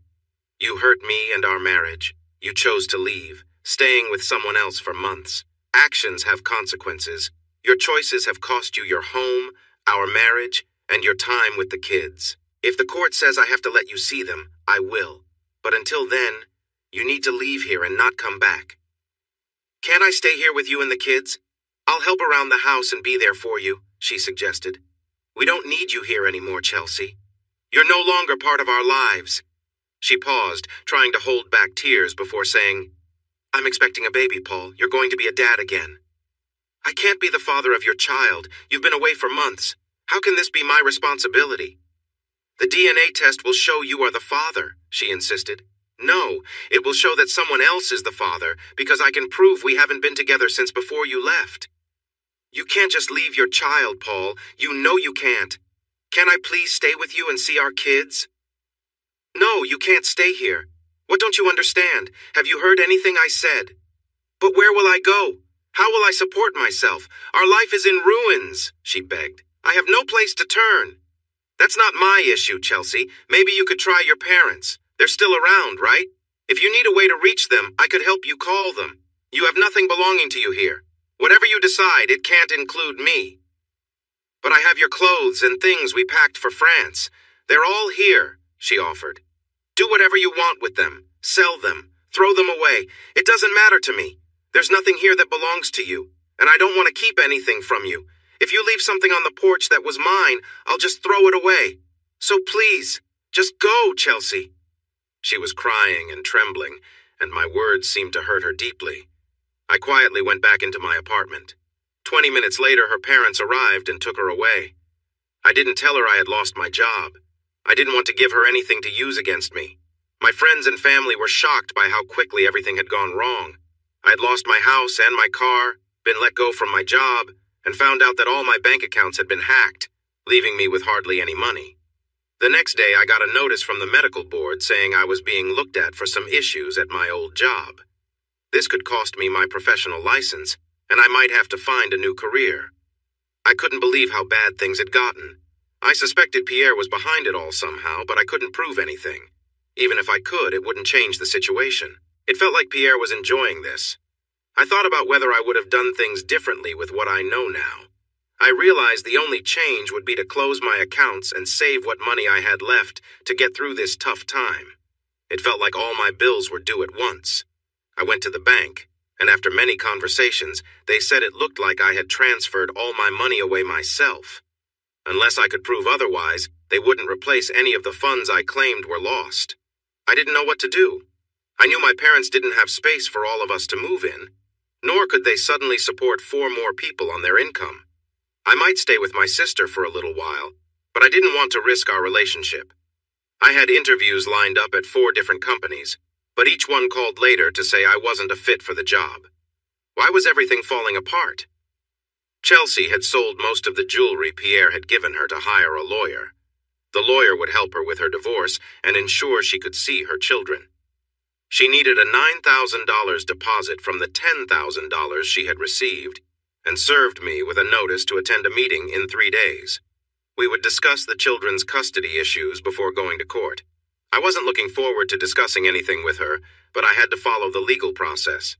You hurt me and our marriage. You chose to leave, staying with someone else for months. Actions have consequences. Your choices have cost you your home, our marriage, and your time with the kids. If the court says I have to let you see them, I will. But until then, you need to leave here and not come back." "Can't I stay here with you and the kids? I'll help around the house and be there for you," she suggested. "We don't need you here anymore, Chelsea. You're no longer part of our lives." She paused, trying to hold back tears before saying, "I'm expecting a baby, Paul. You're going to be a dad again." "I can't be the father of your child. You've been away for months. How can this be my responsibility?" "The DNA test will show you are the father," she insisted. "No, it will show that someone else is the father, because I can prove we haven't been together since before you left." "You can't just leave your child, Paul. You know you can't. Can I please stay with you and see our kids?" "No, you can't stay here. What don't you understand? Have you heard anything I said?" "But where will I go? How will I support myself? Our life is in ruins," she begged. "I have no place to turn." "That's not my issue, Chelsea. Maybe you could try your parents. They're still around, right? If you need a way to reach them, I could help you call them. You have nothing belonging to you here. Whatever you decide, it can't include me." "But I have your clothes and things we packed for France. They're all here," she offered. "Do whatever you want with them. Sell them. Throw them away. It doesn't matter to me. There's nothing here that belongs to you, and I don't want to keep anything from you. If you leave something on the porch that was mine, I'll just throw it away. So please, just go, Chelsea." She was crying and trembling, and my words seemed to hurt her deeply. I quietly went back into my apartment. 20 minutes later, her parents arrived and took her away. I didn't tell her I had lost my job. I didn't want to give her anything to use against me. My friends and family were shocked by how quickly everything had gone wrong. I had lost my house and my car, been let go from my job, and found out that all my bank accounts had been hacked, leaving me with hardly any money. The next day, I got a notice from the medical board saying I was being looked at for some issues at my old job. This could cost me my professional license, and I might have to find a new career. I couldn't believe how bad things had gotten. I suspected Pierre was behind it all somehow, but I couldn't prove anything. Even if I could, it wouldn't change the situation. It felt like Pierre was enjoying this. I thought about whether I would have done things differently with what I know now. I realized the only change would be to close my accounts and save what money I had left to get through this tough time. It felt like all my bills were due at once. I went to the bank, and after many conversations, they said it looked like I had transferred all my money away myself. Unless I could prove otherwise, they wouldn't replace any of the funds I claimed were lost. I didn't know what to do. I knew my parents didn't have space for all of us to move in, nor could they suddenly support 4 more people on their income. I might stay with my sister for a little while, but I didn't want to risk our relationship. I had interviews lined up at 4 different companies, but each one called later to say I wasn't a fit for the job. Why was everything falling apart? Chelsea had sold most of the jewelry Pierre had given her to hire a lawyer. The lawyer would help her with her divorce and ensure she could see her children. She needed a $9,000 deposit from the $10,000 she had received, and served me with a notice to attend a meeting in 3 days. We would discuss the children's custody issues before going to court. I wasn't looking forward to discussing anything with her, but I had to follow the legal process.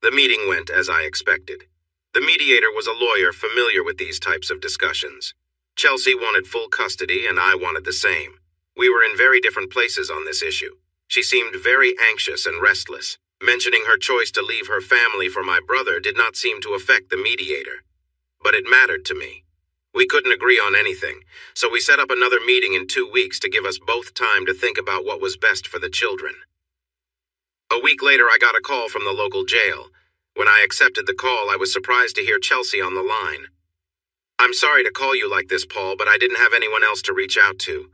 The meeting went as I expected. The mediator was a lawyer familiar with these types of discussions. Chelsea wanted full custody, and I wanted the same. We were in very different places on this issue. She seemed very anxious and restless. Mentioning her choice to leave her family for my brother did not seem to affect the mediator. But it mattered to me. We couldn't agree on anything, so we set up another meeting in 2 weeks to give us both time to think about what was best for the children. A week later, I got a call from the local jail. When I accepted the call, I was surprised to hear Chelsea on the line. "I'm sorry to call you like this, Paul, but I didn't have anyone else to reach out to.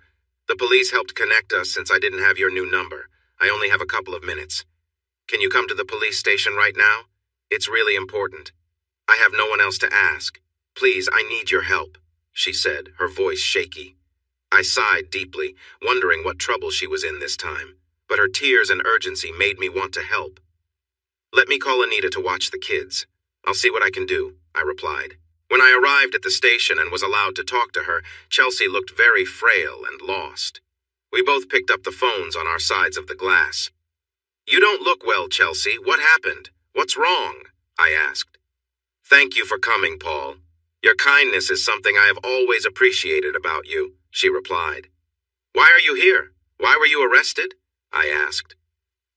The police helped connect us since I didn't have your new number. I only have a couple of minutes. Can you come to the police station right now? It's really important. I have no one else to ask. Please, I need your help," she said, her voice shaky. I sighed deeply, wondering what trouble she was in this time, but her tears and urgency made me want to help. "Let me call Anita to watch the kids. I'll see what I can do," I replied. When I arrived at the station and was allowed to talk to her, Chelsea looked very frail and lost. We both picked up the phones on our sides of the glass. "You don't look well, Chelsea. What happened? What's wrong?" I asked. "Thank you for coming, Paul. Your kindness is something I have always appreciated about you," she replied. "Why are you here? Why were you arrested?" I asked.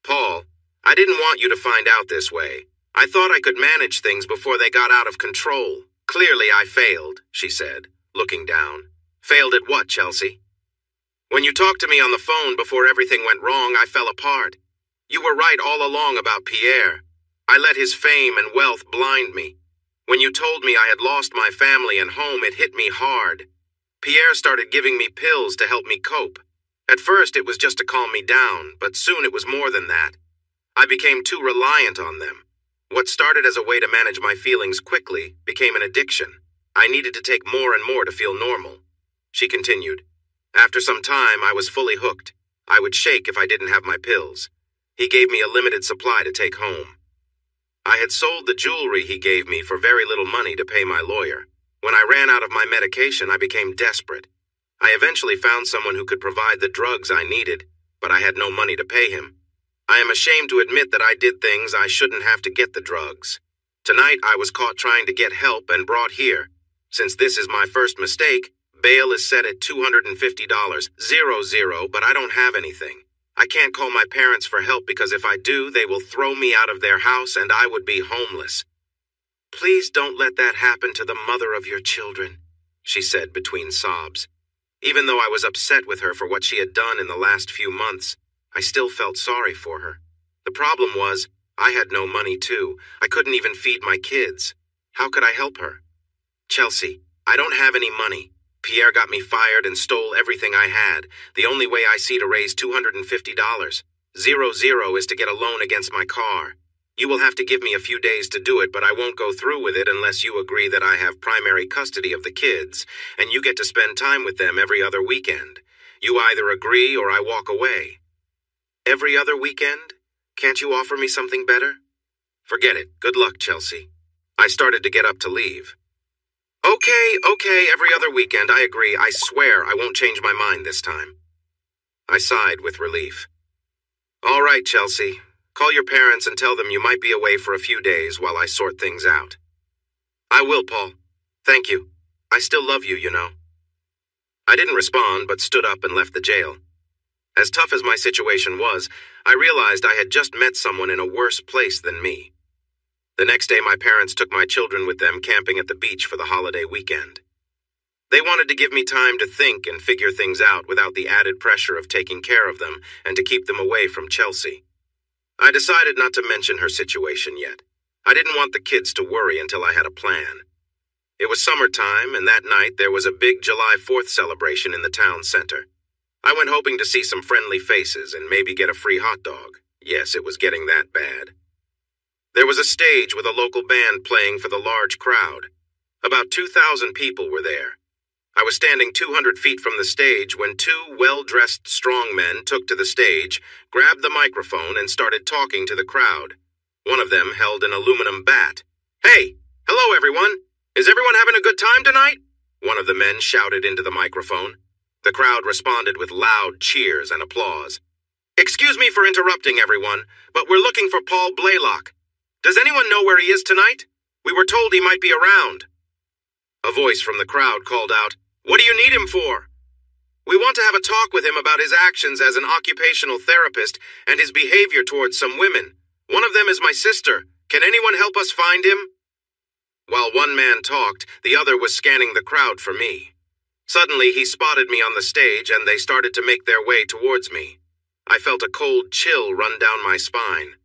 "Paul, I didn't want you to find out this way. I thought I could manage things before they got out of control. Clearly I failed," she said, looking down. "Failed at what, Chelsea?" "When you talked to me on the phone before everything went wrong, I fell apart. You were right all along about Pierre. I let his fame and wealth blind me. When you told me I had lost my family and home, it hit me hard. Pierre started giving me pills to help me cope. At first it was just to calm me down, but soon it was more than that. I became too reliant on them. What started as a way to manage my feelings quickly became an addiction. I needed to take more and more to feel normal," she continued. "After some time, I was fully hooked. I would shake if I didn't have my pills. He gave me a limited supply to take home. I had sold the jewelry he gave me for very little money to pay my lawyer. When I ran out of my medication, I became desperate. I eventually found someone who could provide the drugs I needed, but I had no money to pay him. I am ashamed to admit that I did things I shouldn't have to get the drugs. Tonight, I was caught trying to get help and brought here. Since this is my first mistake, bail is set at $250, 00, but I don't have anything. I can't call my parents for help because if I do, they will throw me out of their house and I would be homeless. Please don't let that happen to the mother of your children," she said between sobs. Even though I was upset with her for what she had done in the last few months, I still felt sorry for her. The problem was, I had no money too. I couldn't even feed my kids. How could I help her? "Chelsea, I don't have any money. Pierre got me fired and stole everything I had. The only way I see to raise $250, 00, is to get a loan against my car. You will have to give me a few days to do it, but I won't go through with it unless you agree that I have primary custody of the kids, and you get to spend time with them every other weekend. You either agree or I walk away. Every other weekend? Can't you offer me something better? Forget it. Good luck, Chelsea. I started to get up to leave. Okay, every other weekend, I agree. I swear I won't change my mind this time. I sighed with relief. All right, Chelsea. Call your parents and tell them you might be away for a few days while I sort things out. I will, Paul. Thank you. I still love you, you know. I didn't respond, but stood up and left the jail. As tough as my situation was, I realized I had just met someone in a worse place than me. The next day, my parents took my children with them camping at the beach for the holiday weekend. They wanted to give me time to think and figure things out without the added pressure of taking care of them and to keep them away from Chelsea. I decided not to mention her situation yet. I didn't want the kids to worry until I had a plan. It was summertime, and that night there was a big July 4th celebration in the town center. I went hoping to see some friendly faces and maybe get a free hot dog. Yes, it was getting that bad. There was a stage with a local band playing for the large crowd. About 2,000 people were there. I was standing 200 feet from the stage when two well-dressed strong men took to the stage, grabbed the microphone, and started talking to the crowd. One of them held an aluminum bat. "Hey, hello everyone! Is everyone having a good time tonight?" one of the men shouted into the microphone. The crowd responded with loud cheers and applause. "Excuse me for interrupting everyone, but we're looking for Paul Blaylock. Does anyone know where he is tonight? We were told he might be around." A voice from the crowd called out, "What do you need him for?" "We want to have a talk with him about his actions as an occupational therapist and his behavior towards some women. One of them is my sister. Can anyone help us find him?" While one man talked, the other was scanning the crowd for me. Suddenly, he spotted me on the stage and they started to make their way towards me. I felt a cold chill run down my spine.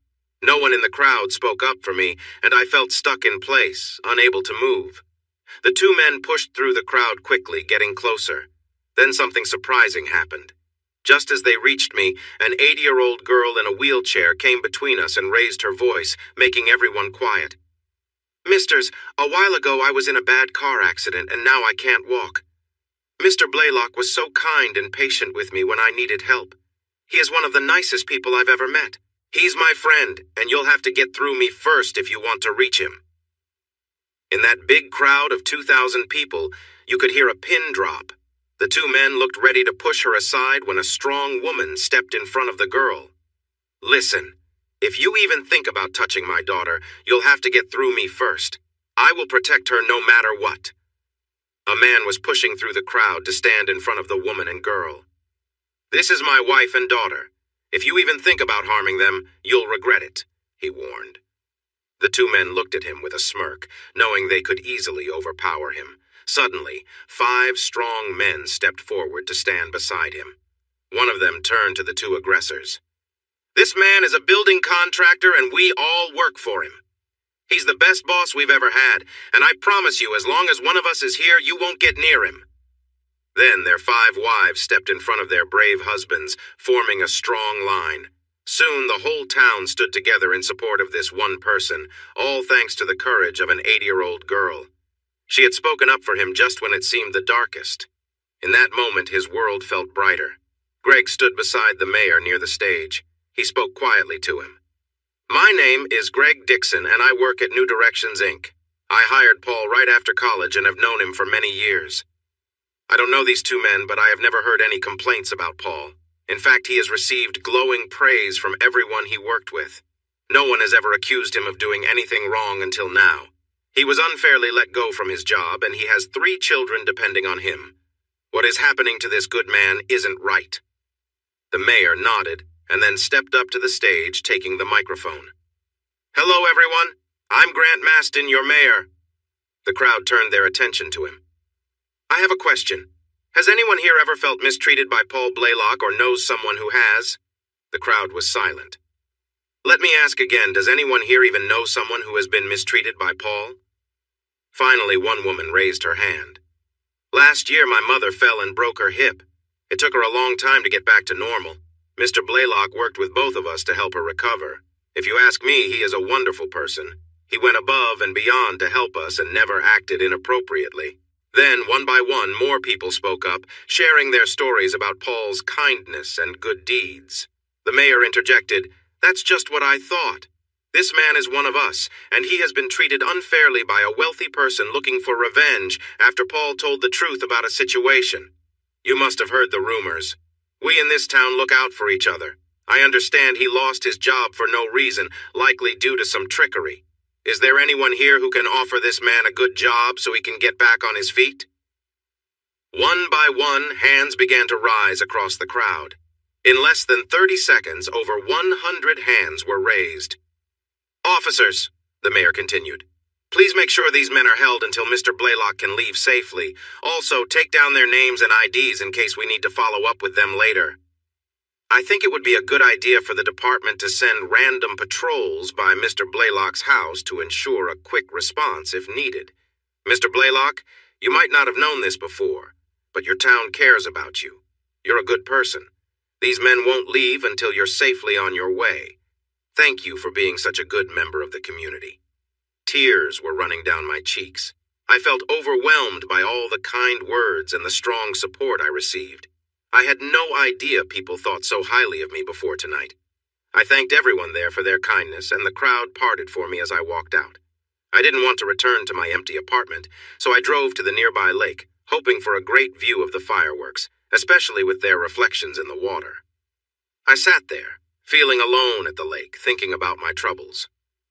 No one in the crowd spoke up for me, and I felt stuck in place, unable to move. The two men pushed through the crowd quickly, getting closer. Then something surprising happened. Just as they reached me, an 80-year-old girl in a wheelchair came between us and raised her voice, making everyone quiet. "Misters, a while ago I was in a bad car accident and now I can't walk. Mr. Blaylock was so kind and patient with me when I needed help. He is one of the nicest people I've ever met. He's my friend, and you'll have to get through me first if you want to reach him." In that big crowd of 2,000 people, you could hear a pin drop. The two men looked ready to push her aside when a strong woman stepped in front of the girl. "Listen, if you even think about touching my daughter, you'll have to get through me first. I will protect her no matter what." A man was pushing through the crowd to stand in front of the woman and girl. "This is my wife and daughter. If you even think about harming them, you'll regret it," he warned. The two men looked at him with a smirk, knowing they could easily overpower him. Suddenly, 5 strong men stepped forward to stand beside him. One of them turned to the two aggressors. "This man is a building contractor and we all work for him. He's the best boss we've ever had, and I promise you, as long as one of us is here, you won't get near him." Then their 5 wives stepped in front of their brave husbands, forming a strong line. Soon the whole town stood together in support of this one person, all thanks to the courage of an 80-year-old girl. She had spoken up for him just when it seemed the darkest. In that moment, his world felt brighter. Greg stood beside the mayor near the stage. He spoke quietly to him. "My name is Greg Dixon, and I work at New Directions, Inc. I hired Paul right after college and have known him for many years. I don't know these two men, but I have never heard any complaints about Paul. In fact, he has received glowing praise from everyone he worked with. No one has ever accused him of doing anything wrong until now. He was unfairly let go from his job, and he has 3 children depending on him. What is happening to this good man isn't right." The mayor nodded, and then stepped up to the stage, taking the microphone. "Hello, everyone. I'm Grant Maston, your mayor." The crowd turned their attention to him. "I have a question. Has anyone here ever felt mistreated by Paul Blaylock or knows someone who has?" The crowd was silent. "Let me ask again, does anyone here even know someone who has been mistreated by Paul?" Finally, one woman raised her hand. "Last year, my mother fell and broke her hip. It took her a long time to get back to normal. Mr. Blaylock worked with both of us to help her recover. If you ask me, he is a wonderful person. He went above and beyond to help us and never acted inappropriately." Then, one by one, more people spoke up, sharing their stories about Paul's kindness and good deeds. The mayor interjected, "That's just what I thought. This man is one of us, and he has been treated unfairly by a wealthy person looking for revenge after Paul told the truth about a situation. You must have heard the rumors. We in this town look out for each other. I understand he lost his job for no reason, likely due to some trickery. Is there anyone here who can offer this man a good job so he can get back on his feet?" One by one, hands began to rise across the crowd. In less than 30 seconds, over 100 hands were raised. "Officers," the mayor continued, "please make sure these men are held until Mr. Blaylock can leave safely. Also, take down their names and IDs in case we need to follow up with them later. I think it would be a good idea for the department to send random patrols by Mr. Blaylock's house to ensure a quick response if needed. Mr. Blaylock, you might not have known this before, but your town cares about you. You're a good person. These men won't leave until you're safely on your way. Thank you for being such a good member of the community." Tears were running down my cheeks. I felt overwhelmed by all the kind words and the strong support I received. I had no idea people thought so highly of me before tonight. I thanked everyone there for their kindness, and the crowd parted for me as I walked out. I didn't want to return to my empty apartment, so I drove to the nearby lake, hoping for a great view of the fireworks, especially with their reflections in the water. I sat there, feeling alone at the lake, thinking about my troubles.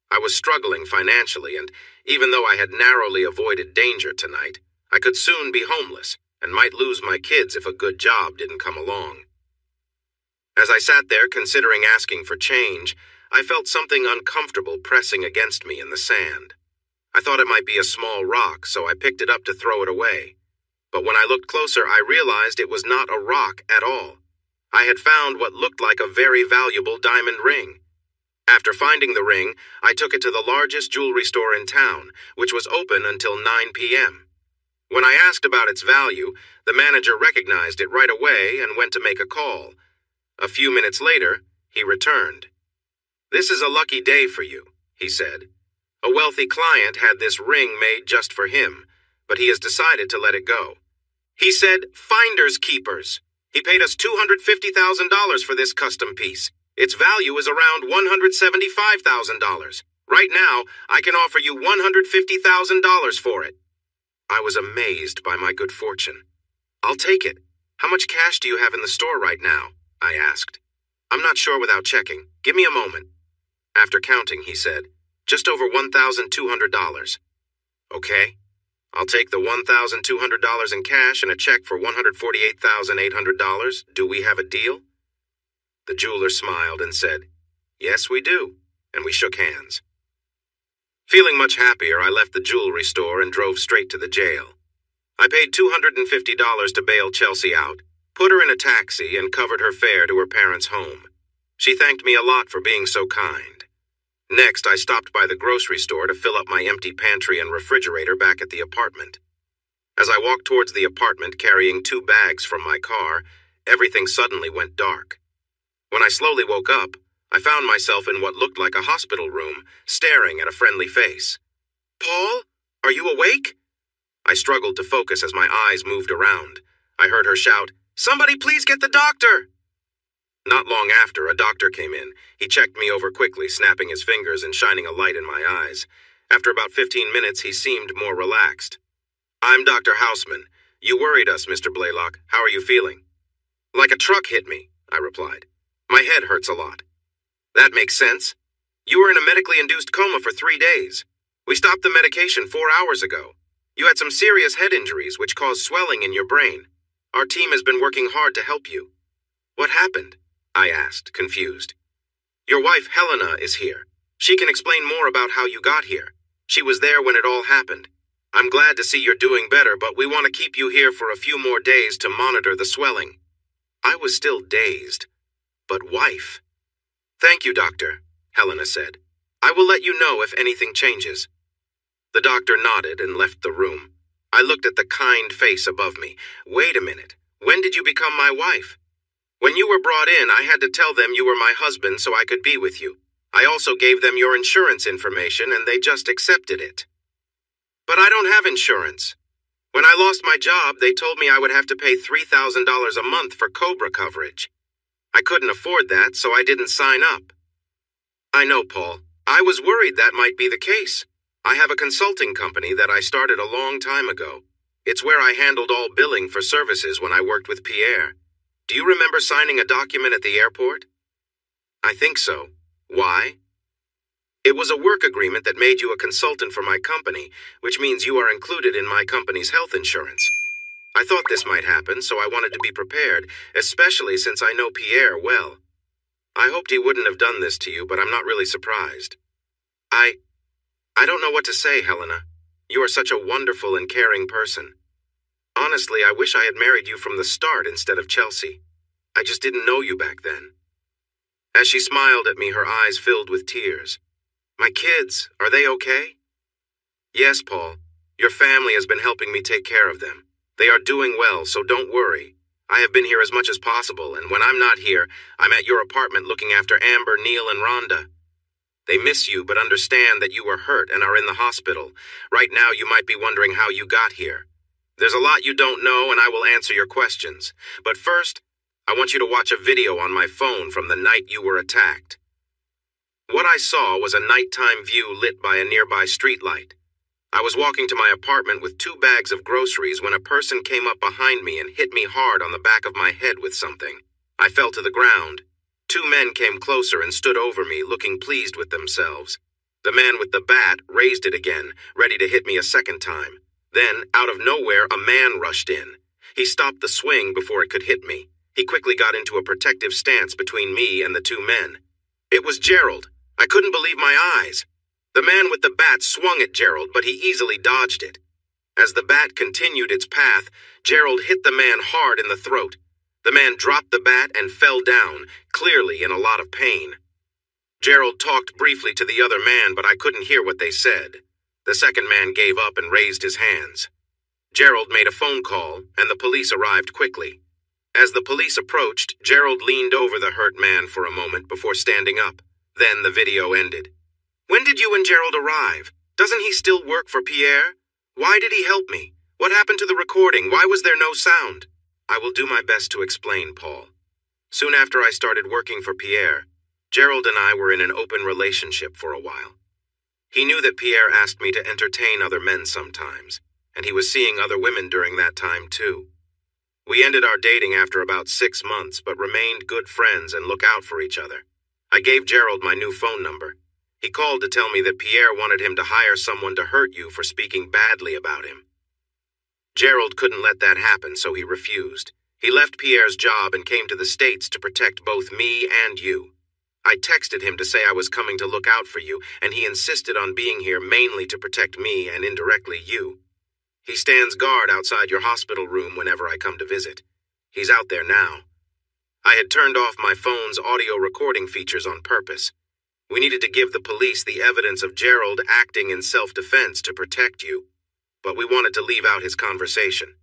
I was struggling financially, and even though I had narrowly avoided danger tonight, I could soon be homeless and might lose my kids if a good job didn't come along. As I sat there considering asking for change, I felt something uncomfortable pressing against me in the sand. I thought it might be a small rock, so I picked it up to throw it away. But when I looked closer, I realized it was not a rock at all. I had found what looked like a very valuable diamond ring. After finding the ring, I took it to the largest jewelry store in town, which was open until 9 p.m. When I asked about its value, the manager recognized it right away and went to make a call. A few minutes later, he returned. "This is a lucky day for you," he said. "A wealthy client had this ring made just for him, but he has decided to let it go. He said, 'Finders keepers.' He paid us $250,000 for this custom piece. Its value is around $175,000. Right now, I can offer you $150,000 for it." I was amazed by my good fortune. "I'll take it. How much cash do you have in the store right now?" I asked. "I'm not sure without checking. Give me a moment." After counting, he said, "Just over $1,200. "Okay. I'll take the $1,200 in cash and a check for $148,800. Do we have a deal?" The jeweler smiled and said, "Yes, we do," and we shook hands. Feeling much happier, I left the jewelry store and drove straight to the jail. I paid $250 to bail Chelsea out, put her in a taxi, and covered her fare to her parents' home. She thanked me a lot for being so kind. Next, I stopped by the grocery store to fill up my empty pantry and refrigerator back at the apartment. As I walked towards the apartment carrying 2 bags from my car, everything suddenly went dark. When I slowly woke up, I found myself in what looked like a hospital room, staring at a friendly face. "Paul, are you awake?" I struggled to focus as my eyes moved around. I heard her shout, "Somebody please get the doctor!" Not long after, a doctor came in. He checked me over quickly, snapping his fingers and shining a light in my eyes. After about 15 minutes, he seemed more relaxed. "I'm Dr. Houseman. You worried us, Mr. Blaylock. How are you feeling?" "Like a truck hit me," I replied. "My head hurts a lot." "That makes sense. You were in a medically induced coma for 3 days. We stopped the medication 4 hours ago. You had some serious head injuries which caused swelling in your brain. Our team has been working hard to help you." "What happened?" I asked, confused. "Your wife, Helena, is here. She can explain more about how you got here. She was there when it all happened. I'm glad to see you're doing better, but we want to keep you here for a few more days to monitor the swelling." I was still dazed. But wife? "Thank you, doctor," Helena said. "I will let you know if anything changes." The doctor nodded and left the room. I looked at the kind face above me. "Wait a minute. When did you become my wife?" "When you were brought in, I had to tell them you were my husband so I could be with you. I also gave them your insurance information and they just accepted it." "But I don't have insurance." When I lost my job, they told me I would have to pay $3,000 a month for COBRA coverage. I couldn't afford that, so I didn't sign up. I know, Paul. I was worried that might be the case. I have a consulting company that I started a long time ago. It's where I handled all billing for services when I worked with Pierre. Do you remember signing a document at the airport? I think so. Why? It was a work agreement that made you a consultant for my company, which means you are included in my company's health insurance. I thought this might happen, so I wanted to be prepared, especially since I know Pierre well. I hoped he wouldn't have done this to you, but I'm not really surprised. I don't know what to say, Helena. You are such a wonderful and caring person. Honestly, I wish I had married you from the start instead of Chelsea. I just didn't know you back then. As she smiled at me, her eyes filled with tears. My kids, are they okay? Yes, Paul. Your family has been helping me take care of them. They are doing well, so don't worry. I have been here as much as possible, and when I'm not here, I'm at your apartment looking after Amber, Neil, and Rhonda. They miss you, but understand that you were hurt and are in the hospital. Right now, you might be wondering how you got here. There's a lot you don't know, and I will answer your questions. But first, I want you to watch a video on my phone from the night you were attacked. What I saw was a nighttime view lit by a nearby streetlight. I was walking to my apartment with 2 bags of groceries when a person came up behind me and hit me hard on the back of my head with something. I fell to the ground. 2 men came closer and stood over me, looking pleased with themselves. The man with the bat raised it again, ready to hit me a second time. Then, out of nowhere, a man rushed in. He stopped the swing before it could hit me. He quickly got into a protective stance between me and the 2 men. It was Gerald. I couldn't believe my eyes. The man with the bat swung at Gerald, but he easily dodged it. As the bat continued its path, Gerald hit the man hard in the throat. The man dropped the bat and fell down, clearly in a lot of pain. Gerald talked briefly to the other man, but I couldn't hear what they said. The second man gave up and raised his hands. Gerald made a phone call, and the police arrived quickly. As the police approached, Gerald leaned over the hurt man for a moment before standing up. Then the video ended. When did you and Gerald arrive? Doesn't he still work for Pierre? Why did he help me? What happened to the recording? Why was there no sound? I will do my best to explain, Paul. Soon after I started working for Pierre, Gerald and I were in an open relationship for a while. He knew that Pierre asked me to entertain other men sometimes, and he was seeing other women during that time too. We ended our dating after about 6 months, but remained good friends and look out for each other. I gave Gerald my new phone number. He called to tell me that Pierre wanted him to hire someone to hurt you for speaking badly about him. Gerald couldn't let that happen, so he refused. He left Pierre's job and came to the States to protect both me and you. I texted him to say I was coming to look out for you, and he insisted on being here mainly to protect me and indirectly you. He stands guard outside your hospital room whenever I come to visit. He's out there now. I had turned off my phone's audio recording features on purpose. We needed to give the police the evidence of Gerald acting in self-defense to protect you, but we wanted to leave out his conversation.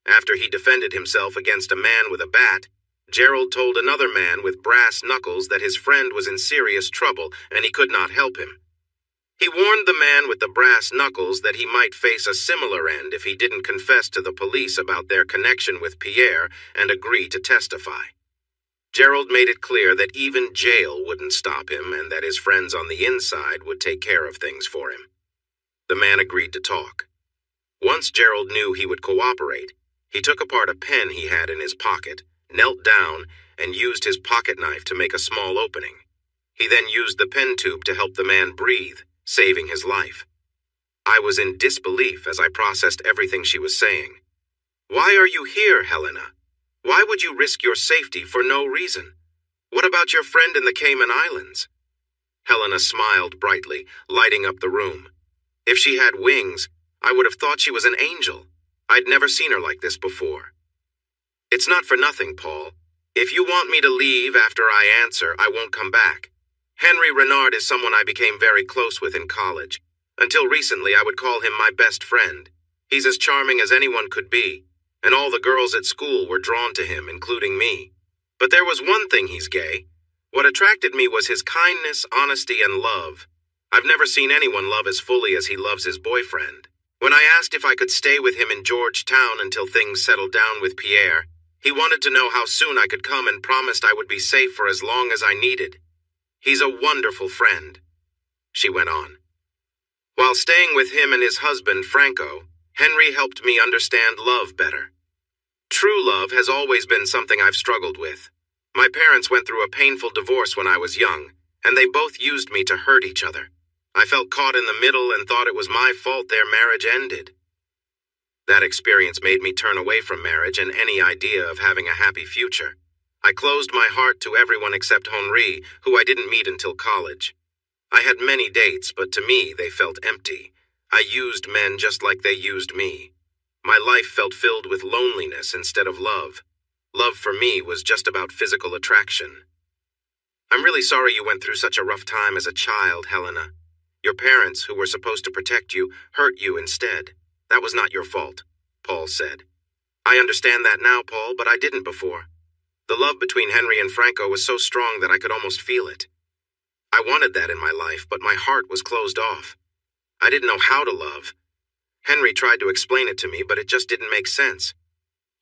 After he defended himself against a man with a bat, Gerald told another man with brass knuckles that his friend was in serious trouble and he could not help him. He warned the man with the brass knuckles that he might face a similar end if he didn't confess to the police about their connection with Pierre and agree to testify. Gerald made it clear that even jail wouldn't stop him and that his friends on the inside would take care of things for him. The man agreed to talk. Once Gerald knew he would cooperate, he took apart a pen he had in his pocket, knelt down, and used his pocket knife to make a small opening. He then used the pen tube to help the man breathe, saving his life. I was in disbelief as I processed everything she was saying. Why are you here, Helena? Why would you risk your safety for no reason? What about your friend in the Cayman Islands? Helena smiled brightly, lighting up the room. If she had wings, I would have thought she was an angel. I'd never seen her like this before. It's not for nothing, Paul. If you want me to leave after I answer, I won't come back. Henry Renard is someone I became very close with in college. Until recently, I would call him my best friend. He's as charming as anyone could be, and all the girls at school were drawn to him, including me. But there was one thing he's gay. What attracted me was his kindness, honesty, and love. I've never seen anyone love as fully as he loves his boyfriend. When I asked if I could stay with him in Georgetown until things settled down with Pierre, he wanted to know how soon I could come and promised I would be safe for as long as I needed. He's a wonderful friend, she went on. While staying with him and his husband, Franco, Henry helped me understand love better. True love has always been something I've struggled with. My parents went through a painful divorce when I was young, and they both used me to hurt each other. I felt caught in the middle and thought it was my fault their marriage ended. That experience made me turn away from marriage and any idea of having a happy future. I closed my heart to everyone except Henri, who I didn't meet until college. I had many dates, but to me they felt empty. I used men just like they used me. My life felt filled with loneliness instead of love. Love for me was just about physical attraction. I'm really sorry you went through such a rough time as a child, Helena. Your parents, who were supposed to protect you, hurt you instead. That was not your fault, Paul said. I understand that now, Paul, but I didn't before. The love between Henry and Franco was so strong that I could almost feel it. I wanted that in my life, but my heart was closed off. I didn't know how to love. Henry tried to explain it to me, but it just didn't make sense.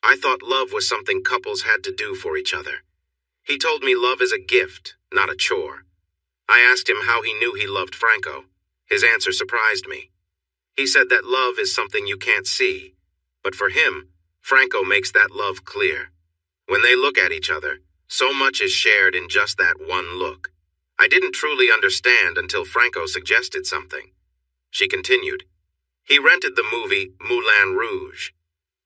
I thought love was something couples had to do for each other. He told me love is a gift, not a chore. I asked him how he knew he loved Franco. His answer surprised me. He said that love is something you can't see, but for him, Franco makes that love clear. When they look at each other, so much is shared in just that one look. I didn't truly understand until Franco suggested something. She continued. He rented the movie Moulin Rouge.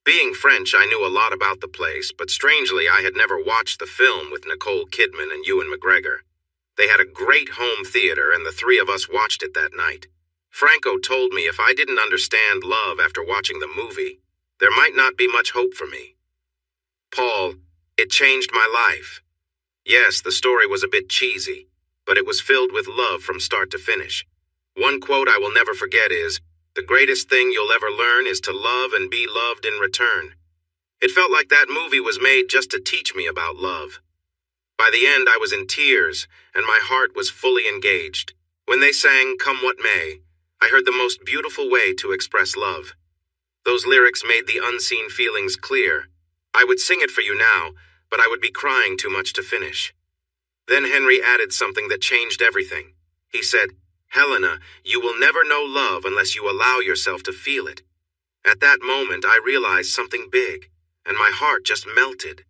Being French, I knew a lot about the place, but strangely I had never watched the film with Nicole Kidman and Ewan McGregor. They had a great home theater, and the three of us watched it that night. Franco told me if I didn't understand love after watching the movie, there might not be much hope for me. Paul, it changed my life. Yes, the story was a bit cheesy, but it was filled with love from start to finish. One quote I will never forget is, "The greatest thing you'll ever learn is to love and be loved in return." It felt like that movie was made just to teach me about love. By the end, I was in tears, and my heart was fully engaged. When they sang "Come What May," I heard the most beautiful way to express love. Those lyrics made the unseen feelings clear. I would sing it for you now, but I would be crying too much to finish. Then Henry added something that changed everything. He said, "Helena, you will never know love unless you allow yourself to feel it." At that moment, I realized something big, and my heart just melted.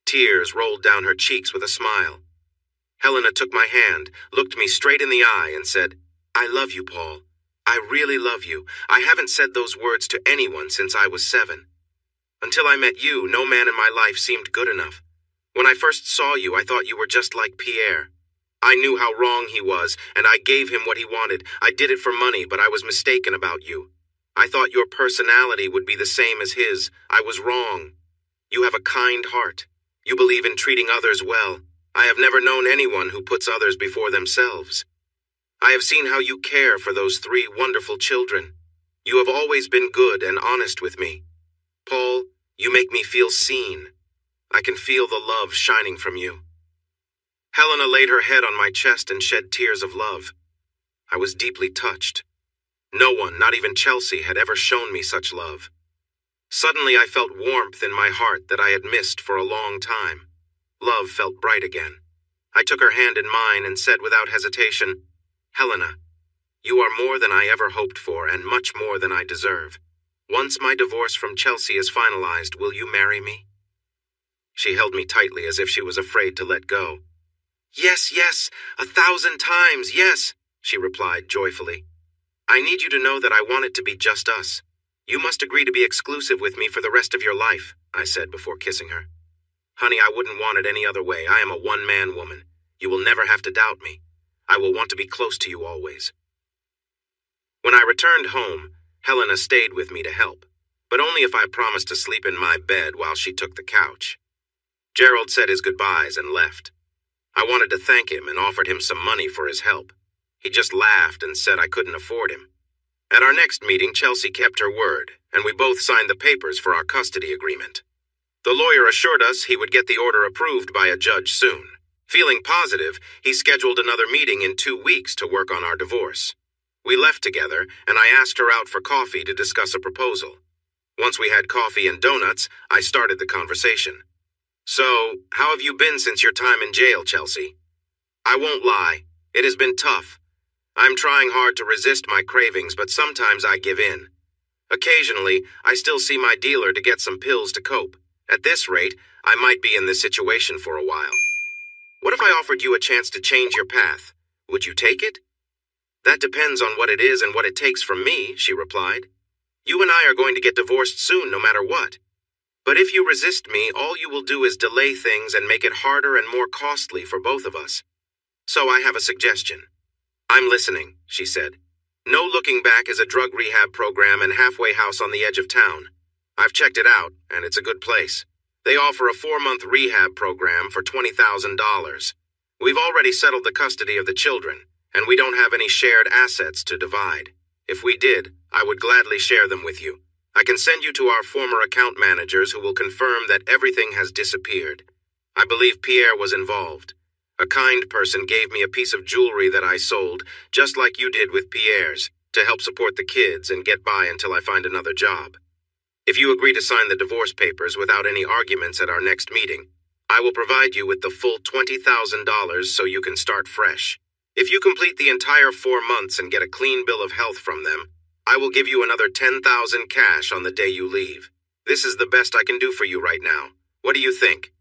Tears rolled down her cheeks with a smile. Helena took my hand, looked me straight in the eye, and said, "I love you, Paul. I really love you. I haven't said those words to anyone since I was 7. Until I met you, no man in my life seemed good enough. When I first saw you, I thought you were just like Pierre. I knew how wrong he was, and I gave him what he wanted. I did it for money, but I was mistaken about you. I thought your personality would be the same as his. I was wrong. You have a kind heart. You believe in treating others well. I have never known anyone who puts others before themselves. I have seen how you care for those 3 wonderful children. You have always been good and honest with me. Paul, you make me feel seen. I can feel the love shining from you." Helena laid her head on my chest and shed tears of love. I was deeply touched. No one, not even Chelsea, had ever shown me such love. Suddenly I felt warmth in my heart that I had missed for a long time. Love felt bright again. I took her hand in mine and said without hesitation, "Helena, you are more than I ever hoped for and much more than I deserve. Once my divorce from Chelsea is finalized, will you marry me?" She held me tightly as if she was afraid to let go. "Yes, yes, 1,000 times, yes," she replied joyfully. "I need you to know that I want it to be just us. You must agree to be exclusive with me for the rest of your life," I said before kissing her. "Honey, I wouldn't want it any other way. I am a one-man woman. You will never have to doubt me. I will want to be close to you always." When I returned home, Helena stayed with me to help, but only if I promised to sleep in my bed while she took the couch. Gerald said his goodbyes and left. I wanted to thank him and offered him some money for his help. He just laughed and said I couldn't afford him. At our next meeting, Chelsea kept her word, and we both signed the papers for our custody agreement. The lawyer assured us he would get the order approved by a judge soon. Feeling positive, he scheduled another meeting in 2 weeks to work on our divorce. We left together, and I asked her out for coffee to discuss a proposal. Once we had coffee and donuts, I started the conversation. "So, how have you been since your time in jail, Chelsea?" "I won't lie. It has been tough. I'm trying hard to resist my cravings, but sometimes I give in. Occasionally, I still see my dealer to get some pills to cope. At this rate, I might be in this situation for a while." "What if I offered you a chance to change your path? Would you take it?" "That depends on what it is and what it takes from me," she replied. "You and I are going to get divorced soon no matter what. But if you resist me, all you will do is delay things and make it harder and more costly for both of us. So I have a suggestion." "I'm listening," she said. "No Looking Back is a drug rehab program and halfway house on the edge of town. I've checked it out, and it's a good place. They offer a 4-month rehab program for $20,000. We've already settled the custody of the children, and we don't have any shared assets to divide. If we did, I would gladly share them with you. I can send you to our former account managers who will confirm that everything has disappeared. I believe Pierre was involved. A kind person gave me a piece of jewelry that I sold, just like you did with Pierre's, to help support the kids and get by until I find another job. If you agree to sign the divorce papers without any arguments at our next meeting, I will provide you with the full $20,000 so you can start fresh. If you complete the entire 4 months and get a clean bill of health from them, I will give you another $10,000 cash on the day you leave. This is the best I can do for you right now. What do you think?"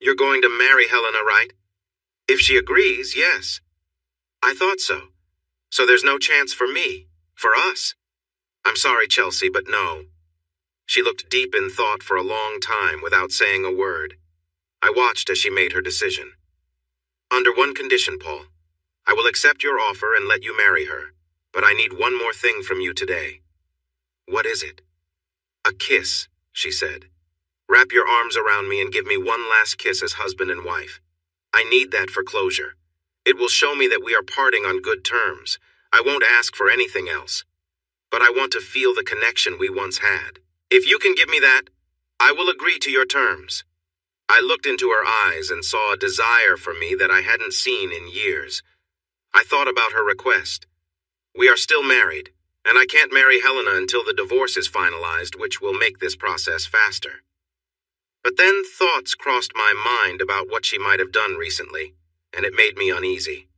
"You're going to marry Helena, right?" "If she agrees, yes." "I thought so. So there's no chance for me, for us?" "I'm sorry, Chelsea, but no." She looked deep in thought for a long time without saying a word. I watched as she made her decision. "Under one condition, Paul. I will accept your offer and let you marry her, but I need one more thing from you today." "What is it?" "A kiss," she said. "Wrap your arms around me and give me one last kiss as husband and wife. I need that for closure. It will show me that we are parting on good terms. I won't ask for anything else. But I want to feel the connection we once had. If you can give me that, I will agree to your terms." I looked into her eyes and saw a desire for me that I hadn't seen in years. I thought about her request. We are still married, and I can't marry Helena until the divorce is finalized, which will make this process faster. But then thoughts crossed my mind about what she might have done recently, and it made me uneasy.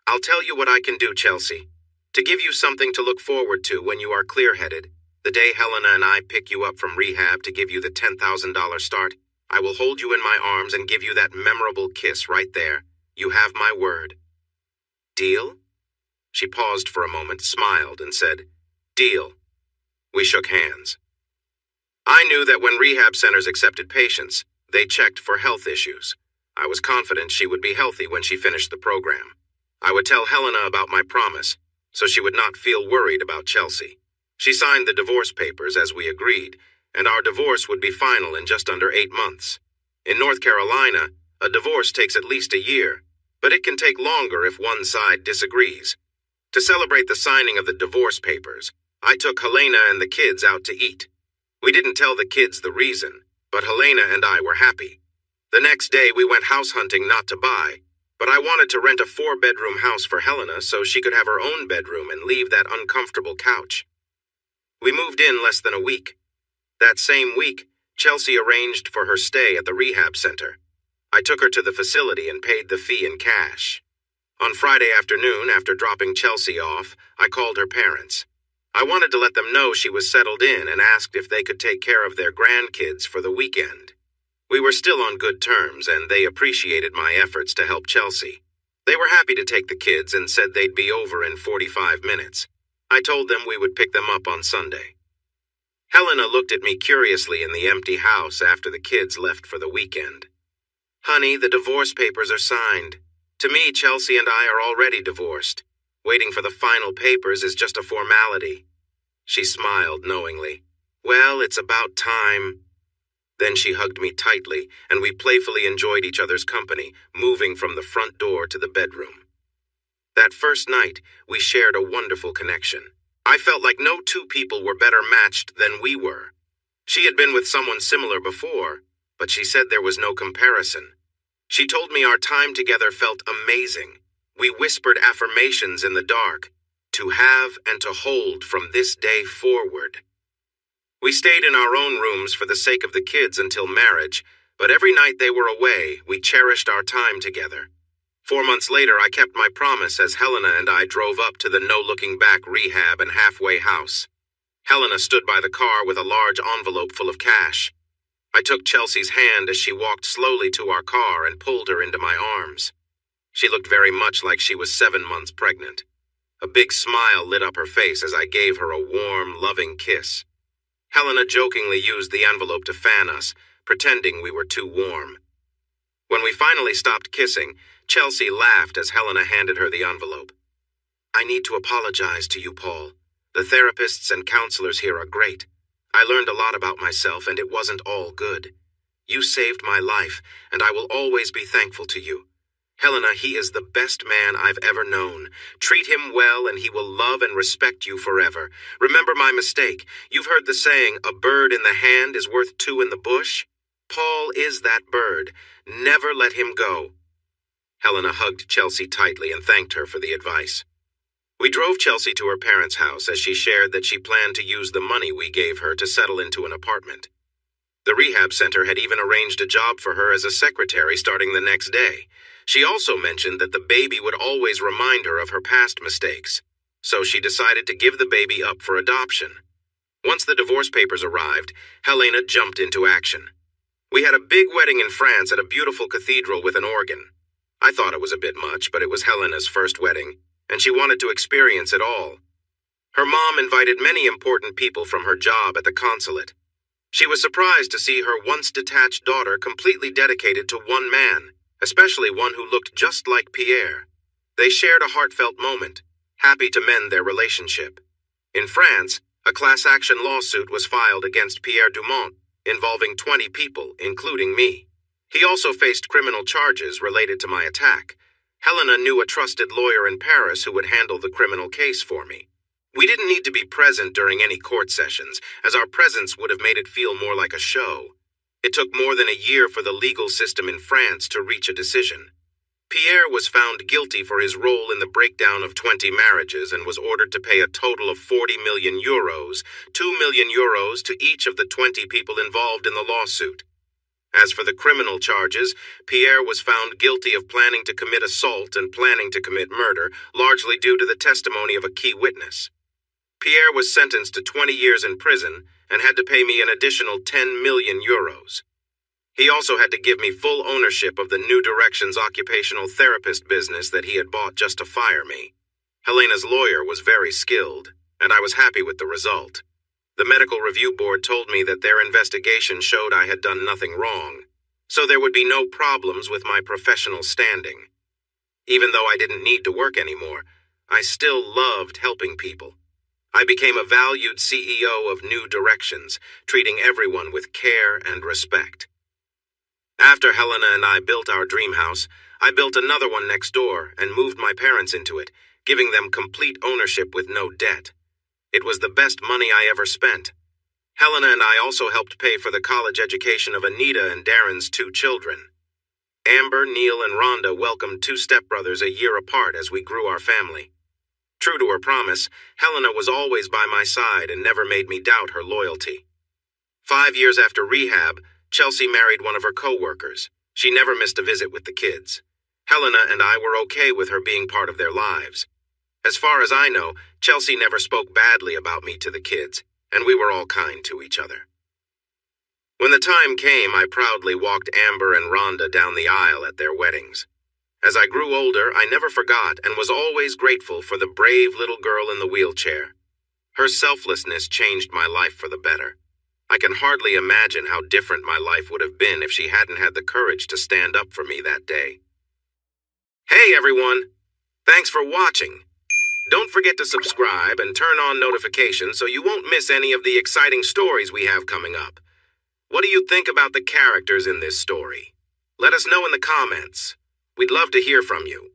"I'll tell you what I can do, Chelsea. To give you something to look forward to when you are clear-headed, the day Helena and I pick you up from rehab to give you the $10,000 start, I will hold you in my arms and give you that memorable kiss right there. You have my word." "Deal?" She paused for a moment, smiled, and said, "Deal." We shook hands. I knew that when rehab centers accepted patients, they checked for health issues. I was confident she would be healthy when she finished the program. I would tell Helena about my promise, so she would not feel worried about Chelsea. She signed the divorce papers as we agreed, and our divorce would be final in just under 8 months. In North Carolina, a divorce takes at least a year, but it can take longer if one side disagrees. To celebrate the signing of the divorce papers, I took Helena and the kids out to eat. We didn't tell the kids the reason, but Helena and I were happy. The next day we went house hunting not to buy, but I wanted to rent a 4-bedroom house for Helena so she could have her own bedroom and leave that uncomfortable couch. We moved in less than a week. That same week, Chelsea arranged for her stay at the rehab center. I took her to the facility and paid the fee in cash. On Friday afternoon, after dropping Chelsea off, I called her parents. I wanted to let them know she was settled in and asked if they could take care of their grandkids for the weekend. We were still on good terms, and they appreciated my efforts to help Chelsea. They were happy to take the kids and said they'd be over in 45 minutes. I told them we would pick them up on Sunday. Helena looked at me curiously in the empty house after the kids left for the weekend. "Honey, the divorce papers are signed. To me, Chelsea and I are already divorced. Waiting for the final papers is just a formality." She smiled knowingly. "Well, it's about time." Then she hugged me tightly, and we playfully enjoyed each other's company, moving from the front door to the bedroom. That first night, we shared a wonderful connection. I felt like no two people were better matched than we were. She had been with someone similar before, but she said there was no comparison. She told me our time together felt amazing. We whispered affirmations in the dark. to have and to hold from this day forward. We stayed in our own rooms for the sake of the kids until marriage, but every night they were away, we cherished our time together. 4 months later, I kept my promise as Helena and I drove up to the no-looking-back rehab and halfway house. Helena stood by the car with a large envelope full of cash. I took Chelsea's hand as she walked slowly to our car and pulled her into my arms. She looked very much like she was 7 months pregnant. A big smile lit up her face as I gave her a warm, loving kiss. Helena jokingly used the envelope to fan us, pretending we were too warm. When we finally stopped kissing, Chelsea laughed as Helena handed her the envelope. "I need to apologize to you, Paul. The therapists and counselors here are great. I learned a lot about myself, and it wasn't all good. You saved my life, and I will always be thankful to you. Helena, he is the best man I've ever known. Treat him well, and he will love and respect you forever. Remember my mistake. You've heard the saying, a bird in the hand is worth two in the bush? Paul is that bird. Never let him go." Helena hugged Chelsea tightly and thanked her for the advice. We drove Chelsea to her parents' house as she shared that she planned to use the money we gave her to settle into an apartment. The rehab center had even arranged a job for her as a secretary starting the next day. She also mentioned that the baby would always remind her of her past mistakes, so she decided to give the baby up for adoption. Once the divorce papers arrived, Helena jumped into action. We had a big wedding in France at a beautiful cathedral with an organ. I thought it was a bit much, but it was Helena's first wedding, and she wanted to experience it all. Her mom invited many important people from her job at the consulate. She was surprised to see her once-detached daughter completely dedicated to one man, especially one who looked just like Pierre. They shared a heartfelt moment, happy to mend their relationship. In France, a class-action lawsuit was filed against Pierre Dumont, involving 20 people, including me. He also faced criminal charges related to my attack. Helena knew a trusted lawyer in Paris who would handle the criminal case for me. We didn't need to be present during any court sessions, as our presence would have made it feel more like a show. It took more than a year for the legal system in France to reach a decision. Pierre was found guilty for his role in the breakdown of 20 marriages and was ordered to pay a total of 40 million euros, 2 million euros to each of the 20 people involved in the lawsuit. As for the criminal charges, Pierre was found guilty of planning to commit assault and planning to commit murder, largely due to the testimony of a key witness. Pierre was sentenced to 20 years in prison and had to pay me an additional 10 million euros. He also had to give me full ownership of the New Directions occupational therapist business that he had bought just to fire me. Helena's lawyer was very skilled, and I was happy with the result. The medical review board told me that their investigation showed I had done nothing wrong, so there would be no problems with my professional standing. Even though I didn't need to work anymore, I still loved helping people. I became a valued CEO of New Directions, treating everyone with care and respect. After Helena and I built our dream house, I built another one next door and moved my parents into it, giving them complete ownership with no debt. It was the best money I ever spent. Helena and I also helped pay for the college education of Anita and Darren's 2 children. Amber, Neil, and Rhonda welcomed 2 stepbrothers a year apart as we grew our family. True to her promise, Helena was always by my side and never made me doubt her loyalty. 5 years after rehab, Chelsea married one of her co-workers. She never missed a visit with the kids. Helena and I were okay with her being part of their lives. As far as I know, Chelsea never spoke badly about me to the kids, and we were all kind to each other. When the time came, I proudly walked Amber and Rhonda down the aisle at their weddings. As I grew older, I never forgot and was always grateful for the brave little girl in the wheelchair. Her selflessness changed my life for the better. I can hardly imagine how different my life would have been if she hadn't had the courage to stand up for me that day. Hey everyone! Thanks for watching. Don't forget to subscribe and turn on notifications so you won't miss any of the exciting stories we have coming up. What do you think about the characters in this story? Let us know in the comments. We'd love to hear from you.